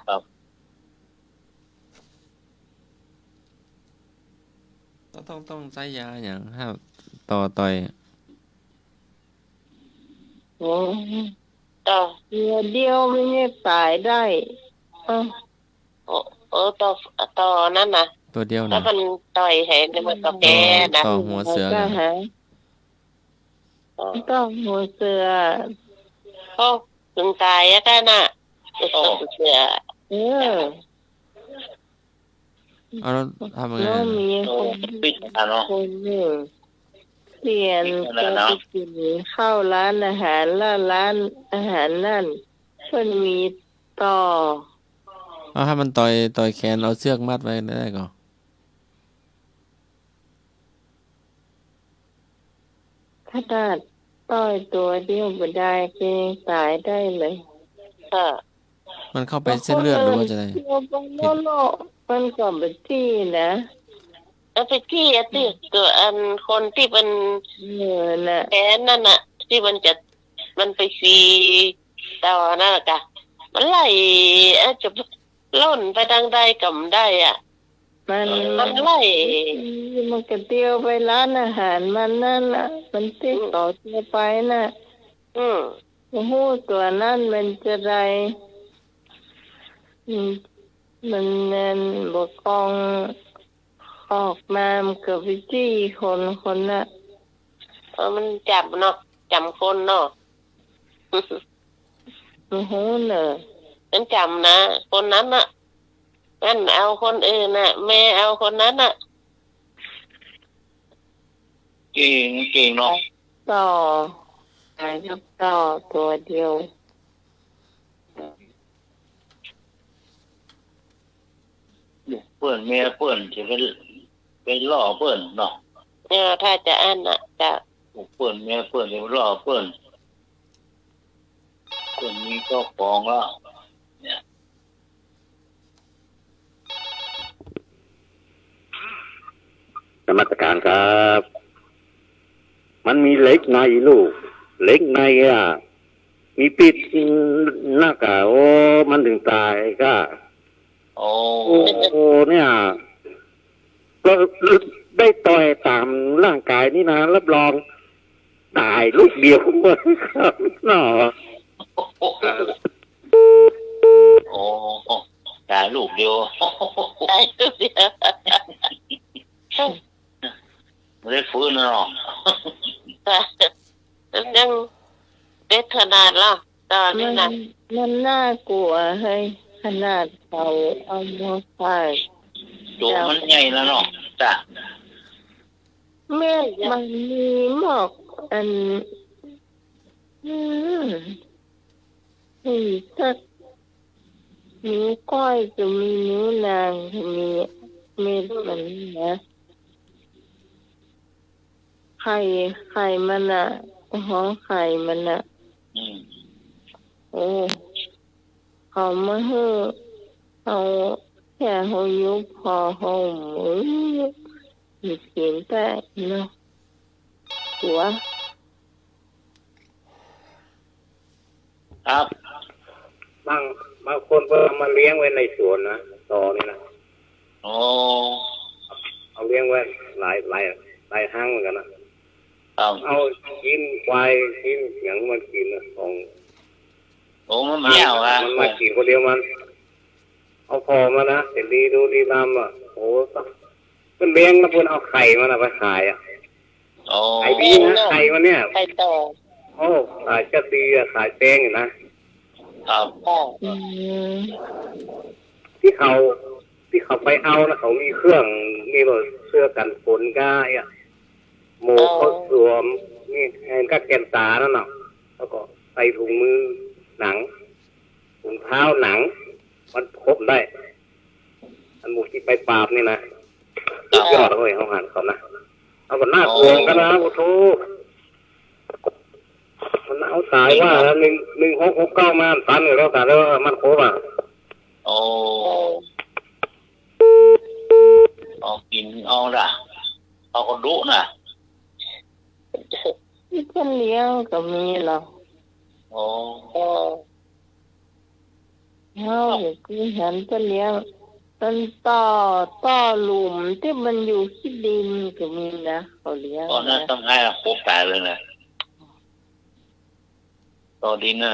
ต้องใช้ยาอย่างถ้าต่อย ต่อ เดียวไม่ใช่ตายได้ต่อนั่นนะ ตัวเดียว แล้ นะ วมันต่อยให้มันก็แพ้นะ ต่อหัวเสือ ก็ กัน หาต้องหัวเสือ ก็ถึงตายอะกันน่ะเสือ เอาแล้วทำไง แล้วมีคน ปิดอ่ะเนาะ คนหนึ่งเปลี่ยนจะไปกินข้าวร้านอาหารแล้วร้านอาหารนั่นเพิ่นมีต่อ เอาให้มันต่อยแขนเอาเชือกมัดไว้ได้ก่อน ขนาดต่อยตัวเดียวบ่ได้ก็ยังตายได้เลย มันเข้าไปเส้นเลือดหรือว่าจะไง มันก็ไปที่นะ แล้วไปที่ติตัวอันคนที่เป็น น่ะ แพ้นั่นน่ะ ที่มันไปซีต่อนั่นแหละกะมันไหลอาจจะล่นไปทางใดกำได้อ่ะ มันไหล มันก็เดียวไปร้านอาหารมันนั่นน่ะมันติดต่อตัวไปน่ะโอ้โหตัวนั่นมันจะได้มันบกกองออกมามันก็ไปจี้คนน่ะ มันจับเนาะจำคนเนาะ โอ้โหเนอะ มันจำนะคนนั้นน่ะงั้นเอาคนอื่นน่ะแม่เอาคนนั้นน่ะ เก่งเนาะ ต่อตายกับต่อตัวเดียว เปื่อนเมียเปื่อนจะไปล่อเปื่อนเนาะ เนี่ยถ้าจะอันน่ะจะ เปื่อนเมียเปื่อนจะไปล่อเปื่อนมีเจ้าของแล้วเนี่ย นมัสการครับ มันมีเหล็กในลูกเหล็กในอ่ะมีปิดหน้ากากโอ้มันถึงตายก็ โอ้ โอ้เนี่ยก็ได้ต่อยตามร่างกายนี่นะรับรองตายลูกเดียวครับเนาะ โอ้ตายลูกเดียว ได้ทุกเดียว ไม่ได้ฟื้นเนาะ มันยังเป็นขนาดละตอนนี้นะ มันน่ากลัวเฮ้ยขนาดเขาเอามาใส่ ตัวมันใหญ่แล้วเนาะจ้ะ แม่มันมีหมอกอันนี่สักนิ้วก้อยจะมีนิ้วนางมีเม็ดมันนะไข่มันอ่ะหัวไข่มันอ่ะโอ้เขามาเฮ้อเอาแค่เขายุบพอเขาหมูมีเขียนแต่เนาะหัว ครับ บางคนก็เอามาเลี้ยงไว้ในสวนนะตอนี่นะ โอ้ เอาเลี้ยงไว้หลายห้างเหมือนกันนะเอากินควายกินอย่างมันกินนะของ โอ้มันไม่เอาอ่ะ มันมากินคนเดียวมัน เอาพอมานะเสร็จดีดูดีนำอ่ะโอ้มันเลี้ยงแล้วเพิ่นเอาไข่มันไปขายอ่ะ โอ้ ไข่ดีนะไข่มันเนี่ย ไปต่อ โอ้ขายจะดีอ่ะขายแป้งอยู่นะครับ ที่เขาไปเอานะเขามีเครื่องมีรถเสื้อกันฝนก้าอ่ะหมูเขาสวมนี่แทนก็แกนตานั่นเนาะแล้วก็ใส่ถุงมือหนังถุงเท้าหนัง มันครบได้อันหมูที่ไปปราบนี่นะยอดเลยเขาหันเขานะเอาก็น่าโกงกันนะโอ้โหมันเอาสายว่า1669มาตันเลยแล้วแต่แล้วมันครบอ่ะโอ้เอากินเอาละเอาคนดุนะที่คนเลี้ยงก็มีหรอกโอ้เขาคือเห็นคนเลี้ยงมันต่อหลุมที่มันอยู่ที่ดินก็มีนะเขาเลี้ยงตอนนั้นต้องให้ครบแต่เลยนะต่อดินนะ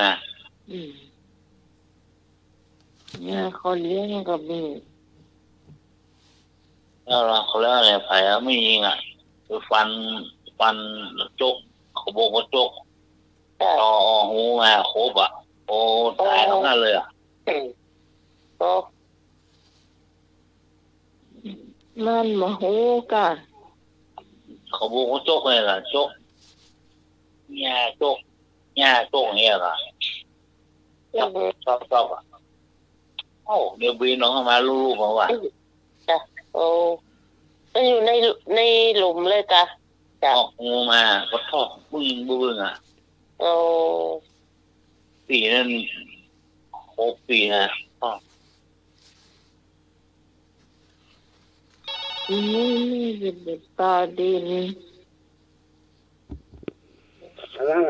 เนี่ยเขาเลี้ยงก็มีแล้วเขาเรียกอะไรไผ่ไม่ยิงอ่ะคือฟันจกเขาบอกว่าจกต่อหูมาครบอ่ะโอ้ตายทั้งนั้นเลยอ่ะมันมาหูกันเขาบอกว่าจกเลยล่ะจกเนี่ยจกเนี่ยล่ะชอบอ่ะโอ้เดี๋ยวบีน้องมาลูกๆมาว่ะจ้ะโอ้มันอยู่ในหลุมเลยจ้ะจ้ะงูมาก็ทอกบึ้งอ่ะโอ้ปีนั่น6 ปีนะนี่เป็นตาดินแล้ว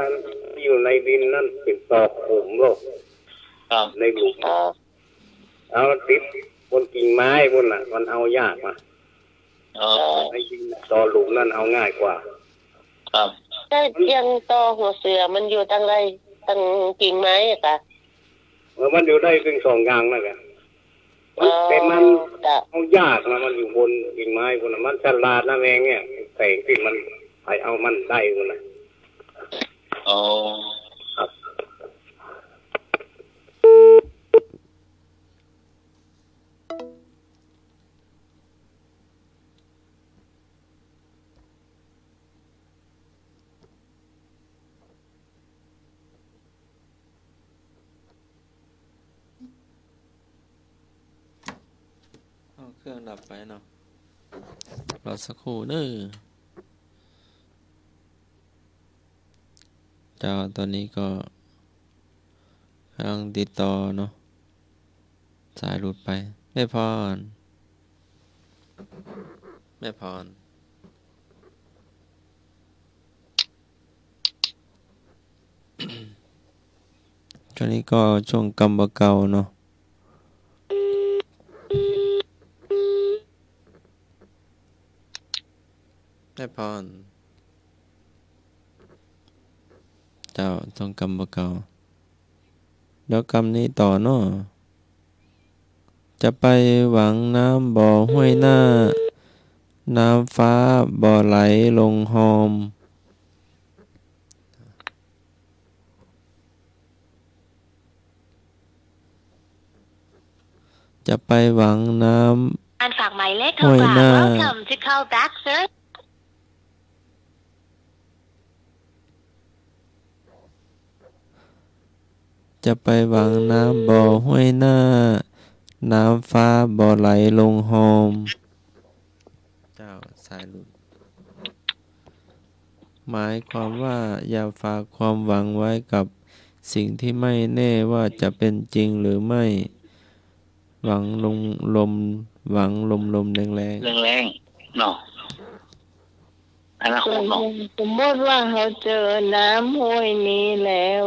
อยู่ในดินนั่นเป็นตอกขุมโลกในหลุมเอาติดบนกิ่งไม้บนน่ะมันเอายากมาในดินตอหลุมนั่นเอาง่ายกว่าครับได้ยังตอหัวเสือมันอยู่ตั้งไรตั้งกิ่งไม้อะค่ะมันอยู่ได้ถึง2อย่างนั่นแหละแต่มันเอายากนะมันอยู่บนกิ่งไม้บนน่ะมันฉลาดนะแมงเนี่ยแสงที่มันไปเอามันได้บนน่ะอ๋อครับเครื่องดับไปเนาะรอสักครู่เด้อเจ้าตอนนี้ก็กำลังติดต่อเนาะสายหลุดไปแม่พรช่วงนี้ก็ช่วงกำบะเก่าเนาะแม่พรเจ้าต้องกำบะเก่าแล้วกำนี้ต่อเนาะจะไปหวังน้ำบ่อห้วยหน้าน้ำฟ้าบ่อไหลลงหอมจะไปหวังน้ำการฝากหมายเลขโทรกลับ Welcome to call back sir จะไปหวังน้ำบ่อห้วยหน้าน้ำฟ้าบ่อไหลลงหอมเจ้าสายหลุดหมายความว่าอย่าฝากความหวังไว้กับสิ่งที่ไม่แน่ว่าจะเป็นจริงหรือไม่หวังลมแรงเนาะอนาคตเนาะสมมติว่าเขาเจอน้ำห้วยนี้แล้ว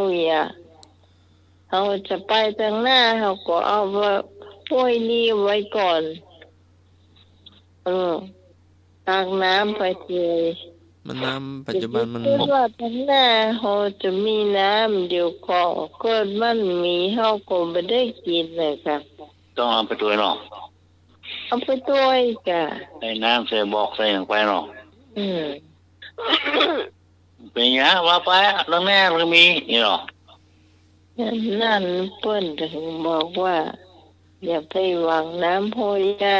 เขาจะไปทางหน้าเขาก็เอาห้วยนี้ไว้ก่อนตักน้ำไปเลยมันน้ำปัจจุบันมันคิดว่าทางหน้าเขาจะมีน้ำเดี๋ยวก็เกิดมันมีเขาก็ไม่ได้กินเลยค่ะต้องเอาไปตัวเนาะเอาไปด้วยจ้ะใส่น้ำใส่บอกใส่ลงไปเนาะเป็นอย่างนี้ว่าไปแล้วแม่มันมีนี่เนาะนั่นเปิ้นถึงบอกว่าอย่าไปหวังน้ำห้วยหน้า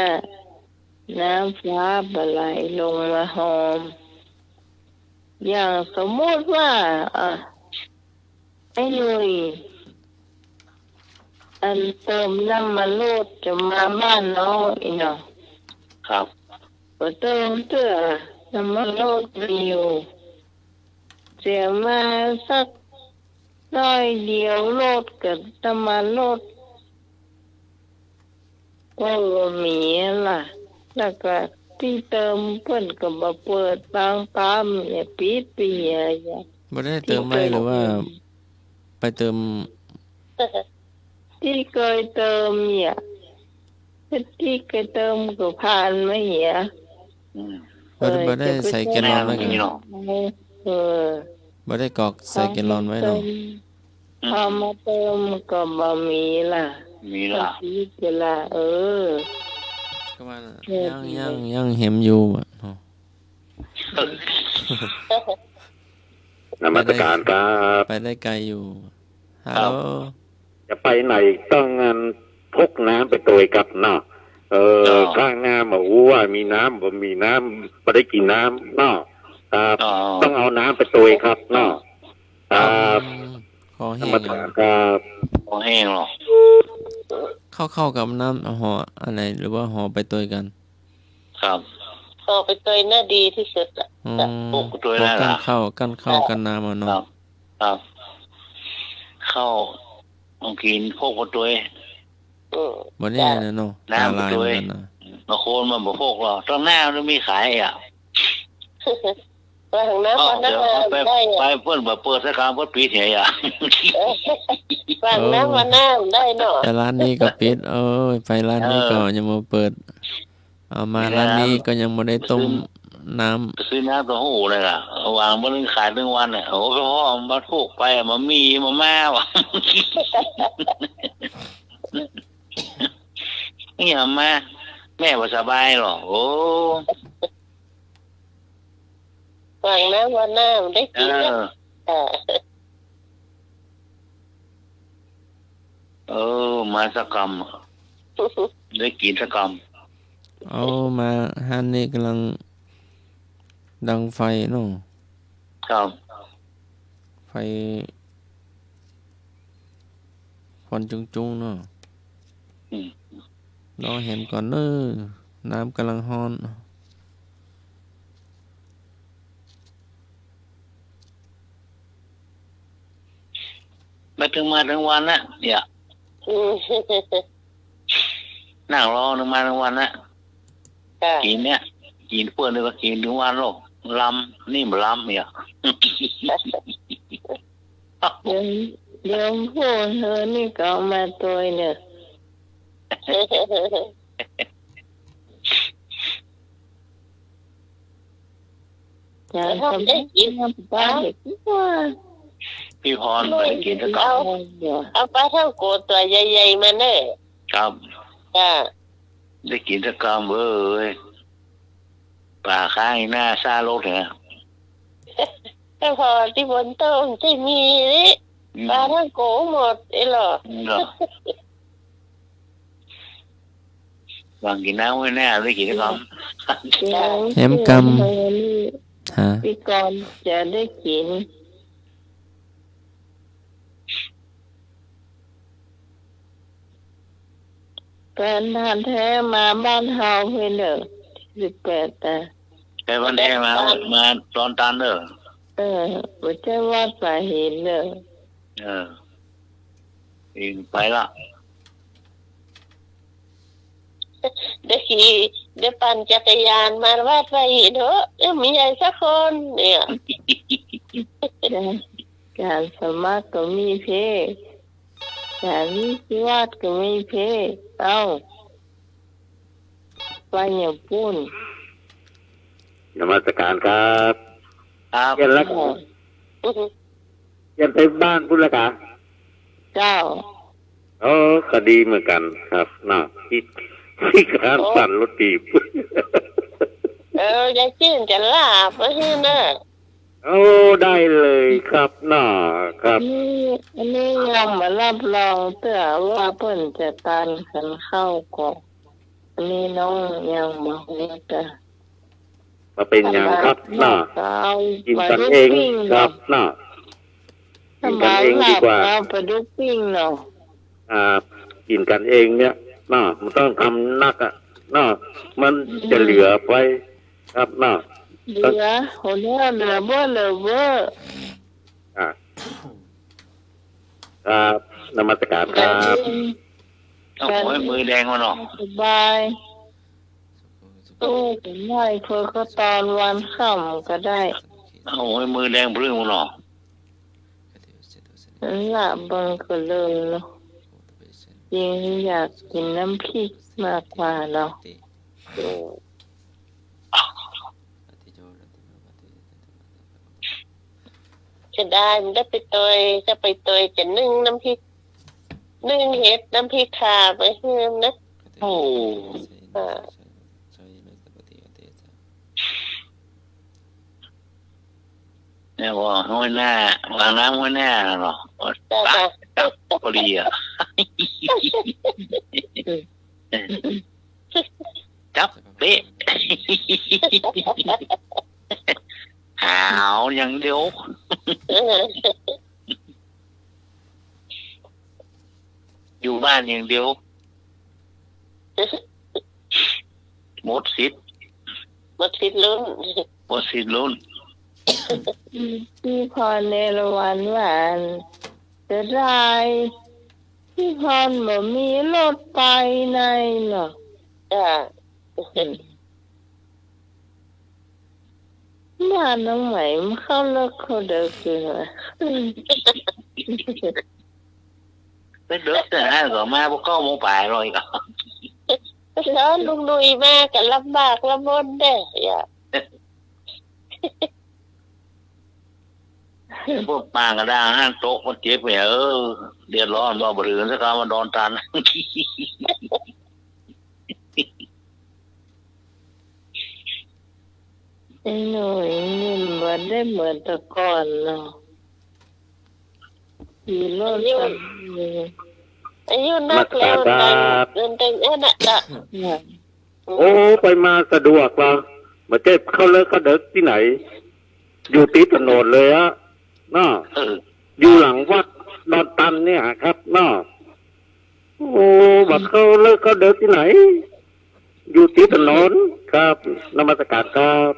น้ำฟ้าบ่ไหลลงมาหอมอย่างสมมติว่าไอ้ลุย อันเติมน้ำมันโลดจะมาบ้านน้องอีเนาะ ครับ ก็เติมเตื้อน้ำมันโลดเดียวเสียมาสักร้อยเดียวโลดกับน้ำมันโลดก็มีล่ะแล้วก็ที่เติมเพิ่นก็มาเปิดบางปั๊มเนี่ยปิดเปียอย่าง บ่ได้เติมไหมหรือว่าไปเติม ที่เคยเติมเนี่ยที่เคยเติมก็ผ่านไม่เหี้ย บ่ได้ใส่แกลลอนไว้กัน เออ บ่ได้กรอกใส่แกลลอนไว้เนาะ พอมาเติมก็บ่มีล่ะ มีล่ะ ที่จะล่ะก็ว่ายังเห็มอยู่อ่ะเนาะ นมัสการครับ ไปได้ไกลอยู่ฮัลโหล จะไปไหนต้องงานพกน้ำไปตัวกับเนาะข้างหน้ามาว่ามีน้ำบ่มีน้ำบ่ได้กินน้ำเนาะครับต้องเอาน้ำไปตัวครับเนาะครับ คอ น แห้ มั ง สการครับ พอแห้งหรอ เข้ากับน้ำห่ออันไหนหรือว่าห่อไปตัวกัน ครับ ต่อไปตัวน่าดีที่สุดอ่ะ พวกตัว พว นั่ ก น กัน ล่ะ เข้ากันน้ำอ่ะ ค เนาะ รับครับเข้าต้องกินพวกตัว บ่แน่นะเนาะตาลายเหมือนกันนะ บางคนมันบอกพวกเราตอนหน้ามันมีขายอ่ะ หลังน้ำวันน้ เดี๋ยวไป ำได้ ไปเพื่อนแบบเปิดสกามเปิดปีเถียอ่ะ หลังน้ำวันน้ำได้เนาะ แต่ร้านนี้ก็ปิดไปร้านนี้ก็ยังบ่เปิดเอามาร้านนี้ก็ยังบ่ได้ต้มน้ำ ซื้อน้ำตัวหูเลยล่ะวางบนขายทั้งวันเนี่ยโอ้พ่อมาถูกไปมามีมาแม่ว่ะนี่ยแม่ว่าสบายหรอโอ้ หลังน้ำวันน้ำได้กินแล้วมาสักกรรมได้กินสักกรรม เอามาฮันนี่กำลังดังไฟเนาะ ครับ ไฟควันจุงๆเนาะรอเห็นก่อนเนอะน้ำกำลังฮ้อน มาถึงวันนะเนี่ยนั่งรอถึงมาทั้งวันนะกินเนี่ยกินเพื่อนเลยก็กินถึงวันโลกลำนี่มันลำเนี่ย เดี๋ยวพูดเธอนี่ก็เอามาตัวเนี่ยจะทำได้กินบ้างว่า พี่พรไปกินสักกรรม เอาปลาเท่าโกตัวใหญ่ๆมาเนอะ ครับ จ้า ได้กินสักกรรมเว้ยป่าข้างหน้าซาโลกเนี่ย แต่พอที่บนโต๊ะที่มีนี่ปลาเท่าโกหมดไอ้หรอ วางกินน้ำไว้แน่ได้กินสักกรรม แหมกำฮะ พี่ก่อนจะได้กินแฟนทานแท้มาบ้านเฮาเพื่อนเด้อ18แต่ ไปวันแรกมาตอนตันเด้อ ไม่ใช่ว่าสาเหตุเด้อ เองไปละ เดี๋ยวขี่เดี๋ยวปั่นจักรยานมาวาดไปเถอะมีใหญ่สักคนเนี่ย การสมัครก็มีเพศการวิวาทก็มีเพศเอาไปอย่างปุ่น นมัสการครับ ครับ เย็นแล้วยันไปบ้านพุทธกา เจ้า ก็ดีเหมือนกันครับน่าที่การปั่นรถตีบ ยายจื้นจะลาบมาให้นะ ได้เลยครับน่าครับ อันนี้ยังมารับรองเพื่อว่าเพิ่นจะตันขันเข้าก่อนอันนี้น้องยังบอกนี่จ้ะ มาเป็นอย่างครับน่ากินกันเองครับน่ากินกันเองดีกว่า เอาปลาดุกปิ้งเนาะ กินกันเองเนี่ยน่ะมันต้องทำนักอ่ะน่ะมันจะเหลือไปครับน่ะ เหลือหัวเนื้อเหลือเบ้อเหลือเบ้อ อ่ะครับนมัสการครับ โอ้ยมือแดงมาเนาะ สบายตู้ถึงไม่เพื่อก็ตอนวันค่ำก็ได้ โอ้ยมือแดงเปลื้องมาเนาะ นั่นละบังก็เลยเนาะยิงอยากกินน้ำพริกมากกว่าเนาะ จะได้มันได้ไปเตยจะไปเตยจะนึ่งน้ำพริกนึ่งเห็ดน้ำพริกข่าไปเพิ่มนะ โอ้เนี่ยว่าห้อยหน้าวางน้ำห้อยหน้าเนาะจับพอดีอ่ะจับเป๊ะหาวอย่างเดียวอยู่บ้านอย่างเดียวหมดสิทธิ์ หมดสิทธิ์ลุ้น หมดสิทธิ์ลุ้น พี่พรในละวันหวานจะได้พี่พรบ่มีรถไปในหรอก จ้า บ้านน้องใหม่มันเข้าเลิกเขาเดิกเลย ไปเด็กแต่ฮะก็มาพวกก็มองไปrồiก็ แล้วลุงลุยมากันลำบากลำบนเด้อย่า พวกปางกระด้างห้างโต๊ะมันเจ็บเนี่ยเดือดร้อนว่าบริเวณสักการมาโดนตัน ไอ้หนุ่ยนี่มันได้เหมือนแต่ก่อนเนาะขี่รถกันเลย อายุนักแล้วนะเดินเต็มน่ะจ้ะ โอ้ไปมาสะดวกเหรอมาเจ็บเข้าเลิกเขาเด็กที่ไหน อยู่ติดถนนเลยฮะน่ะอยู่หลังวัดดอนตันเนี่ยครับน่ะโอ้บัดเข้าเลิกเขาเด็กที่ไหน อยู่ติดถนนครับนมัสการครับ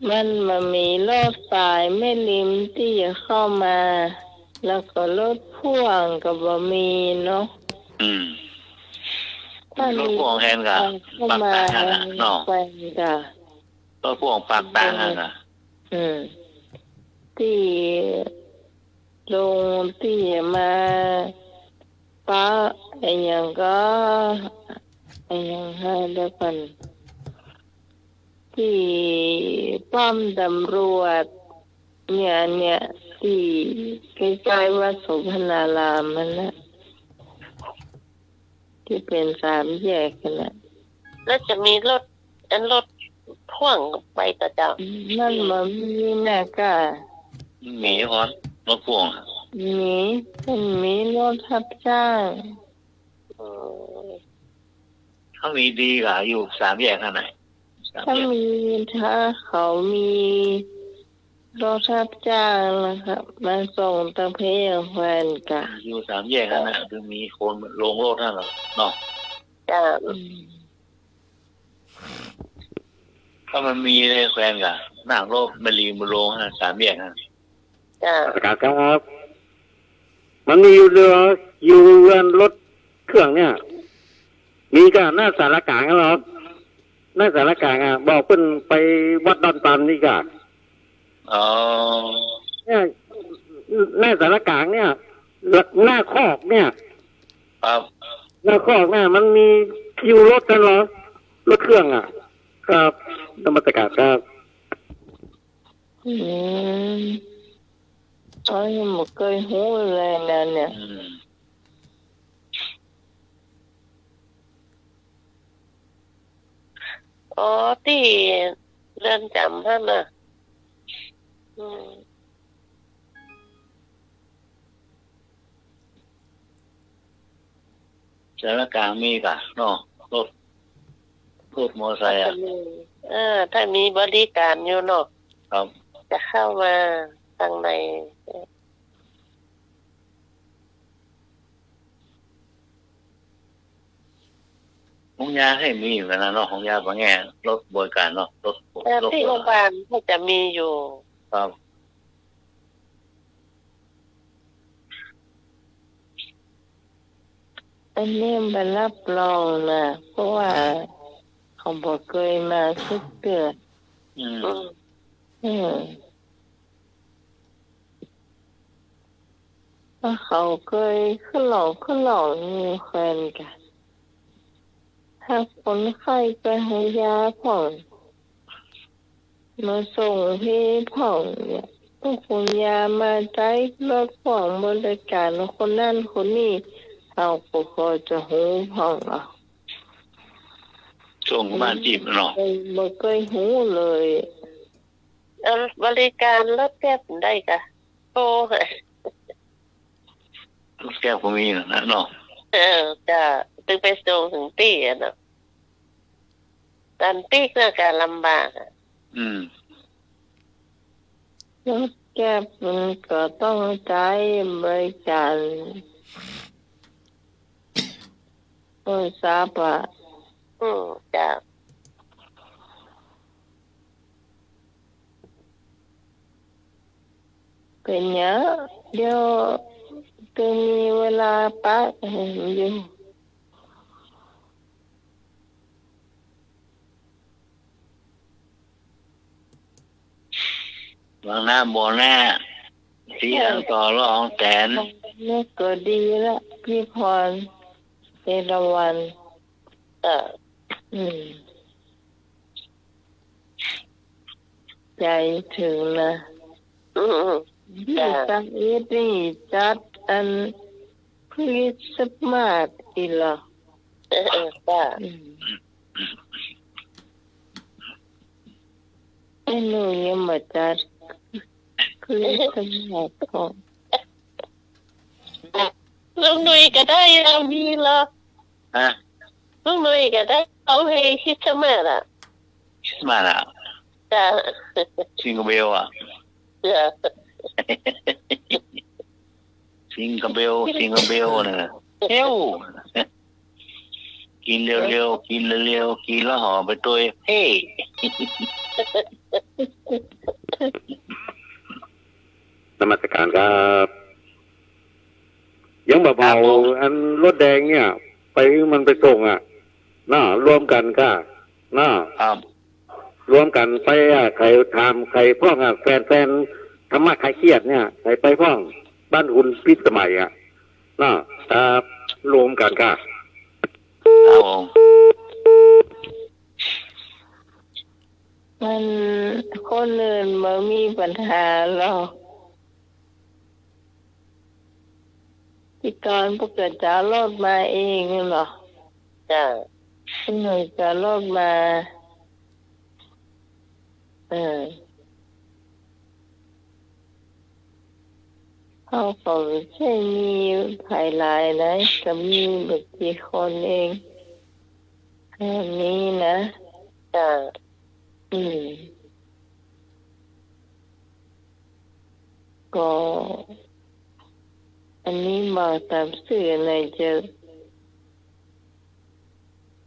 มันมามีรถสายไม่ริมที่จะเข้ามา แล้วก็รถพ่วงก็บ่มีเนาะ ถ้าร ถพ่วงแทนกับ เข้า ปาก มา ต่างกันเนาะ ไปกะ รถพ่วงปากต่างกันนะ ที่ลงที่มาป้าไอ้ยังก็ไอ้ยังให้แล้วกันที่ป้อมตำรวจเนี่ยที่ใกล้ๆวัดโสภณารามมันนะที่เป็นสามแยกกันนะ แล้วจะมีรถพ่วงไปต่อเจ้า นั่นมันมีนะกะ มีฮอนรถพ่วง มีรถทับจ้าง เขามีดีกว่าอยู่สามแยกขนาดไหน ถ้าเขามีรถทับจ้างนะครับมาส่งตะเพยแฟนกะ อยู่สามแยกขนาดคือมีคนลงโลดนั่นหรอเนาะ จ้า ถ้ามันมีในแควนกับหนังโลกมันรีมลงฮะสามแยกฮะ จ้า นมัสการครับ มันมีอยู่เรืออยู่เรือนรถเครื่องเนี่ย มีก็หน้าสารกลางเหรอหน้าสารกลางอ่ะบอกเพิ่นไปวัดดอนตันนี่ก็ อ๋อ เนี่ยหน้าสารกลางเนี่ยหน้าคอกเนี่ย ครับ หน้าคอกเนี่ยมันมีคิวรถกันเหรอรถเครื่องอ่ะ ครับนมัสการครับ ยังไม่เคยหูเลยนะเนี่ย อ๋อที่เรือนจำท่านน่ะสารกลางมีกะเนาะรถมอไซค์อ่ะ ถ้ามีบริการอยู่เนาะ ครับ จะเข้ามาทางใน ห้องยาให้มีอยู่นะเนาะห้องยาบางแง่รถบริการเนาะรถ แต่ที่โรงพยาบาลก็จะมีอยู่ ครับ อันนี้มันรับรองนะเพราะว่าเขาบอกเคยมาสักเดือน อืม ถ้าเขาเคยขึ้นหลอกมีแฟนกันถ้าคนไข้ไปให้ยาผ่อนมาส่งที่ผ่องเนี่ยต้องคนยามาใช้รถผ่องบริการคนนั่นคนนี้เราก็พอจะหูผ่องอ่ะ ส่งบ้านจีบเนาะ ไม่เคยหูเลย บริการรถแก๊บได้กะโอ้ รถแก้วก็มีนะเนาะ จะตึงไปส่งถึงตีอ่ะเนาะตอนตีก็การลำบาก อืม รถแก๊บมันก็ต้องใช้บริการโทรศัพท์อ่ะ จะ เป็นเนี้ยเดี๋ยวจะมีเวลาปักให้อยู่ บางหน้าบ่อหน้าเสียงต่อรองแสน นี่ก็ดีละพี่พรเอราวันใจถึงนะจัดนี่จัดอันคริสต์มาสอีหล่ะไอ้หนูยังมาจัดคริสต์มาสของ ลุงหนุ่ยก็ได้ยังมีเหรอ ฮะ ลุงหนุ่ยก็ได้เอาให้คิดเสมอละ มาแล้ว จะ ซิงคโปร์อ่ะ จะ ซิงคโปร์เนี่ยเฮ้วกินเร็วๆกินแล้วห่อไปตัวเฮ้ นมัสการครับยังเบาๆอันรถแดงเนี่ย ไปมันไปส่งอ่ะน่ารวมกันค่ะน่า ครับ รวมกันไปอ่ะใครทำใครพ่องอ่ะแฟนธรรมะใครเครียดเนี่ยใครไปพ่องบ้านคุณพิษสมัยอ่ะน่ารวมกันค่ะ ครับผม มันคนอื่นมันมีปัญหาหรอกที่การพวกเกิดจะรอดมาเองเหรอ จ้ะ หน่วยจะรอดมาเขาก็ไม่ใช่มีภายหลายนะก็มีแบบกี่คนเองแค่นี้นะ จ้ะ ก็อันนี้บอกตามสื่อในอยจะ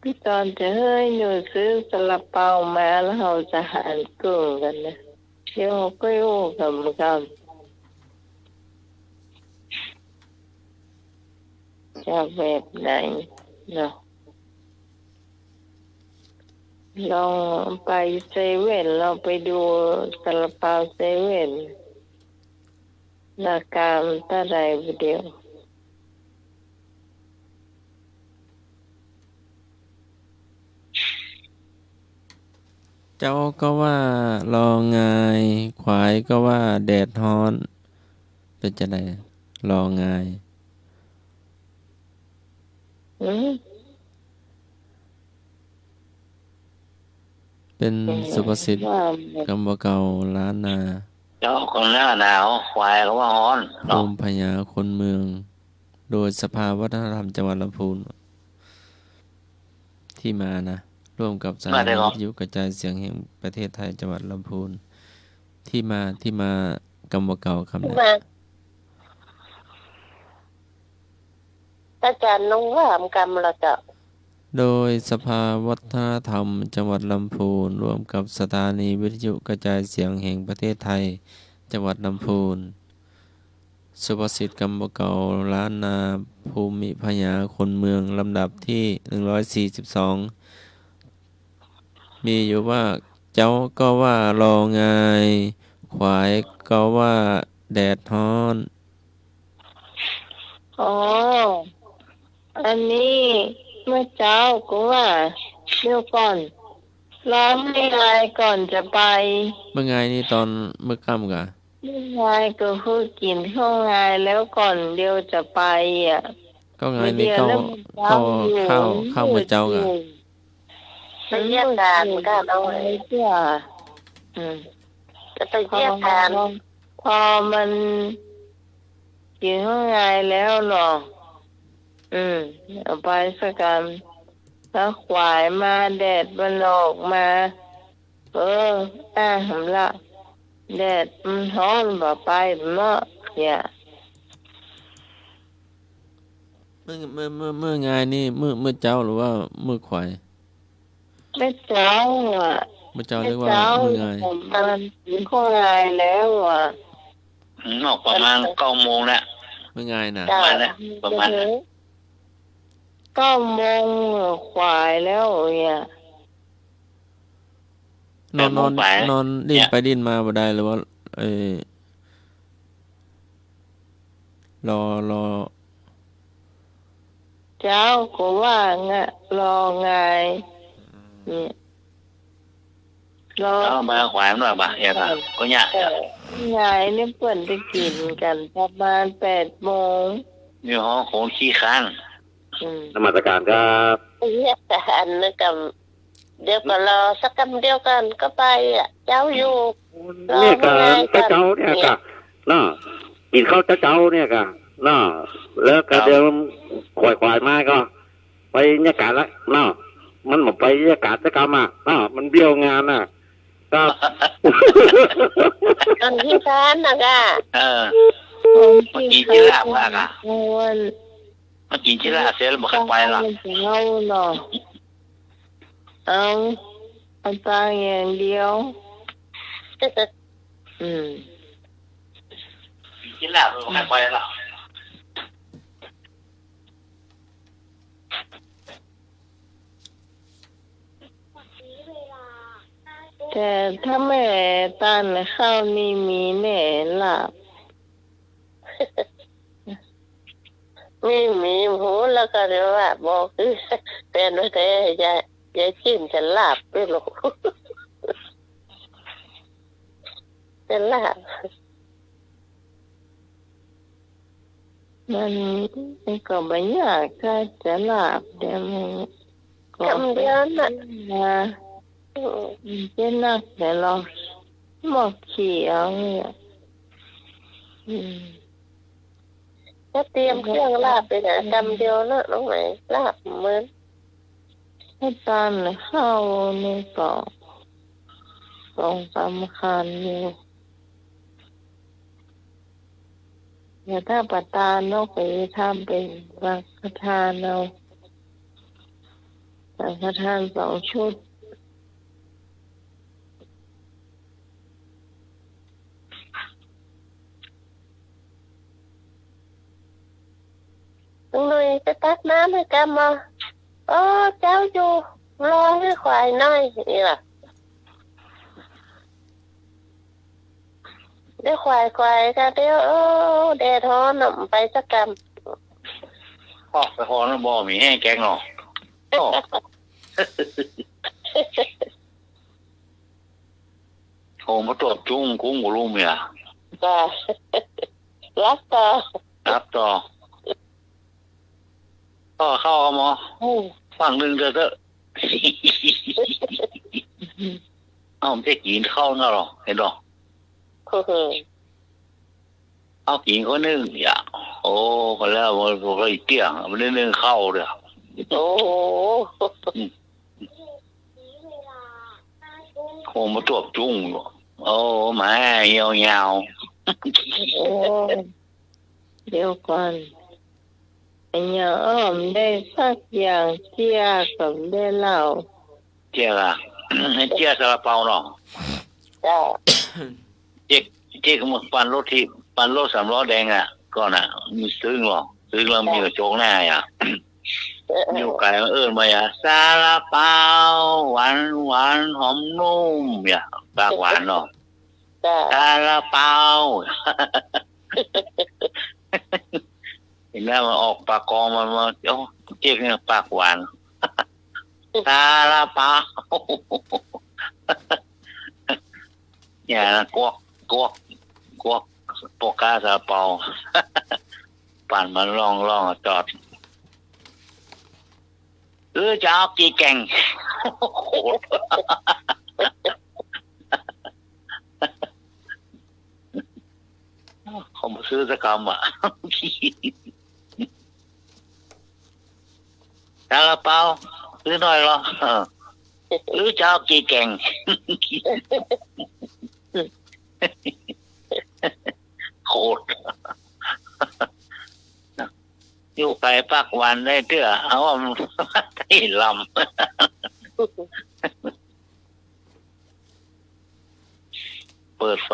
พี่ตอนจะให้หนูซื้อซาลาเปามาแล้วเราจะหารกุ้งกันนะเดี๋ยวเราก็โยกกันจะแบบไหนเนาะลองไปเซเว่นเราไปดูซาลาเปาเซเว่นราคามันเท่าไหร่เดียว เจ้าก็ว่ารองายขวายก็ว่าแดดฮ้อน เป็นจะไดรองาย เป็นสุภาษิตกำบ่เก่าล้านนา เจ้าคนหน้าหนาวควายก็ว่าฮ้อน ภู เนาะ มิพยาคนเมือง โดยสภาวัฒนธรรมจังหวัดลำพูนที่มานะร่วมกับสถานีวิทยุกระจายเสียงแห่งประเทศไทยจังหวัดลำพูนที่มากำบ่เก่าคำนี้ อาจารย์น้องว่ามกรรมละจ้ะ โดยสภาวัฒนธรรมจังหวัดลำพูนร่วมกับสถานีวิทยุกระจายเสียงแห่งประเทศไทยจังหวัดลำพูนสุภาษิตคำเก่าล้านนาภูมิพยาคนเมืองลำดับที่142มีอยู่ว่าเจ้าก็ว่ารองายควายก็ว่าแดดฮ้อน อ๋ออันนี้เมื่อเจ้าก็ว่าเดี๋ยวก่อนร้องไม่ไงก่อนจะไป เมื่อไงนี่ตอนเมื่อค่ำกะ ไม่ไงก็คือกินข้าวไงแล้วก่อนเดี๋ยวจะไปอ่ะ ก็ไงนี่เข้าเมื่อเจ้ากะ ไปเยี่ยมกันก็เอา ไว้เพื่อ จะไปเยี่ยมกัน พอมันกินข้าวไงแล้วเนาะเอาไปสักกันถ้าขวายมาแดดมันออกมาหำละแดดมันร้อนบ่ไปเนาะเนี่ย เมื่อไงนี่เมื่อเจ้าหรือว่าเมื่อควาย ไม่เจ้าอ่ะ เมื่อเจ้าเรียกว่าเมื่อไง มันกินข้าวไงแล้วอ่ะ ออกประมาณ9 โมงแล้ว เมื่อไงน่ะ ประมาณนั้นประมาณนั้น 9 โมงขวายแล้วเนี่ย นอนดิ้นไปดิ้นมาบ่ได้หรือว่ารอเจ้าก็ว่างะรอไงเนี่ยรอ เอามาขวายมันหน่อยบ่เอ๋ค่ะก็ยาก ไงเนี่ยเปิ่นจะกินกันประมาณ8 โมง มีห้องโขงขี้ค้าน นมัสการครับ เยี่ยมกันนะกับเดี๋ยวก็รอสักคำเดียวกันก็ไปอ่ะเจ้าอยู่รอ เนี่ยกะ ไม่ได้ เจ้าเนี่ยกะน่ะกินข้าวเจ้าเนี่ยกะน่ะแล้วก็เดี๋ยวควายมาก็ไปเนี่ยกะละน่ะมันหมดไปเนี่ยกะจะกรรมอ่ะน่ะมันเบี้ยวงานน่ะก็ ตอนที่ร้านนะกะ เมื่อกี้จิราบว่าค่ะเมื่อกี้จิราบเสร็จแล้วบอกให้ไปละ เอาเนาะเอาตาอย่างเดียว จิราบบอกให้ไปละ แต่ถ้าแม่ตานข้าวนี่มีแน่หลับ ไม่มีหูแล้วก็เรียกว่าบอกคือเป็นว่าแต่ยายจิ้มจะลาบไปหรอกจะลาบ มันก็ไม่ยากก็จะหลับแต่มันก็ คำเดียวน่ะ จะนักแต่เราหมอกเขียวเนี่ย ก็เตรียมเครื่องลาบไปนะคำเดียวนะน้องไหมลาบเหมือน ให้ตานเข้าในกล่องสำคัญอยู่อย่าถ้าปัตตานกไปทำเป็นสังฆทานเอาสังฆทาน2 ชุด ลุงหนุ่ยไปตักน้ำให้กันมาเจ้าอยู่รอให้ควายน้อยนี่ล่ะเดี๋ยวควายก็เดี๋ยวแดดร้อนน่ะไปสักกำ พ่อไปหอน้ำบ่อมีแห้งแกงหนอโหมาตรวจจุ้งกุ้งกับลุงเมีย จ้ารับต่อ รับต่อก็เข้าหมอฝั่งหนึ่งเถอะไม่ได้กินข้าวน่ะหรอเห็นหรอเอากินคนนึงอย่าโอ้ก็แล้วมันก็อีเตี้ยมันได้นึ่งข้าวเด้อ โอ้โหมาตรวจจุ้งโอ้แม่ยาว เดี๋ยวก่อน อย่าอ้อมได้สักอย่างเจียกับได้เหล้า เจี๊ยก เจี๊ยซาลาเปาเนาะ จ้า เจ๊กมันปั่นรถสามล้อแดงอ่ะก่อนอ่ะมีซึ้งหรอซึ้งแล้วมีกระโจงหน้าอ่ะอยู่ไกลเอิ้นมาอ่ะซาลาเปาหวานหวานหอมนุ่มเนี่ยปากหวานเนาะ จ้า ซาลาเปาเห็นแล้วมันออกปากกองมันมาเอ้าเจ๊กเนี่ยปากหวานซาลาเปาอย่านะกวกโปกาซาเปา ปั่นมันล่องจอดจะเอากี่แก่ง โคตรเขามาซื้อสักคำอ่ะ ซาลาเปาซื้อหน่อยเหรอจะเอากี่แก่ง โคตรอยู่ไกลปักวันได้เตื้อเอาว่ามันที่ลำ เปิดฝ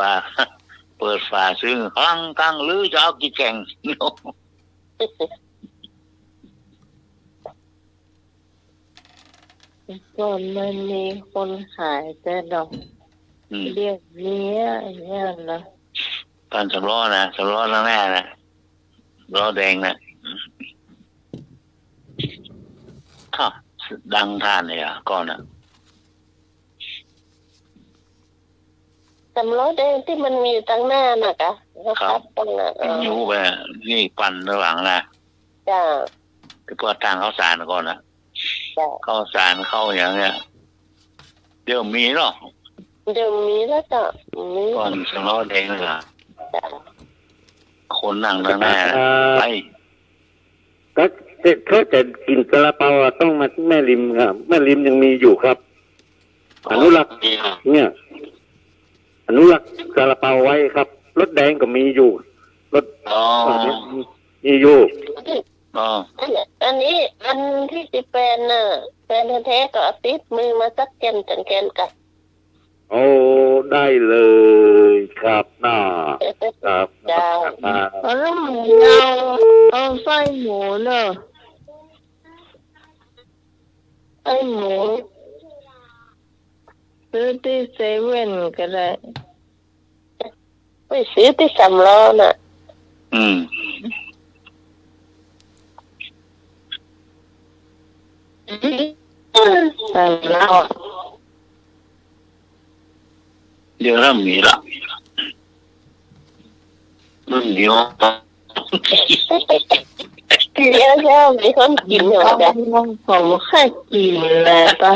าซึ่งคลังหรือจะเอากี่แก่ง ก่อนมันมีคนขายแต่ดอกเรียกเนี้ยอย่างเงี้ยนะ ปั่นสำล้อนะสำล้อข้างหน้านะล้อแดงนะอ้าวดังท่านเลยอ่ะก่อนอ่ะ สำล้อแดงที่มันมีอยู่ตั้งหน้าน่ะกะนะครับตรงนั้น ยูไปนี่ปั่นระหว่างนะ จ้า ไปเปิดทางเข้าสารก่อนนะ จ้า เข้าสารเข้าอย่างเงี้ยเดี๋ยวมีเนาะ เดี๋ยวมีแล้วจ้ะมี ก่อนสำล้อแดงเลยอ่ะ จ้า คนนั่งข้างหน้านะไป ก็ถ้าจะกินซาลาเปาอะต้องมาแม่ริมครับแม่ริมยังมีอยู่ครับ อนุรักษ์เนี่ย อนุรักษ์ซาลาเปาไว้ครับรถแดงก็มีอยู่รถ อ๋อ มีอยู่ อ๋อ อันนี้อันที่สิแฟนน่ะแฟนแท้ๆก็เอาติดมือมาสักแกนกัน โอ้ได้เลยครับน่าครับ จ้า แล้วหมูเอาไส้หมูเนอะไส้หมูซื้อที่เซเว่นก็ได้ ไปซื้อที่สำล้อน่ะ อืม แต่เรา เดี๋ยวเริ่มมีละมันเดี๋ยว เดี๋ยวมีคนกินอยู่จ้ะ ผมแค่กินแหละป้า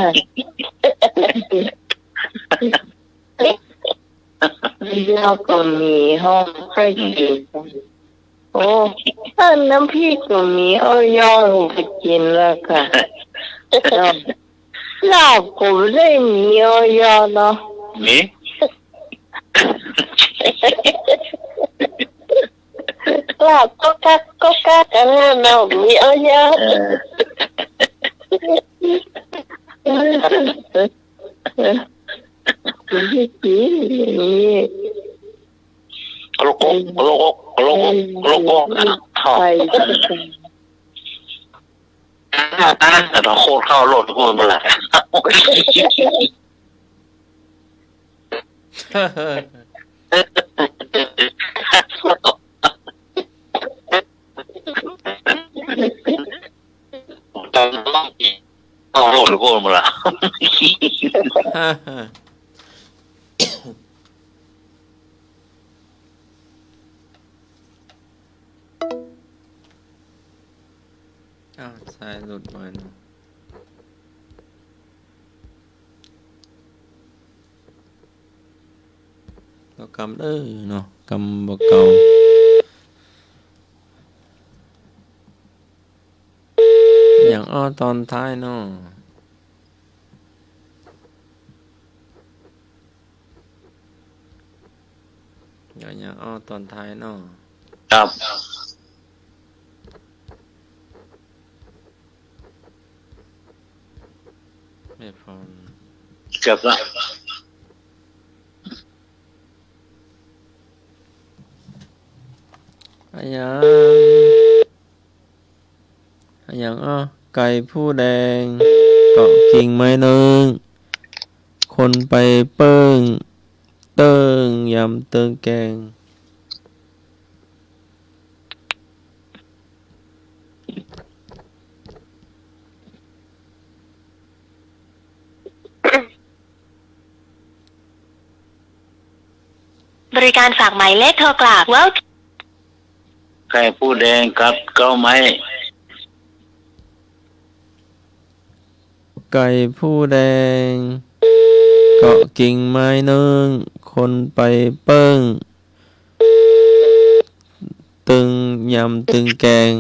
แล้วก็มีห้องให้กินโอ้ถ้าน้ำพริกก็มีเอาย่อลงไปกินแล้วค่ะลาบก็ได้มีเอาย่อเนาะ มี ลาบก็กักกันนะเนาะมีเอาเยอะ ที่กินนี่ โลโก้ไป แต่เราโคตรเข้าโลดทุกคนมาแหละตอนนั้นเข้าโลดทุกคนมาละ อ้าวสายหลุดมาเนาะก็กำเนาะกำบ่เก่าอย่างอ้อตอนท้ายเนาะอย่างอ้อตอนท้ายเนาะ ครับ เก็บละ อย่างไก่ผู้แดงเกาะกิ่งไม้เนึงคนไปเปิ้งเติ้งยำเติ้งแกงบริการฝากหมายเลขโทรกลับว่า ไก่ผู้แดงกับเก้าไม้ ไก่ผู้แดงเกาะกิ่งไม้เนึงคนไปเปิ้งตึงยำตึงแกง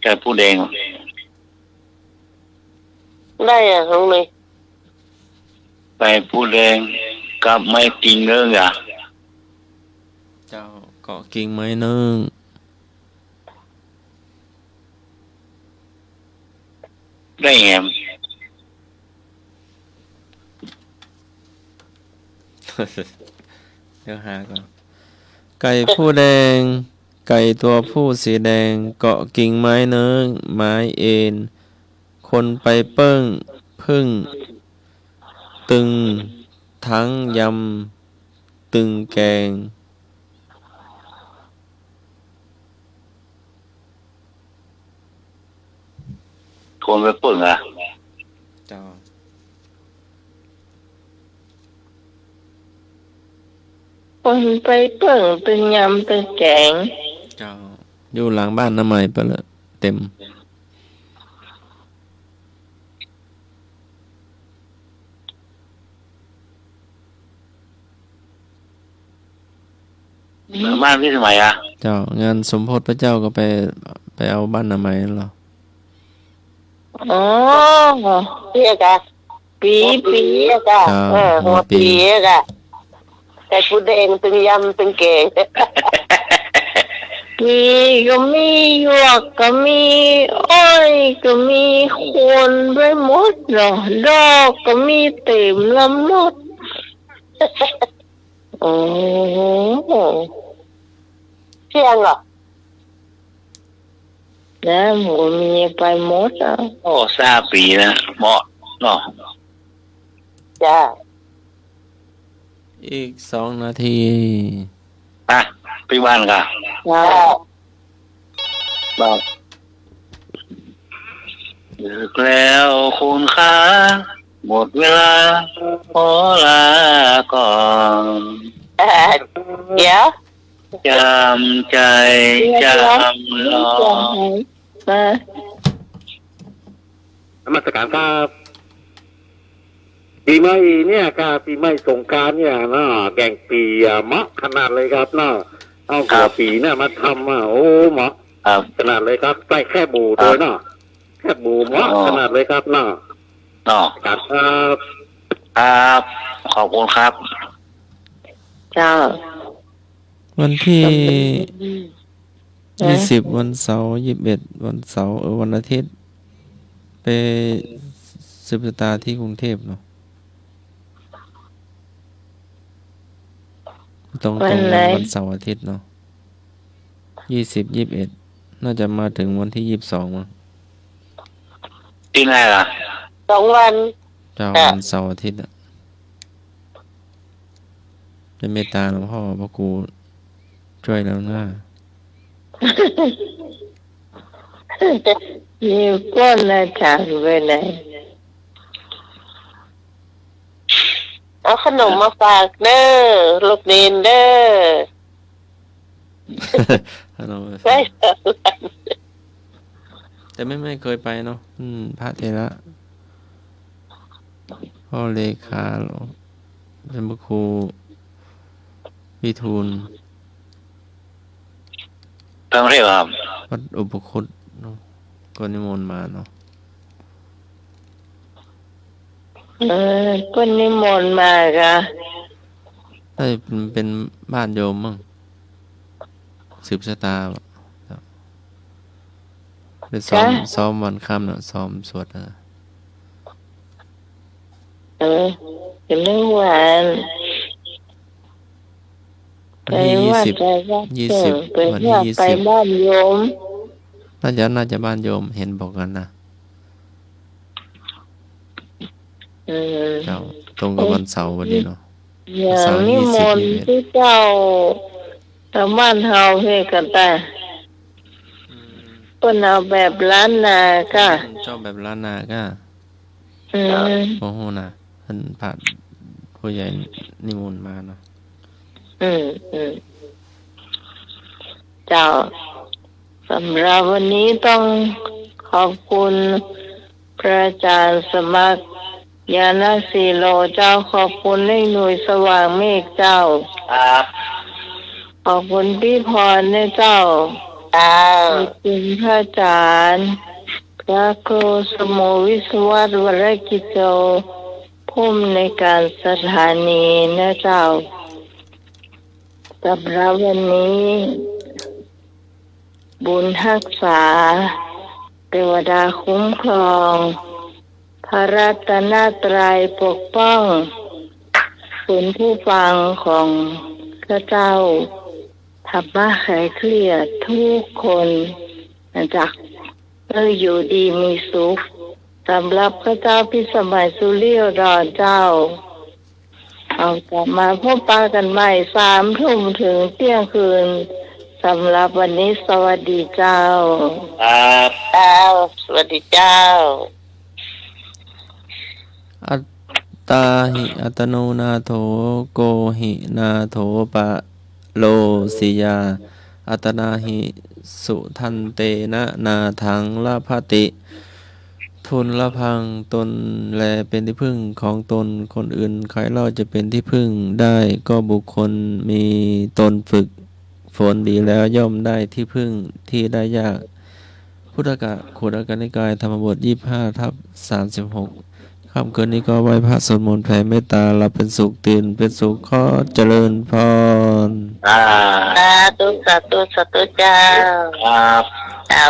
ไก่ผู้แดง ได้อ่ะน้องเลย ไก่ผู้แดงกับไม้กิ่งเนื้ออ่ะ เจ้าเกาะกิ่งไม้เนึง ได้แหม เดี๋ยวหาก่อนไก่ผู้แดงไก่ตัวผู้สีแดงเกาะกิ่งไม้เนื้อไม้เอ็นคนไปเปิ้งพึ่งตึงทั้งยำตึงแกงคนไปเปิ่งอ่ะ เจ้า คนไปเปิ่งเป็นยำเป็นแกง เจ้าอยู่หลังบ้านน้ำใหม่ไปเลยเต็ม บ้านพี่สมัยอ่ะ เจ้างานสมโพธิพระเจ้าก็ไปเอาบ้านน้ำใหม่นั่นเหรอ อ๋อ เปียกะ ปีปี กะหัวปีกะไก่ผู้แดงตึงยำตึงแกง ปีก็มีหยวกก็มีอ้อยก็มีคนไปหมดเนาะดอกก็มีเต็มลำหมดโอ้โห เที่ยงเหรอ แล้วหมูมีไปหมดอ่ะ โอ้ทราบปีนะเหมาะเนาะ จ้า อีก2 นาที อ่ะพี่บ้านกัน จ้า บอกดึกแล้วคุณค่าหมดเวลาขอลาก่อน เดี๋ยว จำใจจำลอง มาน มัสการครับปีใหม่เนี่ยครับปีใหม่สงกรานต์เนี่ยนะแกงปีเหมาะขนาดเลยครับเนาะเอาหัวปีเนี่ยมาทำโอ้เหมาะ ครับ ขนาดเลยครับใส่แค่บูด้วยเนาะแค่บูเหมาะขนาดเลยครับเนาะ เนาะ ครับ ครับขอบคุณครับ เจ้า วันที่20วันเสาร์21วันเสาร์วันอาทิตย์ไปสืบชะตาที่กรุงเทพเนาะตรงวันเสาร์อาทิตย์เนาะ20 21น่าจะมาถึงวันที่22มั้ง ที่ไหนล่ะ 2 วัน เจ้าวันเสาร์อาทิตย์อ่ะเป็นเมตตาหลวงพ่อพระครูช่วยแล้วนะ มีก้นอาจารย์ไปไหน เอาขนมมาฝากเด้อลูกเนนเด้อ ไปแต่ไม่เคยไปเนาะพระเถระพ่อเลขาเป็นพระครูวิทูล ไปกรุงเทพครับ วัดอุปคุตเนาะก็นิมนต์มาเนาะ ก็นิมนต์มาค่ะ ได้เป็นบ้านโยมมั้งสืบชะตา หรือจ้ะซ้อมวันค่ำน่ะซ้อมสวดจะไม่หวานไป วันที่ วัดไปวัดเถิงไป วัน วั ที่ ดไปบ้านโยม น่าจะบ้านโยมเห็นบอกกันนะ เจ้าตรงกับวันเสาร์วันนี้เนาะ อย่างนิมนต์ที่เจ้าชาวบ้านเฮาเฮกันแต่เปิ้นเอาแบบล้านนาก็ ชอบแบบล้านนาก็โอ้โหนะเพิ่นพระผู้ใหญ่นิมนต์มาเนาะ เจ้าสำหรับวันนี้ต้องขอบคุณพระอาจารย์สมัครยานาสีโลเจ้าขอบคุณในหน่วยสว่างเมฆเจ้าขอบคุณพี่พรในเจ้าขอบคุณพระอาจารย์พระครูสมุวิศวัตวรกิจโจผู้อำนวยการสถานีนะเจ้าสำหรับวันนี้ บุญรักษาเทวดาคุ้มครองพระรัตนตรัยปกป้องคุณผู้ฟังของพระเจ้าธรรมะไขเคลียร์ทุกคนนะจ๊ะอยู่ดีมีสุขสำหรับพระเจ้าพิสมัยสุริยดอนเจ้าเอากลับมาพบปะกันใหม่3 ทุ่มถึงเที่ยงคืนสำหรับวันนี้สวัสดีเจ้าสวัสดีเจ้า อัตตาหิอัตโนนาโถโกหินาโถปะโลสิยาอัตนาหิสุทันเตนะนาถังละภติ ทุนละพังตนแลเป็นที่พึ่งของตนคนอื่นใครเล่าจะเป็นที่พึ่งได้ก็บุคคลมีตนฝึกฝนดีแล้วย่อมได้ที่พึ่งที่ได้ยากพุทธกะขุดกนิกายธรรมบท25/36ค่ำคืนนี้ก็ไหว้พระสวดมนต์แผ่เมตตาหลับเป็นสุขตื่นเป็นสุขขอเจริญพรสาธุสาธุสาธุเจ้าเจ้า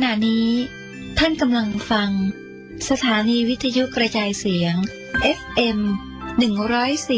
ณะนี้ท่านกำลังฟังสถานีวิทยุกระจายเสียง FM 104.5